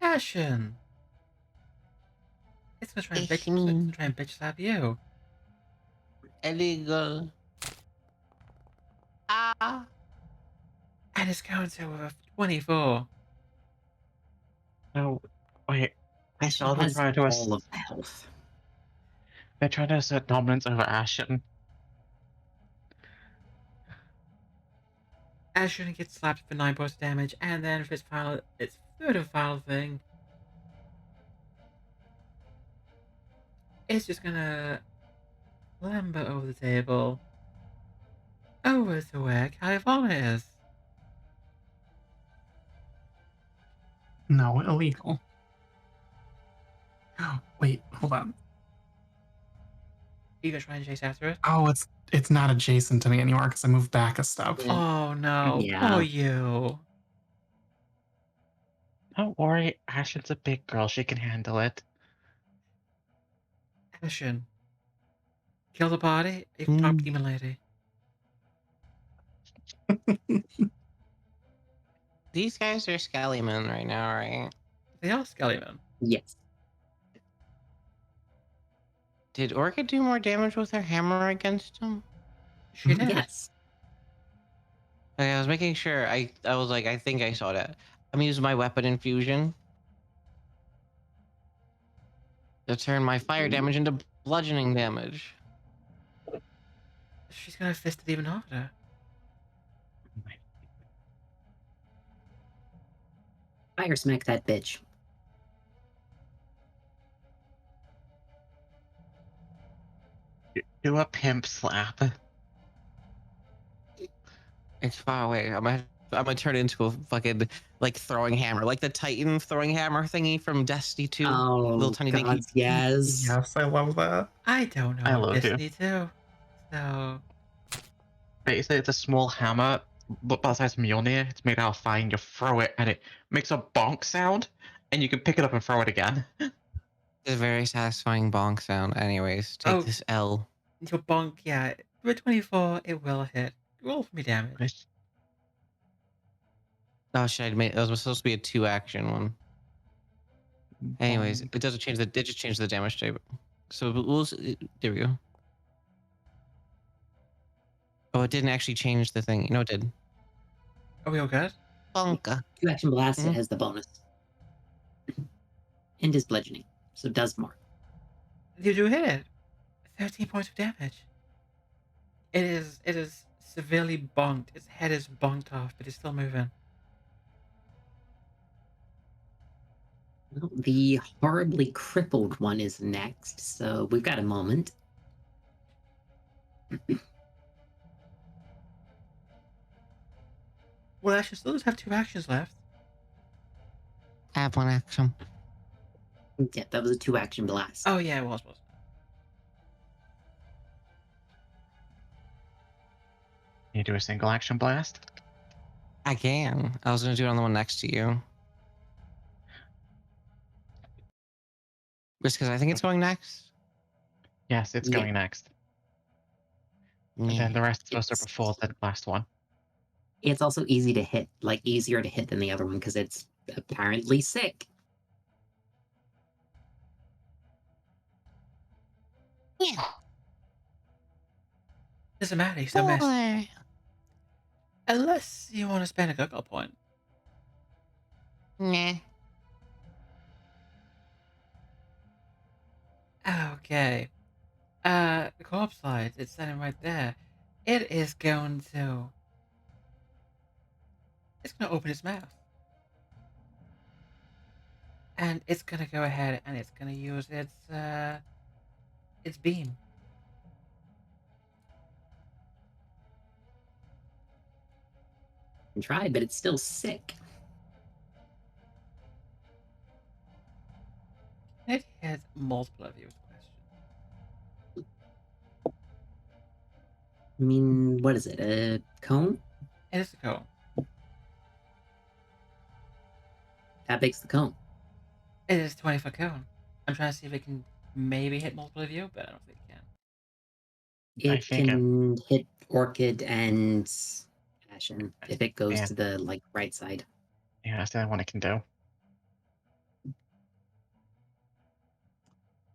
Ashen! It's gonna try and It's bitch, it's gonna me. try and bitch slap you. Illegal. Ah. And it's going to a 24. No, wait. I She saw them has trying to all of the health. they're trying to assert dominance over Ashen. Ashen gets slapped for 9 points of damage, and then for its third and final thing, it's just gonna clamber over the table, over to where Kalivanna is. No, illegal. Wait, hold on. You gonna try and chase after it? Oh, it's not adjacent to me anymore because I moved back a step. Yeah. Oh no, Yeah. poor you. Don't worry, Ashen's a big girl. She can handle it. Ashen, kill the body, you can talk to Demon Lady. These guys are Scallymen right now, right? They are Skellymen. Yes. Did Orchid do more damage with her hammer against him? She did. Yes. Okay, I was making sure. I was like, I think I saw that. I'm using my weapon infusion to turn my fire damage into bludgeoning damage. She's gonna fist it even harder. Fire smack that bitch. Do a pimp slap. It's far away. I'm gonna turn it into a fucking like throwing hammer, like the Titan throwing hammer thingy from Destiny 2. Oh, Little tiny God, dinky. yes. Yes, I love that. I don't I know love you. Destiny too. So Basically, it's a small hammer, but about the size of Mjolnir. It's made out of fire. You throw it, and it makes a bonk sound, and you can pick it up and throw it again. It's a very satisfying bonk sound. Anyways, take this L. your bonk, yeah. For 24, it will hit. Roll for me damage. Oh shit! That was supposed to be a 2-action one. Anyways, Bonk. it doesn't change the. It just changed the damage type. So there we go. Oh, it didn't actually change the thing. No, it did. Are we all good? Bonka. 2-action blast, Mhm. it has the bonus. And is bludgeoning, so it does more. You do hit it. 13 points of damage. It is severely bonked. Its head is bonked off, but it's still moving. Well, the horribly crippled one is next, so we've got a moment. Well, actually, still does have 2 actions left. I have 1 action. Yeah, that was a 2-action blast. Oh yeah, it was. You do a single action blast. I can. I was gonna do it on the one next to you. Just because I think it's going next. Yes, it's Yeah. going next. And Yeah. then the rest goes It's- before the last one. It's also easy to hit, like easier to hit than the other one because it's apparently sick. Yeah. Doesn't matter, you still missed. Boy. Unless you want to spend a Google point. Nah. Okay. The corpse slide, it's standing right there. It is going to... It's going to open its mouth. And it's going to go ahead and it's going to use its beam. And try, but it's still sick. it hit multiple of you is the question. I mean, what is it? A cone? It is a cone. That makes the cone. It is a 20-foot cone. I'm trying to see if it can maybe hit multiple of you, but I don't think it can. I It think can hit Orchid and Ashen if it goes Yeah. to the right side. Yeah, that's the only one it can do.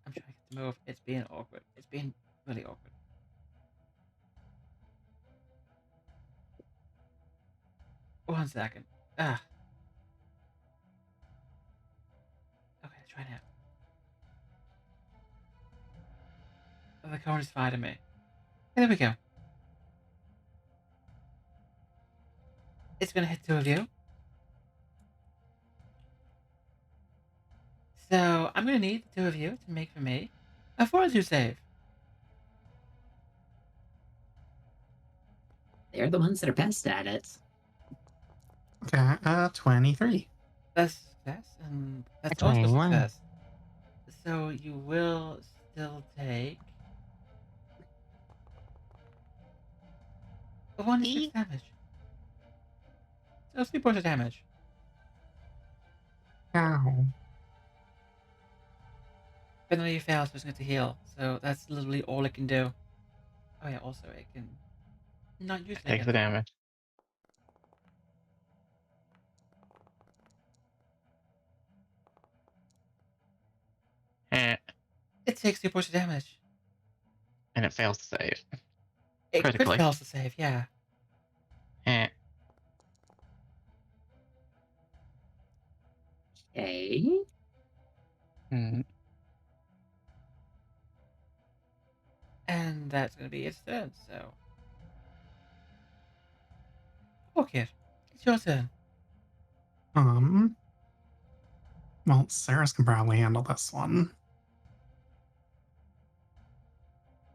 I'm trying to get the move. It's being awkward. It's being really awkward. One second. Ah. Okay, try now. Oh, the cone is fighting me. There we go. It's gonna hit 2 of you. So I'm gonna need the 2 of you to make for me a fortitude save. They're the ones that are best at it. Okay, 23. That's success, and that's A also 21. success. So you will still take 1d6 damage. So 3 points of damage. Ow. But none of you fails, so it's going to heal. So that's literally all it can do. Oh yeah, also it can not use Take the damage. Eh, It takes 2 points of damage. and it fails to save. It crit Critically. fails to save, yeah. Eh, Okay. mm, And that's going to be its turn, so. Orchid, it's your turn. Well, Seras can probably handle this one.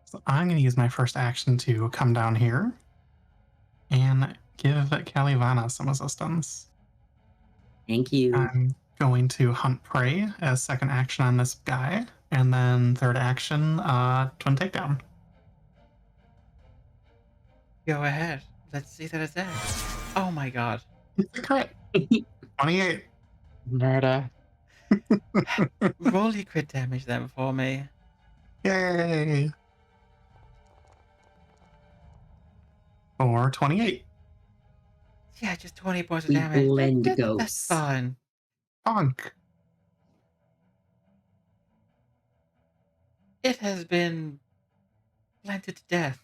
So I'm going to use my first action to come down here and give Kalivanna some assistance. Thank you. I'm going to hunt prey as second action on this guy, and then third action, twin takedown. Go ahead. Let's see that attack. Oh my god. It's a crit. 28. murder. Roll your crit damage then for me. Yay. Or 28. Yeah, just 20 points of We damage. blend That's ghosts. fine. Bonk. It has been planted to death.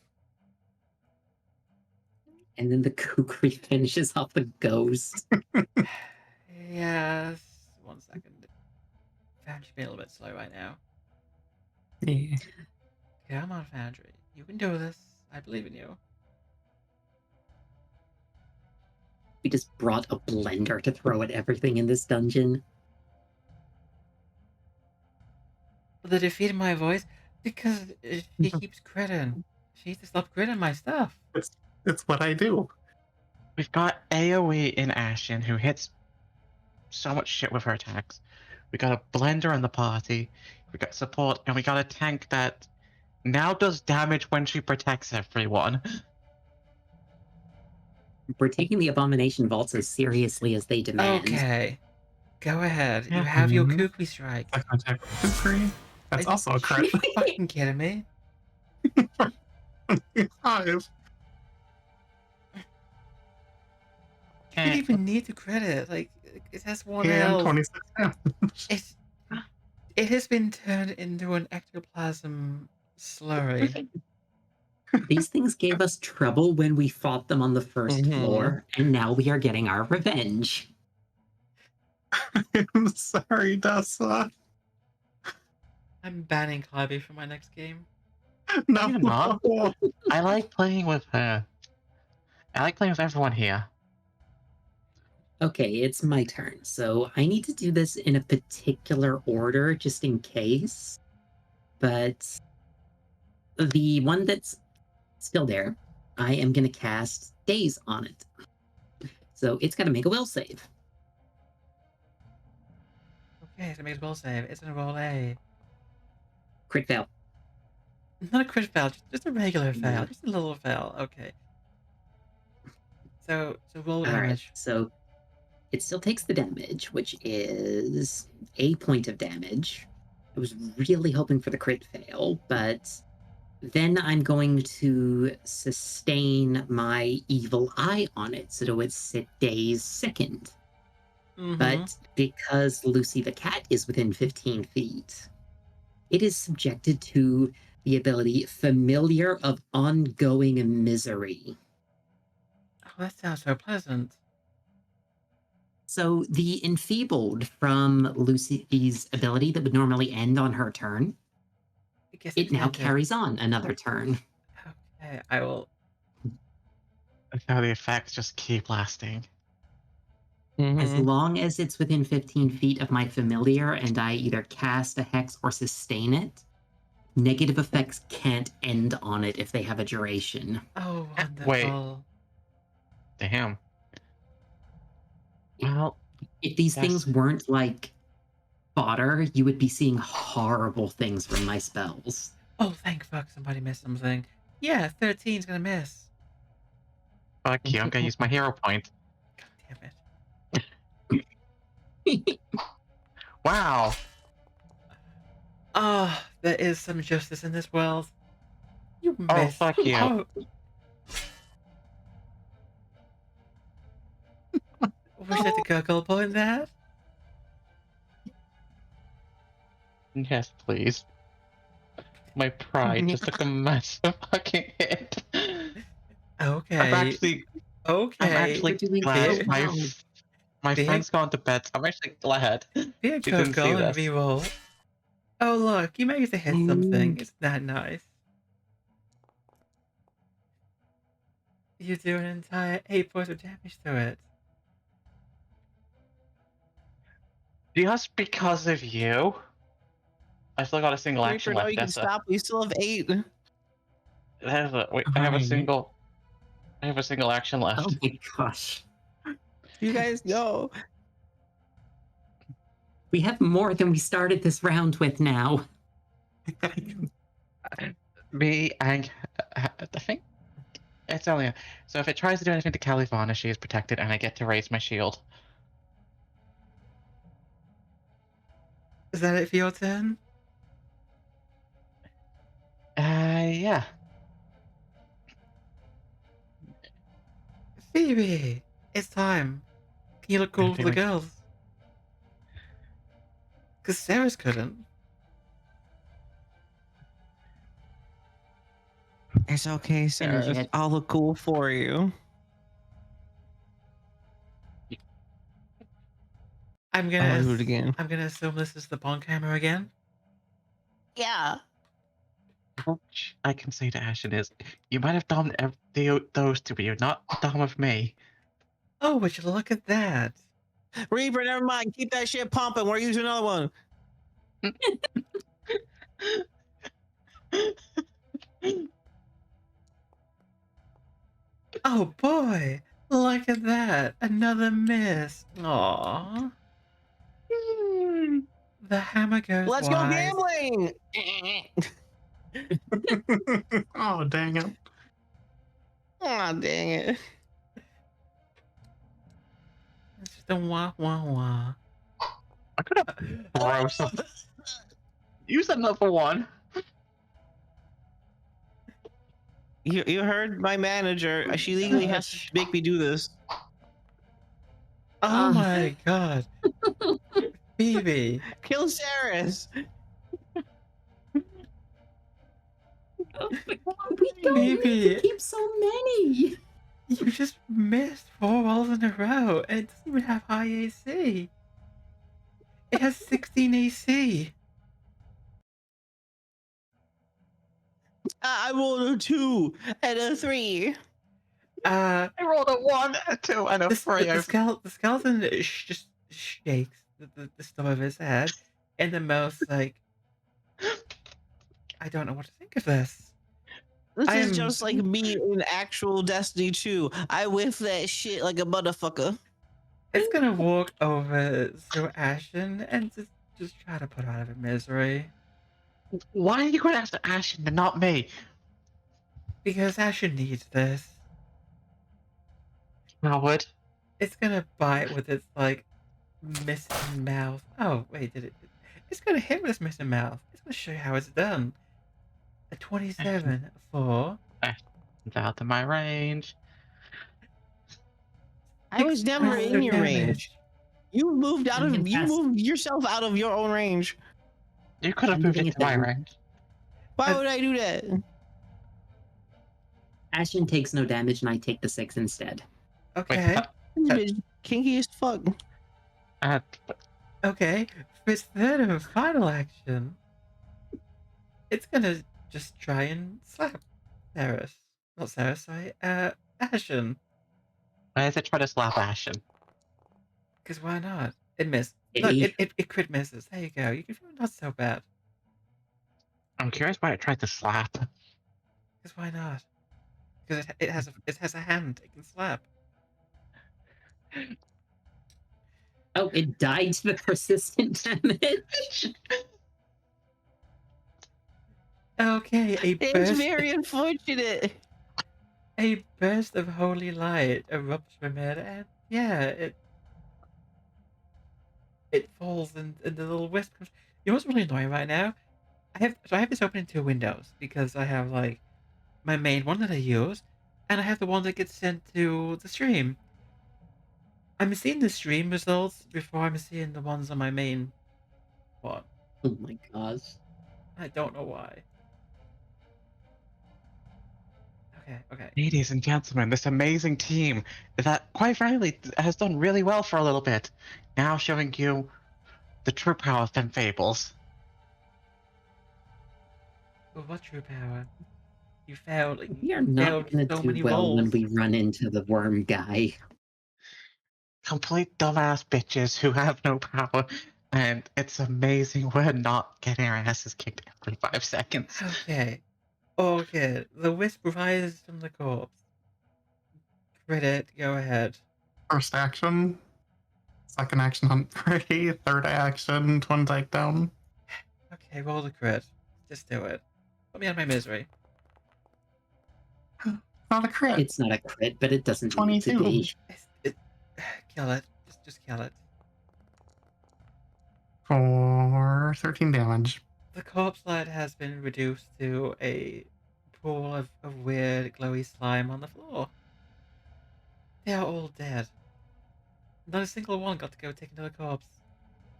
And then the kukri finishes off the ghost. Yes. 1 second. Foundry's being a little bit slow right now. Yeah. Come on, Foundry. You can do this. I believe in you. We just brought a blender to throw at everything in this dungeon. The defeat of my voice because she keeps critting. She needs to stop critting my stuff. It's what I do. We've got AoE in Ashen who hits so much shit with her attacks. We got a blender in the party. We got support, and we got a tank that now does damage when she protects everyone. We're taking the Abomination Vaults as seriously as they demand. Okay. Go ahead. You Yeah. have your Mhm. kukri strike. Second attack with Kukri. That's also a crit. Are you fucking kidding me? 5. You didn't even need to crit it. Like, it has 1 And health. 26 damage. It has been turned into an ectoplasm slurry. These things gave us trouble when we fought them on the 1st Mhm. floor, and now we are getting our revenge. I'm sorry, Dessa. I'm banning Calliope from my next game. No. You're not. I like playing with her. I like playing with everyone here. Okay, it's my turn. So I need to do this in a particular order just in case. But the one that's still there, I am going to cast Daze on it. So it's got to make a will save. Okay, so it makes a will save. It's gonna roll a Crit fail. not a crit fail, just a regular fail, Yeah. just a little fail. Okay. So roll All right. damage. So it still takes the damage, which is a point of damage. I was really hoping for the crit fail, but then I'm going to sustain my evil eye on it, so it stays second. But because Lucy the cat is within 15 feet, it is subjected to the ability Familiar of Ongoing Misery. Oh, that sounds so pleasant. So the enfeebled from Lucy's ability that would normally end on her turn, it now carries on another turn. Okay, I will. That's how the effects just keep lasting. As long as it's within 15 feet of my familiar and I either cast a hex or sustain it, negative effects can't end on it if they have a duration. Oh, wonderful. Wait. Damn. Well, if these things weren't like fodder, you would be seeing horrible things from my spells. Oh, thank fuck somebody missed something. Yeah, 13's gonna miss. Fuck you, I'm gonna use my hero point. God damn it. Wow. Ah, there is some justice in this world. You missed. Oh, fuck you. Oh. Was it the gurgle point that? Yes, please. My pride just took a massive fucking hit. Okay. I'm actually glad my friend's gone to bed. So I'm actually glad Be a you didn't see gurgle and this. reroll. Oh look, you managed to hit something. Isn't that nice? You do an entire 8 points of damage to it. Just because of you? I still got a single action No, left. you can stop. We still have 8. I have a single action left. Oh my gosh. You guys know. We have more than we started this round with now. Me and I think it's only so if it tries to do anything to Kalivanna, she is protected, and I get to raise my shield. Is that it for your turn? Yeah. Phoebe, it's time. Can you look cool for the girls? Because Seras couldn't. It's okay, Sarah. I'll look cool for you. I'm gonna do it again. I'm gonna assume this is the Bond camera again. Yeah. What I can say to Ashen is, you might have done those two, but you're not done with me. Oh, would you look at that? Reaper, never mind. Keep that shit pumping. We're using another one. Oh boy, look at that. Another miss. Aww. The hammer goes Let's wide. go gambling. Oh, dang it. Oh, dang it. It's just a wah wah wah. I could have borrowed something. Use another one. You heard my manager. She legally has to make me do this. Oh my god. Phoebe. Kill Seras. We don't need Phoebe. to keep so many. You just missed 4 rolls in a row, and it doesn't even have high AC. It has 16 AC. I rolled a 2 and a 3. I rolled a 1, a 2, and a 3. The skeleton just shakes the stuff of his head in the most, like, I don't know what to think of this. This is just like me in actual Destiny 2. I whiff that shit like a motherfucker. It's gonna walk over to Ashen and just Just try to put her out of her misery. Why are you going after Ashen and not me? Because Ashen needs this. Howard. It's gonna bite with its, like, missing mouth. Oh, wait, did it? It's gonna hit with its missing mouth. It's gonna show you how it's done. A 27 for Ashen's out of my range. I 6 was never points in of your range. damage. You moved out I'm of gonna you cast. moved yourself out of your own range. You could have I'm moved moving it it to my down. range. Why Uh, would I do that? Ashen takes no damage, and I take the 6 instead. Wait, Okay. This Uh, bitch kinky as fuck. uh, Okay. For its third and final action, it's gonna just try and slap Seras. Not Seras, sorry. Ashen. why does it try to slap Ashen? Because why not? It missed. Look, Pity. it crit misses. There you go. You can feel not so bad. I'm curious why it tried to slap. Because why not? Because it has a hand. It can slap. Oh, it died to the persistent damage. Okay, It's very unfortunate. a burst of holy light erupts from it, and yeah, it falls and the little wisp comes. You know what's really annoying right now? I have this open in two windows because I have like my main one that I use, and I have the one that gets sent to the stream. I'm seeing the stream results before I'm seeing the ones on my main one. Oh my gosh. I don't know why. Okay. Ladies and gentlemen, this amazing team that, quite frankly, has done really well for a little bit. Now showing you the true power of Femme Fables. Well, what true power? You failed. We are You not failed gonna so do many well when rolls. we run into the worm guy. Complete dumbass bitches who have no power. And it's amazing we're not getting our asses kicked every 5 seconds. Okay. Okay. The wisp rises from the corpse. Crit it. Go ahead. First action, second action hunt prey, third action twin takedown. Okay, roll the crit. Just do it. Put me out of my misery. Not a crit. It's not a crit, but it doesn't need to 22. be. It, kill it. Just kill it. For 13 damage. The corpse light has been reduced to a pool of weird glowy slime on the floor. They are all dead. Not a single one got to go take another corpse.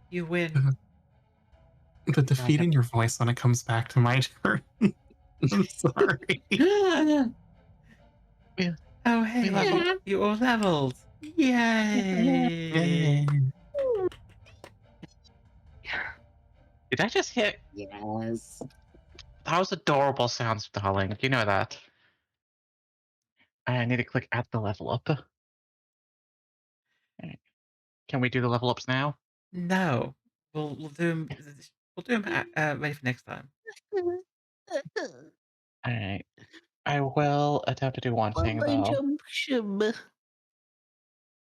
You win. The defeat in your voice when it comes back to my turn. I'm sorry. Oh hey, you all leveled. Yay! Yay. Did I just hit? Yes. That was adorable sounds, darling. You know that. I need to click add the level up. Alright. Can we do the level ups now? No, we'll do them. We'll do them ready for next time. Alright. I will attempt to do one thing though.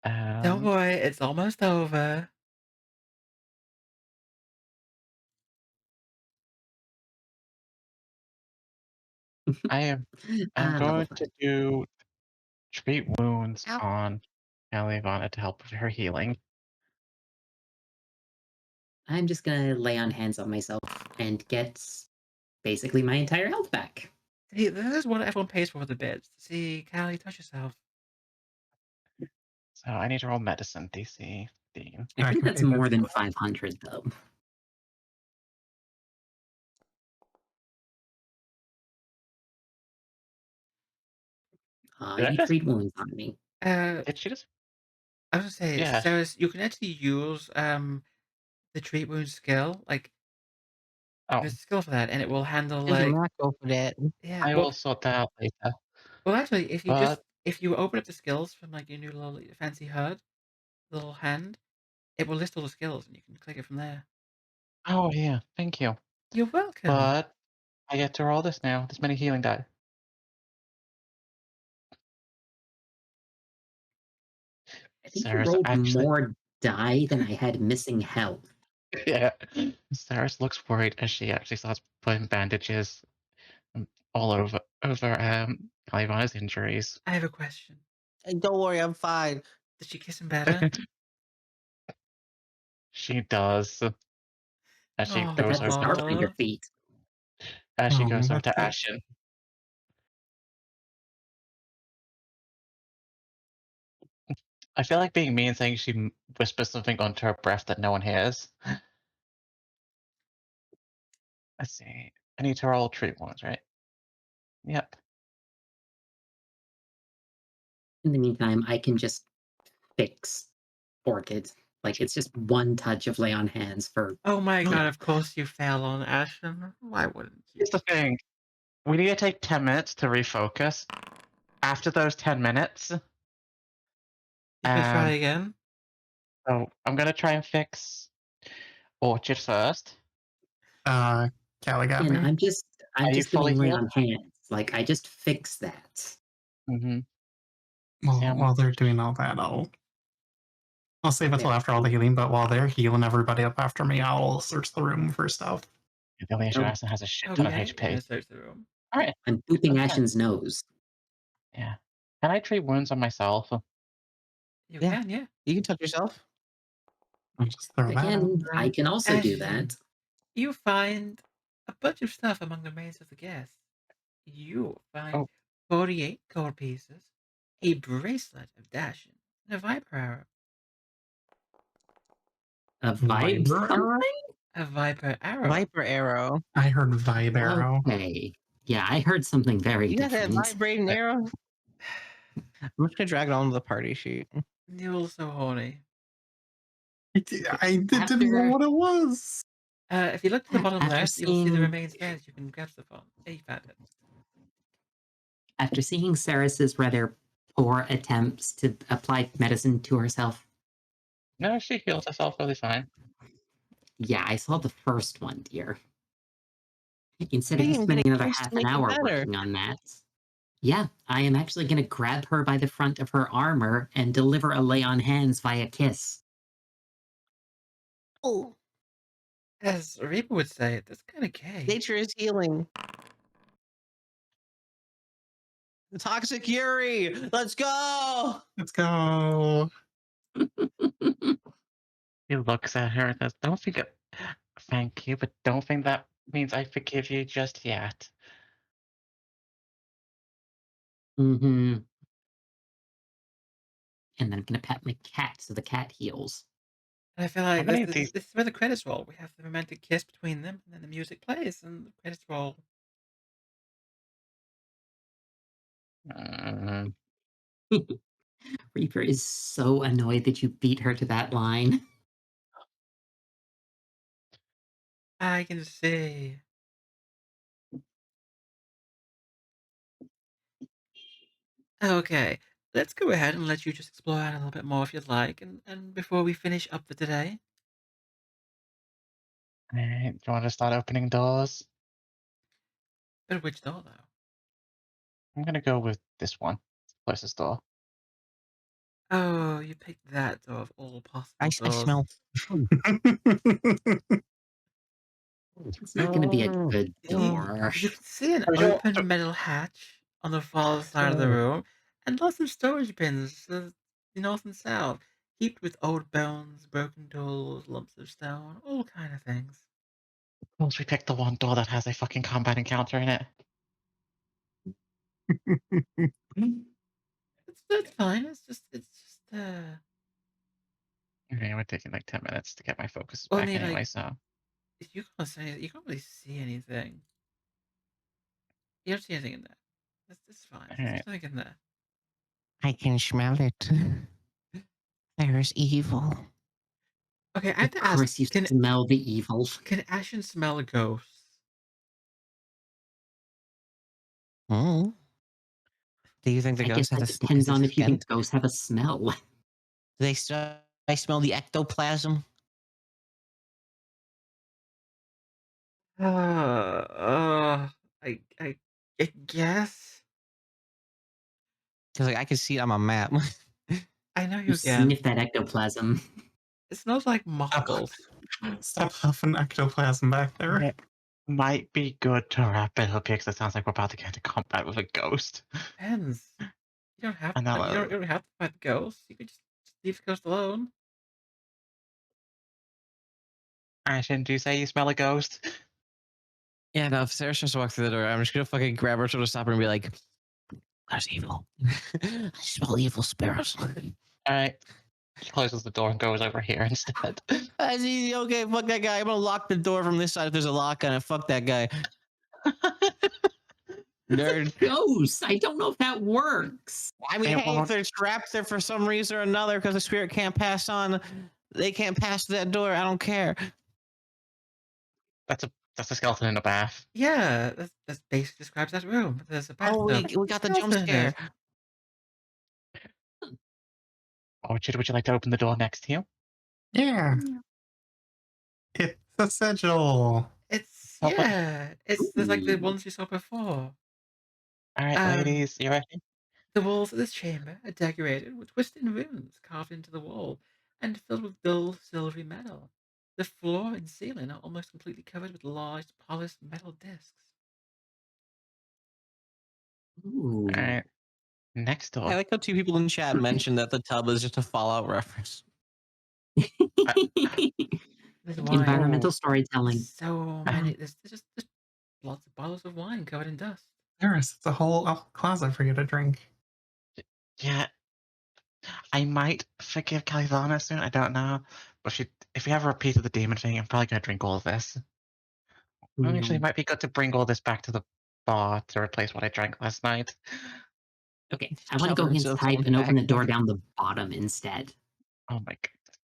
Don't Um, worry, it's almost over. I'm Level going 5. to do treat wounds on Kalivanna to help with her healing. I'm just gonna lay on hands on myself and get basically my entire health back. See, this is what everyone pays for the bits. See, Callie, touch yourself. So I need to roll medicine DC 15. I think that's Okay, more that's- than 500, though. Did I You just? treat wounds on me. Did she just? I was gonna say, Yeah. Sarah's, you can actually use the treat wound skill, like Oh, there's a skill for that, and it will handle There's a like macro for that. yeah. I will sort that out later. Well, actually, But if you open up the skills from like your new little fancy HUD, little hand, it will list all the skills, and you can click it from there. oh yeah, thank you. You're welcome. But I get to roll this now. This many healing die. I think you Sarah's rolled actually. more die than I had missing health. Yeah. Seras looks worried as she actually starts putting bandages all over Kalivanna's injuries. I have a question. Hey, don't worry, I'm fine. Did she kiss him better? She does as she Put goes that over to scarf on your Oh, feet. Oh, that's it. Ashen. I feel like being mean saying she whispers something onto her breath that no one hears. Let's see. I need to roll treat wounds, right? Yep. In the meantime, I can just fix Orchid. Like, it's just one touch of lay on hands for. oh my god, of course you fell on Ashen. Why wouldn't you? Here's the thing. We need to take 10 minutes to refocus. After those 10 minutes, You can try um, again? so I'm gonna try and fix Orchid first. Callie got And me. I'm Are you just fully doing lay healed? on hands. Like, I just fix that. Mm-hmm. Well, while they're doing all that, I'll save until There. after all the healing, but while they're healing everybody up after me, I'll search the room for stuff. The only issue Oh, Ashen has a shit ton of Okay, I'm HP. gonna search the room. Alright. I'm booping Okay. Ashen's nose. Yeah. Can I treat wounds on myself? You Yeah. can, yeah. You can touch yourself. I'll just throw that out Again, I there. can also do Ashen, that. you find a bunch of stuff among the remains of the guests. You find Oh, 48 gold pieces, a bracelet of Dashin, and a viper arrow. A vibe Viber something? arrow? A viper arrow. Viper arrow. I heard vibe arrow. Okay. Yeah, I heard something very You got that different. vibrating arrow? I'm just gonna drag it onto the party sheet. You're so horny. Didn't know After what it was. If you look to the bottom after left, you'll see the seeing remains there. You can grab the phone. Hey, you found it. after seeing Seras' rather poor attempts to apply medicine to herself, no, she heals herself really fine. yeah, I saw the first one, dear. Instead of Hey, you and get a spending another kiss to half an make it hour better. working on that, yeah, I am actually going to grab her by the front of her armor and deliver a lay on hands via kiss. Oh, As Reaper would say, that's kind of gay. nature is healing. The toxic Yuri. Let's go. Let's go. He looks at her and says, don't think it. Thank you, but don't think that means I forgive you just yet. Mm-hmm. And then I'm going to pet my cat so the cat heals. And I feel How like many of these? this is where the credits roll. We have the romantic kiss between them, and then the music plays, and the credits roll. Mm, Reaper is so annoyed that you beat her to that line. I can see. Okay, let's go ahead and let you just explore out a little bit more if you'd like, and before we finish up for today. do you want to start opening doors? But which door, though? I'm gonna go with this one, closest door. Oh, you picked that door of all I possible doors. smell. It's not going to be a good door. You can see an Oh, open metal hatch on the far side of the room, and lots of storage bins to the north and south, heaped with old bones, broken tools, lumps of stone, all kind of things. Of course, we picked the one door that has a fucking combat encounter in it. That's fine. Okay, it would take like 10 minutes to get my focus back Only like anyway, so. you can't really see anything. You don't see anything in there. That's fine. Alright. There's nothing in there. I can smell it. There's evil. Okay, I have Of to ask, course, you smell the evil. can Ashen smell ghosts? Hmm. Do you think the I guess ghosts have that a depends on if you skin? think ghosts have a smell. Do they I smell the ectoplasm? I guess. Because like I can see it on my map. I know You you can. sniff that ectoplasm. It smells like mothballs. Stop huffing ectoplasm back there. It might be good to wrap it up here because it sounds like we're about to get into combat with a ghost. Depends. You don't have And to. You don't have to fight the ghost. You could just leave the ghost alone. Ashen, do you say you smell a ghost? Yeah, no, if Sarah starts to walk through the door, I'm just gonna fucking grab her, sort of stop her, and be like, "There's evil. I smell evil spirits." Alright. She closes the door and goes over here instead. That's easy. Okay, fuck that guy. I'm gonna lock the door from this side if there's a lock on it. Fuck that guy. Nerd. Ghosts. I don't know if that works. I mean, It hey, if won't. they're trapped there for some reason or another because the spirit can't pass on, they can't pass that door. I don't care. That's a skeleton in a bath. Yeah, that basically describes that room. There's a Oh, bathtub. we got the jump skeleton in scare. it. Orchid, would you like to open the door next to you? Yeah. It's a sigil. It's Oh, what? yeah. There's like the Ooh. ones you saw before. Alright, ladies, you ready? The walls of this chamber are decorated with twisted runes carved into the wall and filled with dull silvery metal. The floor and ceiling are almost completely covered with large polished metal discs. Ooh. Alright. Next I door. like how two people in chat mentioned that the tub is just a Fallout reference. There's wine. Environmental Oh. storytelling. So many. There's just lots of bottles of wine covered in dust. Seras, it's a whole closet for you to drink. Yeah. I might forgive Kalivanna soon, I don't know. But if we ever repeat the demon thing, I'm probably gonna drink all of this. Actually, it might be good to bring all this back to the bar to replace what I drank last night. Okay, I want to go Covered in inside silk and open the back. door down the bottom instead. Oh my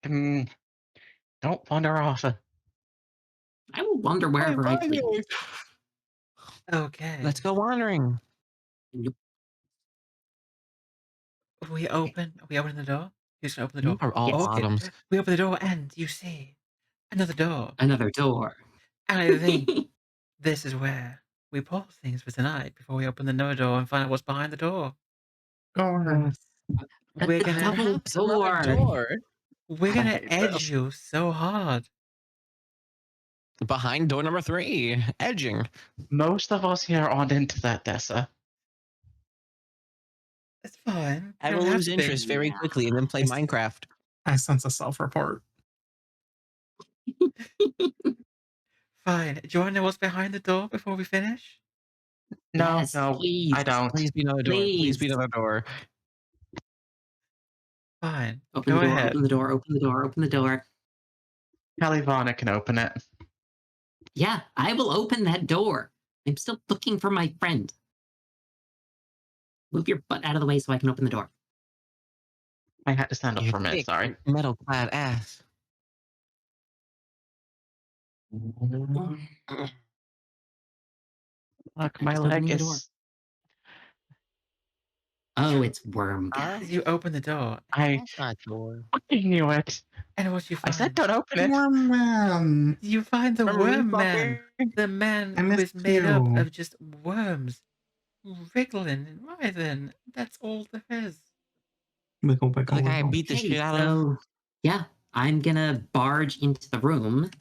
god. Don't wander off. I will wander wherever I please. Okay. Let's go wandering. Yep. We open the door. Who's gonna open the door? Are all Yes. Okay. bottoms. We open the door and you see another door. Another door. And I think this is where we pause things for tonight before we open the no door and find out what's behind the door. Or We're A gonna double It's another door. door. we're I gonna hate edge this. you so hard. Behind door number 3, edging. Most of us here aren't into that, Dessa. It's fine. I You will don't have lose to be. interest very quickly and then play Yes. Minecraft. I sense a self-report. Fine. Do you want to know what's behind the door before we finish? No, Yes, no, please. I don't. Please be another door. Please be Please. another door. Fine. Open Go the door, ahead. open the door, open the door, open the door. Kalivanna can open it. Yeah, I will open that door. I'm still looking for my friend. Move your butt out of the way so I can open the door. I had to stand up You for a minute, thick sorry. metal clad ass. Look, my Just open leg the door. is... Oh, it's worm guy. You open the door, That's not door. I knew it. and what you I find? said don't open it. Worm man. You find the Remember me, worm man. fucker? The man I who is missed made up you. of just worms. Wriggling and writhing. That's all there is. Wiggle, wiggle, The guy wiggle. beat the Okay, shit out of. so yeah, I'm gonna barge into the room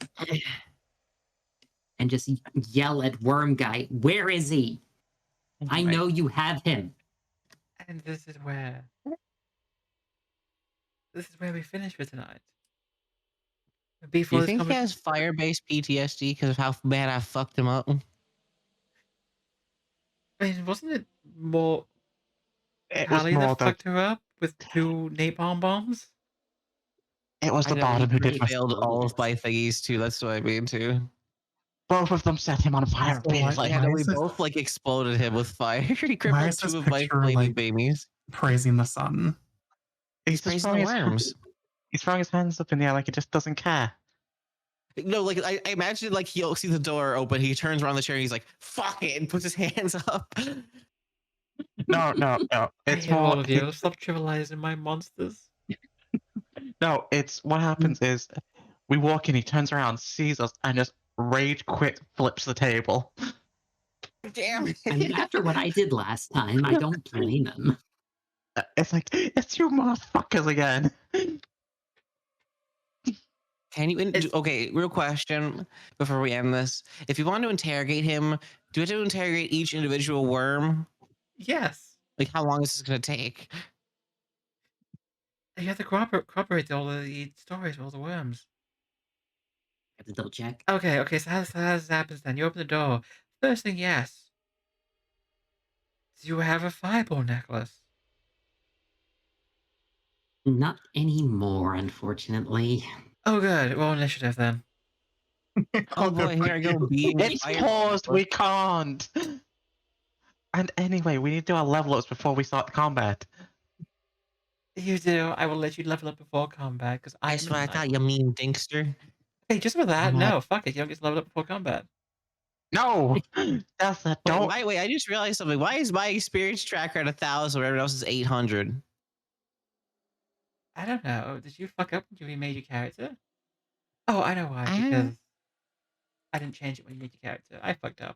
and just yell at worm guy, where is he? I know you have him. And this is where we finish for tonight. Do Before you this think he has fire-based PTSD because of how bad I fucked him up? I mean, wasn't it more It was Callie more that fucked her up with 2 napalm bombs? It was I the know bottom who did my... failed all of my thingies too. That's what I mean too. Both of them set him on fire Also, why- repeatedly. Yeah, no, why we is this- both like exploded him with fire. He Why crippled is this 2 of my picture, flaming like- babies. Praising the sun. He's just Praising throwing the his, worms. he's throwing his hands up in the air like he just doesn't care. No, like I imagine like he'll see the door open, he turns around the chair and he's like, fuck it, and puts his hands up. No, I it's hate all more... of you. Stop trivializing my monsters. No, it's... What happens is we walk in, he turns around, sees us, and just rage quit flips the table. Damn it. I mean, after what I did last time, I don't blame him. It's like, it's you motherfuckers again. Can you? Okay, real question before we end this. If you want to interrogate him, do you have to interrogate each individual worm? Yes. Like, how long is this going to take? You have to corroborate all of the stories with all the worms. Have to double check. Okay, so how this happens then? You open the door. First thing, yes. Do you have a fireball necklace? Not anymore, unfortunately. Oh, good. Well, initiative then. Oh boy, here I go being It's paused. We can't. And anyway, we need to do our level ups before we start the combat. You do. I will let you level up before combat because I That's am a what I knight. thought, you mean dinkster. Hey, just for that, I'm no, fuck it. You don't get to level up before combat. No, that's a Wait, don't. wait, I just realized something. Why is my experience tracker at 1,000 where everyone else is 800? I don't know. Did you fuck up when you remade your character? Oh, I know why. Ah. Because I didn't change it when you made your character. I fucked up.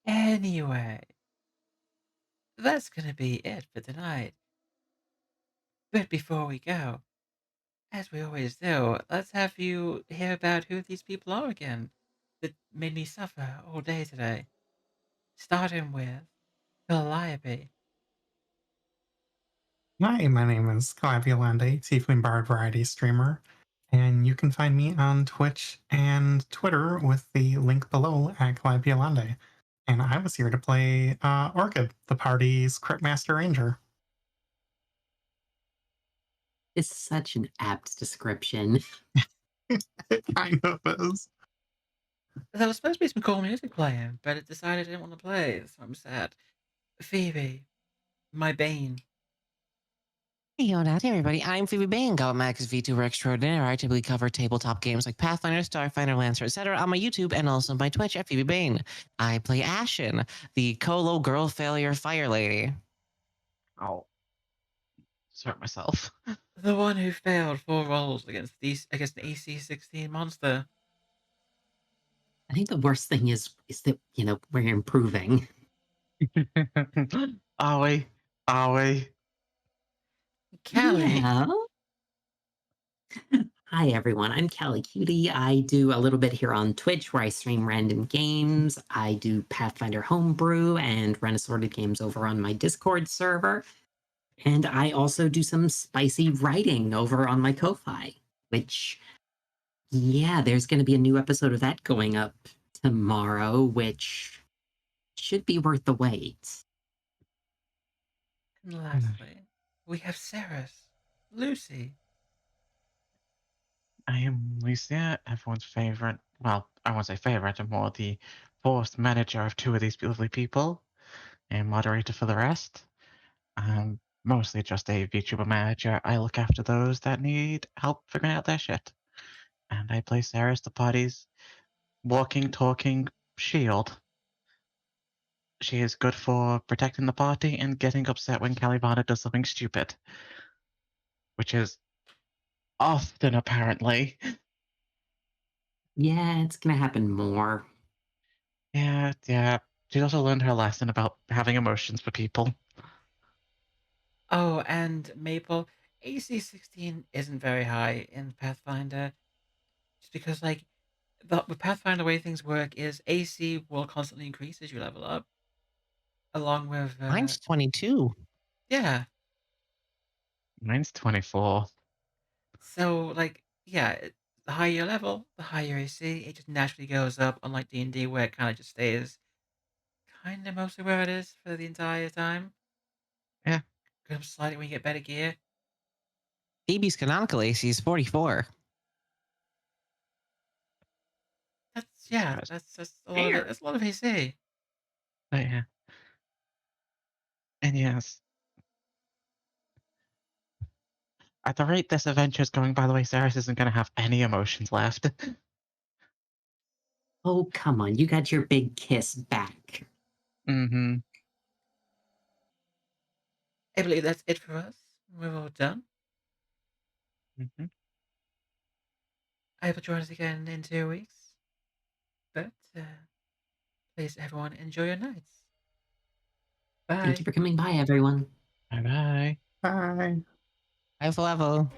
Anyway, that's gonna be it for tonight. But before we go, as we always do, let's have you hear about who these people are again that made me suffer all day today. Starting with Calliope. Hi, my name is CalliopeEolande, Tiefling Bard Variety Streamer, and you can find me on Twitch and Twitter with the link below at CalliopeEolande. And I was here to play Orchid, the party's Cryptmaster Ranger. It's such an apt description. It kind of is. There was supposed to be some cool music playing, but it decided it didn't want to play, so I'm sad. Phoebe, my bane. Hey, everybody. I'm PhoebeBane, Galactic's VTuber extraordinaire. I typically cover tabletop games like Pathfinder, Starfinder, Lancer, etc. on my YouTube and also my Twitch at PhoebeBane. I play Ashen, the Colo Girl Failure Fire Lady. I'll insert myself. The one who failed 4 rolls against an AC 16 monster. I think the worst thing is that, we're improving. Are we? Are we? Callie. Yeah. Hi, everyone. I'm KallyCutie. I do a little bit here on Twitch where I stream random games. I do Pathfinder homebrew and run assorted games over on my Discord server. And I also do some spicy writing over on my Ko-Fi, which, yeah, there's going to be a new episode of that going up tomorrow, which should be worth the wait. And lastly, we have Seras. Lucy. I am Lucia, everyone's favorite. Well, I won't say favorite, I'm more the forced manager of two of these lovely people and moderator for the rest. I'm mostly just a VTuber manager. I look after those that need help figuring out their shit. And I play Seras, the party's walking, talking shield. She is good for protecting the party and getting upset when Kalivanna does something stupid. Which is often, apparently. Yeah, it's going to happen more. Yeah. She's also learned her lesson about having emotions for people. Oh, and Maple. AC 16 isn't very high in Pathfinder. Just because, with Pathfinder, the way things work is AC will constantly increase as you level up. Along with, Mine's 22. yeah. Mine's 24. So, the higher your level, the higher your AC. It just naturally goes up, unlike D&D, where it kind of just stays kind of mostly where it is for the entire time. Yeah. Goes up slightly when you get better gear. Phoebe's canonical AC is 44. That's a lot of it. That's a lot of AC. But yeah. And yes. At the rate this adventure is going, by the way, Seras isn't going to have any emotions left. Oh, come on. You got your big kiss back. Mm-hmm. I believe that's it for us. We're all done. Mm-hmm. I hope you'll join us again in 2 weeks. But, please, everyone, enjoy your nights. Thank Bye. you for coming by, everyone. Bye-bye. Bye. High level.